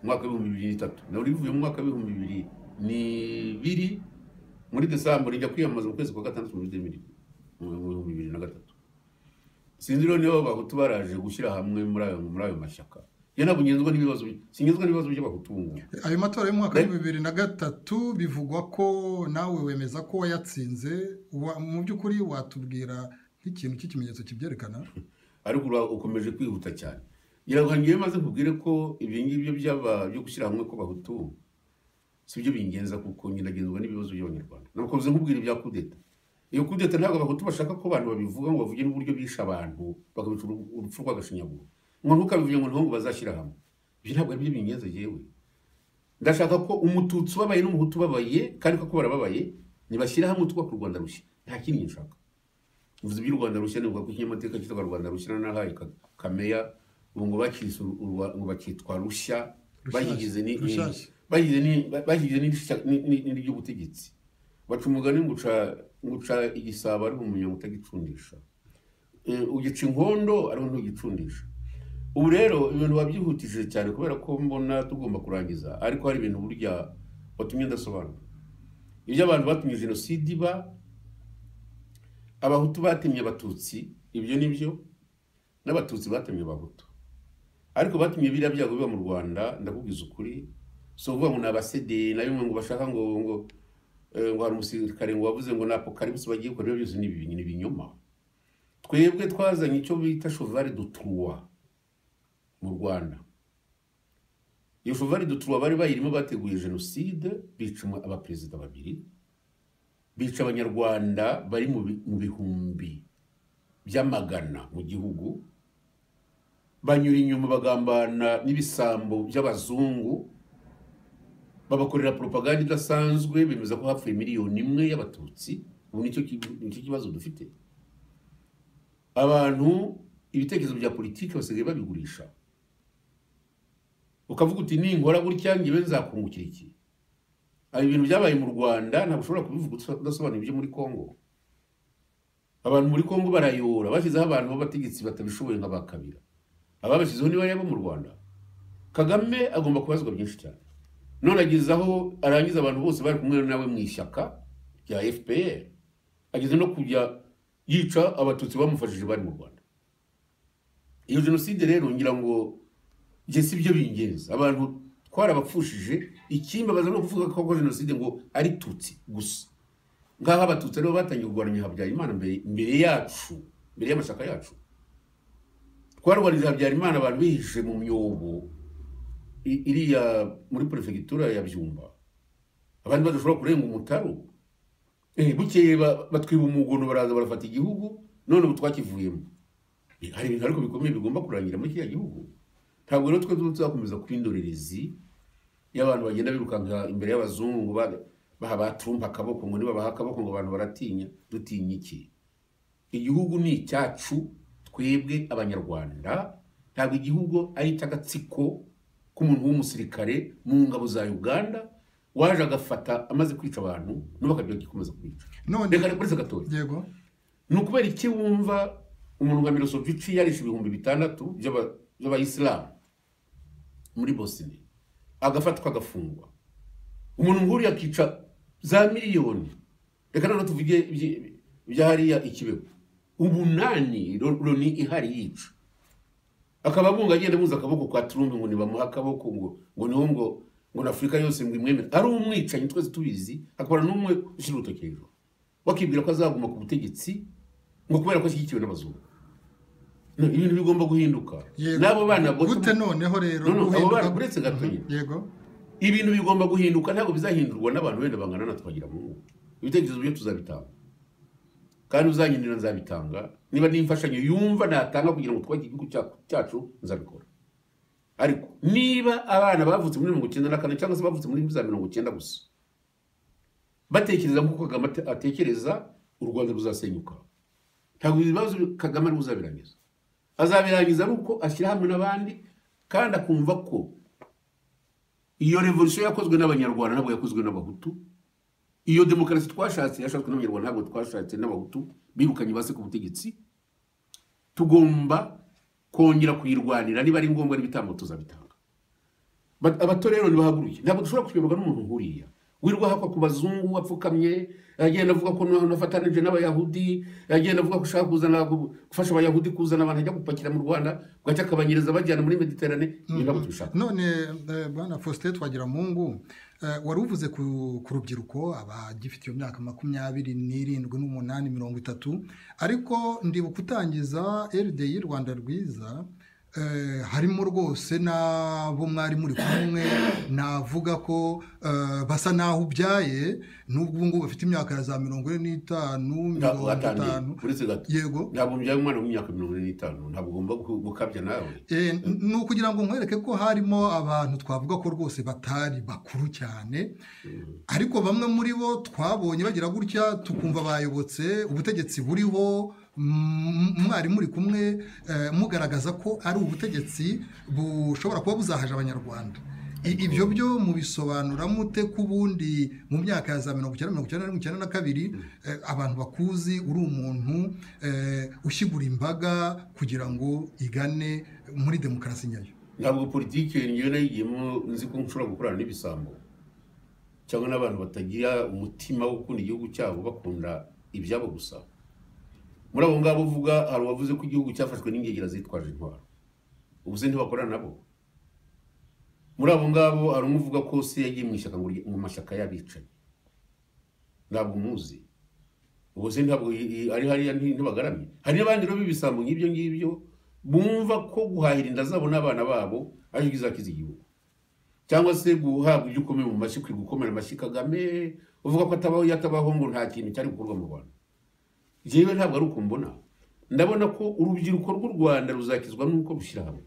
mwaka wa 2003, nawe rivuye mu mwaka wa 2002 muri Desembre, njya kwiyamamaza mu kwezi kwa gatandatu mu 2003. Sinzi rero niba Abahutu baraje gushyira hamwe muri ayo mashyaka. Ye ntabwo ngenzwa n'ibibazo, singenzwa n'ibibazo by'Abahutu. Ayo matora yo mu mwaka wa 2003 bivugwa ko nawe wemeza ko wayatsinze. Mu by'ukuri watubwira nk'ikintu cy'ikimenyetso kibyerekana? Ariko ukomeje kwihuta cyane. Yarahangiye maze kubwire ko ibi ngibyo byo gushyira hamwe ko Abahutu sibyo bingenza, kuko nyinagenzwa n'ibibazo by'Abanyarwanda. Nakoze nkubwira ibya kudeta. Iyo kudeta ntabwo Abahutu bashaka ko abantu babivuga ngo bavuge n'uburyo bisha abantu bakabica urupfu rw'agashinyaguro. Ngo ntukabivuge ngo niho ngo bazashyira hamwe. Ibyo ntabwo ari byo bingenza yewe. Ndashaka ko Umututsi babaye n'Umuhutu babaye, kandi ko barababaye nibashyira hamwe twubaka u Rwanda rushya. Nta kindi nshaka. Uvuze by'u Rwanda rushya nivuga ko ikinyamateka cyitwa Rwanda rushya nahaye Kameya, ubu ngo bakitwa rushya, bagize n'iry'ubutegetsi. Baca umugani nguca igisabo ari umunyago utagicundisha, ugica inkondo ari ntugicundisha. Ubu rero ibintu babyihutije cyane kubera ko mbona tugomba kurangiza, ariko hari ibintu burya batumye ndasobanura. Ibyo abantu batumye jenoside iba, Abahutu batemye Abatutsi, ibyo nibyo, n'Abatutsi batemye Abahutu. Ariko batumye biriya byago biba mu Rwanda, ndakubwiza ukuri, so uvuga ngo n'abasede na bimwe ngo bashaka ngo hari umusirikare ngo wavuze ngo n'apocalypse bagiye gukora, byose ni ibinyoma. Twebwe twazanye icyo bita cheval de Troie mu Rwanda. Iyo cheval de Troie bari bayirimo bateguye jenoside, bicuma abaperezida babiri, bica Abanyarwanda bari mu bihumbi by'amagana mu gihugu, banyura inyuma bagambana n'ibisambo by'abazungu, babakorera propaganda idasanzwe, bemeza ko hapfuye 1 miliyoni y'Abatutsi. Ubu nicyo kibazo dufite. Abantu ibitekerezo bya politiki basigaye babigurisha, ukavuga uti ninkora gutya ngibe nzakungukira iki. Ari ibintu byabaye mu Rwanda, ntabwo ushobora kubivuga udasobanura ibyo muri Congo. Abantu muri Congo barayora, bashyizeho abantu b'abategetsi batabishoboye nk'abakabira. Ababashyizeho niba yabo mu Rwanda. Kagame agomba kubazwa byinshi cyane. None agizaho arangiza abantu bose bari kumwe nawe mu ishyaka rya FPR, ageze no kujya yica Abatutsi bamufashije bari mu Rwanda. Iyo jenoside rero ngira ngo je sibyo bingenza. Abantu twarabapfushije, ikimbabaza no kuvuga ko jenoside ngo ari Tutsi gusa. Ngaha Abatutsi rero batangiye kurwanya Habyarimana mbere yacu, mbere y'amashyaka yacu. twarwanije Habyarimana abantu bihishe mu myobo iriya muri prefecture ya Byumba, abandi badashobora kurenga umutaro. Bukeye batwiba umugono baraza barafata igihugu, none ubu twakivuyemo. Hari ibintu ariko bikomeye bigomba kurangira muri iki gihugu. Ntabwo rero twe tuzakomeza kwindorerezi y'abantu bagenda birukanka imbere y'abazungu baha ba Trump akaboko, ngo niba baha akaboko ngo abantu baratinya. Dutinya iki? Igihugu ni icyacu twebwe abanyarwanda, ntabwo igihugu ari cy'agatsiko k'umuntu w'umusirikare mu ngabo za Uganda waje agafata amaze kwica abantu n'ubakabyo gikomeza kwica. None reka polisi gatoya. Yego. Nukubera iki wumva umuntu nka Milosevic yarishe 6,000 by'abayisilamu muri Bosnia agafatwa agafungwa, umuntu nkuru yakica za miliyoni. Reka none tuvuge byahariya ikibego umunani Loni ihari yica, akaba bunga agenda muza akaboko kwa Trump ngo nibamuha akaboko ngo niho ngo Afrika yose ngo imwemere. Ari umwicanyi twese tubizi, akora n'umwe ushira urutokejo wakibwira ko azaguma ku butegetsi ngo kubera ko ashyigikiwe n'abazungu. Ibintu bigomba guhinduka. Nabo bana gute noneho rero guhinduka buretse gatonya. Yego. Ibintu bigomba guhinduka, ntabwo bizahindurwa n'abantu wenda bangana na twagira mu ibitekerezo byo tuzabitanga, kandi uzanyinira nzabitanga. Niba n'imfashanyo yumva natanga kugira ngo twage igihugu cyacu nzabikora. Ariko niba abana bavutse muri 1994 cyangwa se bavutse muri 1990 gusa batekereza nkuko Kagame atekereza, u Rwanda ruzasenyuka. Ntabwo ibibazo Kagame ari uzabirangiza. Azabirangiza ruko ashyira hamwe n'abandi, kandi akumva ko iyo revolution yakozwe n'abanyarwanda ntabwo yakozwe n'abahutu. Iyo demokarasi twashatse yashatswe n'abanyarwanda ntabwo twashatse n'abahutu birukanye base ku butegetsi. Tugomba kongera kuyirwanira, niba ari ngombwa n'ibitambo tuzabitanga. Abato rero nibahaguruye, ntabwo dushobora kuyoborwa n'umuntu nkuriya wirwa hakwa ku bazungu wapfukamye, agenda avuga ko nafatanije n'abayahudi, agenda avuga ko ushaka kuzana gufasha abayahudi kuzana abantu ajya gupakira mu Rwanda gaca kabanyereza bajyana muri Mediterane. Ntabwo dushaka. None bwana Faustin Twagiramungu, wari uvuze ku rubyiruko abagifite iyo myaka 27 n'umunani 30, ariko ndibuka utangiza RDI Rwanda rwiza harimo rwose n'abo mwari muri kumwe, navuga ko basa naho ubyaye n'ubwo ubu ngubu bafite imyaka ya za 45 50. Yego. Ntabwo mbyaye umwana w'imyaka 45, ntabwo ugomba gukabya nawe. Ni ukugira ngo nkwereke ko harimo abantu twavuga ko rwose batari bakuru cyane, ariko bamwe muri bo twabonye bagira gutya tukumva bayobotse ubutegetsi buriho, mwari muri kumwe mugaragaza ko ari ubutegetsi bushobora kuba buzahaje abanyarwanda. Ibyo byo mubisobanura mute kubundi mu myaka ya za 1992 abantu bakuzi uri umuntu ushyigura imbaga kugira ngo igane muri demokarasi nyayo? Ntabwo politike niyo nayigiyemo nzi ko nshobora gukorana n'ibisambo cyangwa n'abantu batagira umutima wo gukunda igihugu cyabo bakunda ibyabo gusa. Muri abo ngabo uvuga hari wavuze ko igihugu cyafashwe n'ingegera zitwaje intwaro, ubuze ntibakorana nabo. Muri abo ngabo hari umuvuga ko se yagiye mu mashyaka y'abicanyi, ntabwo muzi. Ubuze ntabwo ari hariya ntibagaramye. Hari n'abandi rero bibisambo ngibyo bumva ko guhahira inda zabo n'abana babo ari bizakiza igihugu, cyangwa se guhabwa ibyo ukomeye mu mashyi, gukomera amashyi Kagame uvuga ko yatabaho ngo nta kintu cyari gukorwa mu Rwanda. Jewe ntabwo ari uko mbona. Ndabona ko urubyiruko rw'u Rwanda ruzakizwa nuko rushyira hamwe.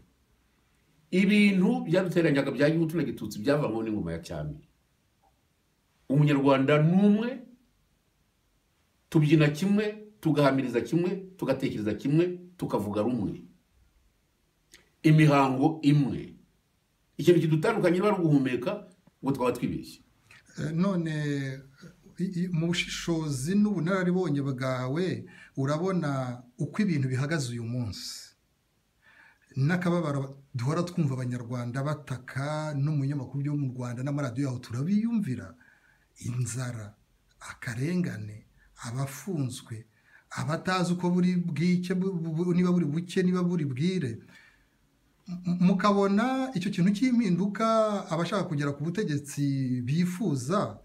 Ibintu byaduteranyaga bya Gihutu na Gitutsi byavanywe n'ingoma ya cyami. Umunyarwanda numwe, tubyina kimwe, tugahamiriza kimwe, tugatekereza kimwe, tukavuga rumwe, imihango imwe. Ikintu kidutandukanye bari guhumeka ngo twaba twibeshye. None mu bushishozi n'ubunararibonye bwawe urabona uko ibintu bihagaze uyu munsi, n'akababaro duhora twumva abanyarwanda bataka no mu binyamakuru byo mu Rwanda n'amaradiyo yaho turabiyumvira, inzara, akarengane, abafunzwe, abatazi uko buri bwike, niba buri buke niba buri bwire, mukabona icyo kintu cy'impinduka abashaka kugera ku butegetsi bifuza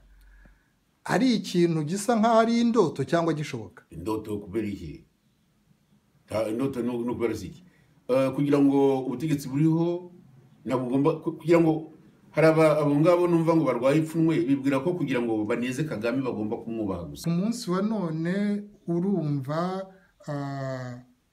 ari ikintu gisa nk'aho ari indoto cyangwa gishoboka? Indoto kubera iki? Indoto no kubera iki? kugira ngo ubutegetsi buriho ntabwo ugomba kugira ngo hari abo ngabo numva ngo barwaye ipfunwe bibwira ko kugira ngo baneze Kagame bagomba kumwubaha gusa. Ku munsi wa none urumva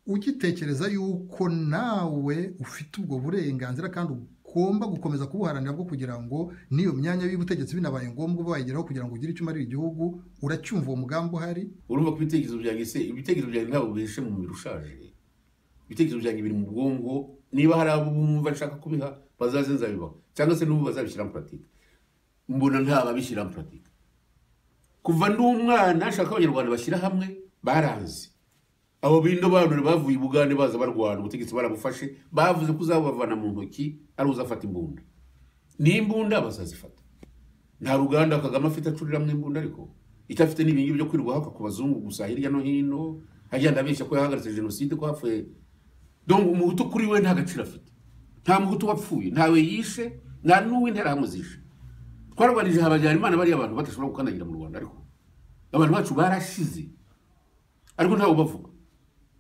ugitekereza yuko nawe ufite ubwo burenganzira kandi ugomba gukomeza kubuharanira bwo kugira ngo n'iyo myanya y'ubutegetsi binabaye ngombwa bayigeraho kugira ngo ugire icyo umarira igihugu, uracyumva uwo mugambi uhari? Urumva ko ibitekerezo byanjye ntabwo bihishe mu mubiri ushaje. Ibitekerezo byanjye biri mu bwonko, niba hari abo bumva nshaka kubiha bazaze nzabibaho, cyangwa se n'ubu bazabishyira mu pratique. Mbona nta babishyira mu pratique. Kuva ndi umwana nshaka abanyarwanda bashyira hamwe baranze. Abo bindo bantu bavuye i Bugande baza barwana, ubutegetsi barabufashe, bavuze ko uzabavana mu ntoki ari uzafata imbunda. N'imbunda bazazifata. Nta ruganda Kagame afite acurira mu imbunda, ariko icyo afite n'ibingi byo kwirwa haka ku bazungu gusa hirya no hino, agenda abeshya ko yahagaritse jenoside ko hapfuye. Donc umuhutu kuri we nta gaciro afite. Nta muhutu wapfuye, ntawe yishe, nta n'uw'interahamwe zishe. Twarwanije Habyarimana bari abantu badashobora gukandagira mu Rwanda, ariko abantu bacu barashize, ariko ntawe bavuga.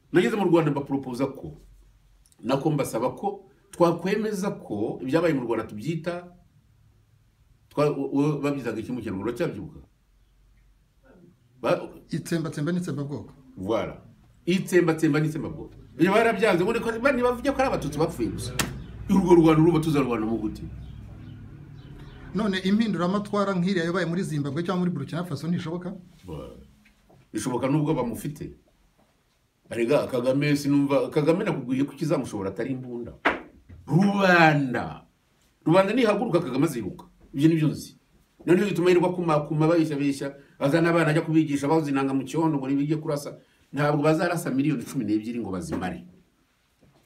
Nageze mu Rwanda bapropose ko nako mbasaba ko twakwemeza ko ibyabaye mu Rwanda tubyita babyizaga iki mu Kinyarwanda cyabyibuka itsembatsemba n'itsembabwoko. Voilà, itsembatsemba n'itsembabwoko. Iyo barabyanze ngo ko bani bavuga ko ari abatutsi bapfuye gusa. Urwo Rwanda ruba tuzarwana mu guti. None impinduramatwara nk'iriya yabaye muri Zimbabwe cyangwa muri Burkina Faso ntishoboka? Bishoboka nubwo bamufite. Arega Kagame sinumva Kagame nakubwiye ko kizamushobora atari imbunda. Rubanda nihaguruka Kagame aziruka. Ibyo nibyo nzi. None bituma yirirwa kuma bayisha azana abana ajya kubigisha bazinanga mu cyondo ngo nibige kurasa. Ntabwo bazarasa miliyoni 12 ngo bazimare.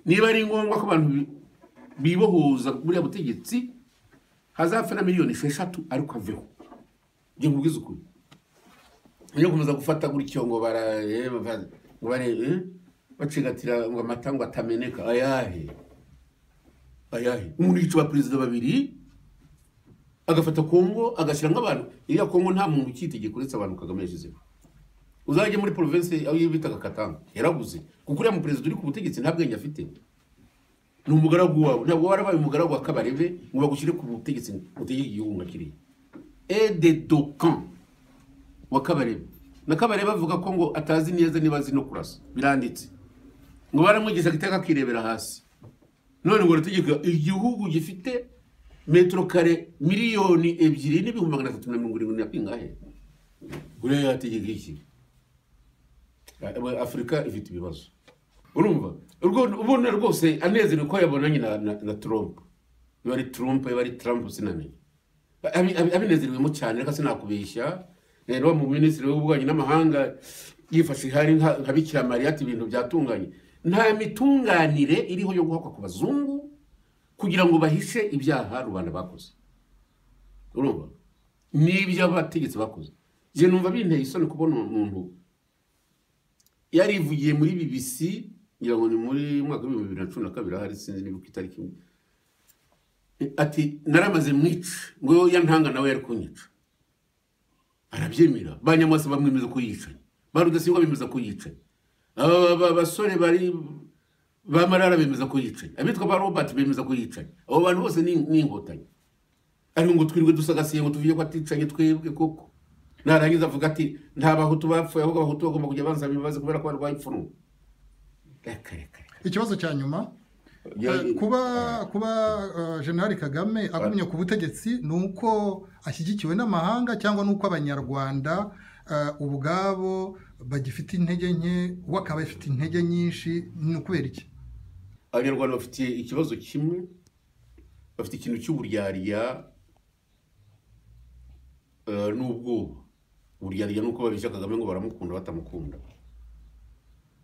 Niba ari ngombwa ko abantu bibohuza buriya butegetsi hazapfa na miliyoni 6 ariko aveho. Ngiye kubwiza ukuri. Niyo kumaza gufata gutyo ngo bacigatira ngo amata ngo atameneka. Ayahe umuntu yica abaperezida babiri agafata Kongo agashyira nk'abantu. Iriya Kongo nta muntu ukitegeka uretse abantu Kagame yashyizeho. Uzajye muri province aho yibitaga Katanga yaraguze kuko uriya mu perezida uri ku butegetsi nta bwenge afite. Ni umugaragu wawe, ntabwo warabaye umugaragu wa Kabarebe ngo bagushyire ku butegetsi utegeke igihugu ngakiriye. De Docan wa Kabarebe na Kabarebe bavuga ko ngo atazi neza niba azi no kurasa, biranditse ngo baramwigisha giteka kirebera hasi. None ngo rutegeka igihugu gifite metero kare miliyoni 2,370 yapingahe. Uriya yategeka iki? Afrika ifite ibibazo. Urumva ubona rwose anezerewe ko yabonanye na Trump. Bari Trump bari Trump sinamenye. Abinezerewemo cyane reka sinakubeshya. Rero mu minisitiri w'ububanyi n'amahanga yifashe hari nka Bikira Mariya ati ibintu byatunganye. Nta mitunganire iriho yo guhakwa ku bazungu kugira ngo bahishe ibyaha rubanda bakoze. Urumva n'ibyo abategetsi bakoze. Je numva binteye isoni kubona umuntu yarivugiye muri BBC ngira ngo ni muri mwaka wa 2012 hari sinzi niba itariki ati naramaze mwica ngo yantanga nawe yari kunyica. Arabyemera banyamwase bamwemeza ko yicanye, barudasingwa bemeza ko yicanye, abasore bari bamarara bemeza ko yicanye, abitwa ba Robert bemeza ko yicanye. Abo bantu bose ni inkotanyi. Ari ngo twirwe dusagasiye ngo tuviye ko aticanye twebwe koko. Narangiza avuga ati nta bahutu bapfuye ahubwo abahutu bagomba kujya bansaba imbabazi kubera ko barwaye ipfunwe. Ikibazo cya nyuma kuba General Kagame agumye ku butegetsi nuko ashyigikiwe n'amahanga cyangwa nuko abanyarwanda ubwabo bagifite intege nke wakaba afite intege nyinshi ni ukubera iki? Abanyarwanda bafite ikibazo kimwe, bafite ikintu cy'uburyarya n'ubwoba. Uburyarya nuko babishya Kagame ngo baramukunda batamukunda.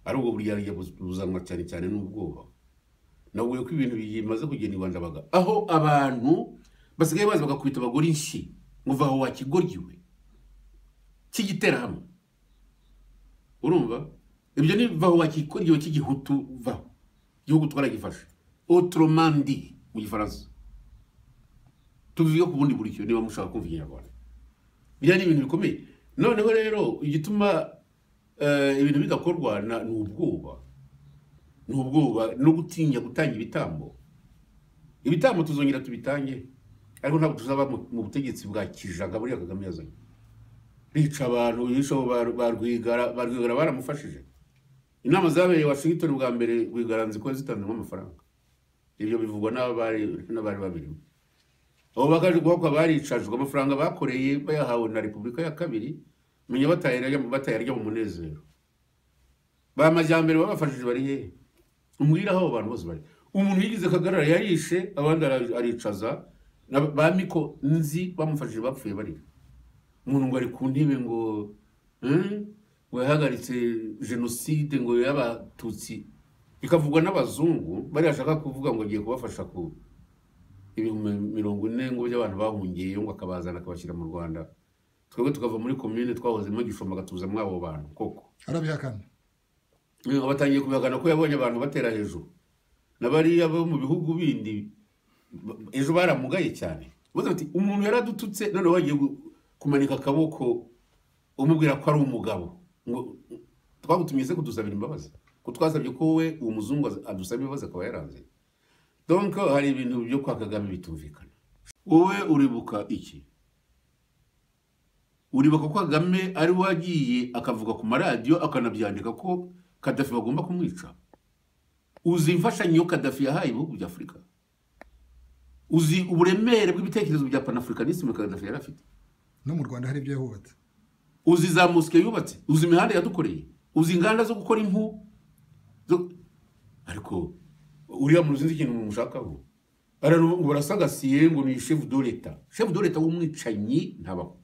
Ari ubwo buryarya buzanwa cyane cyane n'ubwoba. Nawe ko ibintu bimaze kugenda iwandabaga aho abantu basigaye baza bagakwita abagore inshi nguva aho wakigoryiwe kigitera hamwe. Urumva ibyo ni vaho wakigoryiwe kigihutu vaho igihugu twaragifashe autrement dit mu gifaransa. Tuvuye ku bundi buryo niba mushaka kumva Ikinyarwanda bya ni ibintu bikomeye. Noneho rero igituma ibintu bidakorwa ni ubwoba. n'ubwoba no gutinya gutanga ibitambo tuzongera tubitange ariko ntabwo tuzaba mu butegetsi bwa kijaga buriya Kagame yazanye bica abantu yisho barwigara baramufashije inama zabereye Washington bwa mbere rwigaranze ko zitanzwe amafaranga ibyo bivugwa n'abari babirimo abo bakaje guhakwa baricajwe amafaranga bakoreye bayahawe na Repubulika ya kabiri menya batayarya mu munezero bamajyambere babafashije bari he umwira aho abantu bose bari umuntu yigize kagarara yarishe abandi aricaza bamiko nzi bamufashije bapfuye bari umuntu ngo ari ku ntebe ngo yahagaritse genocide ngo y'abatutsi bikavugwa n'abazungu bari ashaka kuvuga ngo agiye kubafasha ku 40 ngo by'abantu bahungiye ngo akabazana akabashyira mu Rwanda twebwe tukava muri commune twahozemo Gishoma gatuza mwabo bantu koko arabihakana abatangiye kubihakana ko yabonye abantu batera hejuru nabari abo mu bihugu bindi ejo baramugaye cyane boza ati umuntu yaradututse none wagiye kumanika akaboko umubwira ko ari umugabo ngo twagutumye se kudusabira imbabazi ko twasabye ko we uwo muzungu adusaba imbabazi akaba yaranze donc hari ibintu byo kwa Kagame bitumvikana wowe uribuka iki uribuka ko Kagame ari wagiye akavuga ku maradiyo akanabyandika ko Gaddafi bagomba kumwica uzi imfashanyo Gaddafi yahaye ibihugu bya Afurika uzi uburemere bw'ibitekerezo bya panafricanisme Gaddafi yarafite no mu Rwanda hari ibyo yahubatse uzi za mosque yubatse uzi imihanda yadukoreye uzi inganda zo gukora impu ariko uriya mu ruzinzi ikintu mushakaho barasagasiye ngo ni chef de l'etat w'umwicanyi ntabaho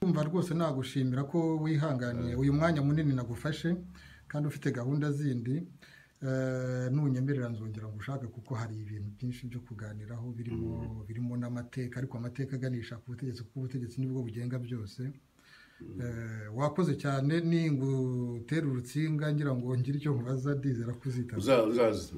umva rwose nagushimira ko wihanganiye uyu mwanya munini nagufashe kandi ufite gahunda zindi nunyemerera nzongera ngushaka kuko hari ibintu byinshi byo kuganiraho birimo n'amateka ariko amateka aganisha ku butegetsi kuko ubutegetsi nibwo bugenga byose wakoze cyane ningutera urutsinga ngira ngo ngire icyo nkubaza dizera kuzita uzaza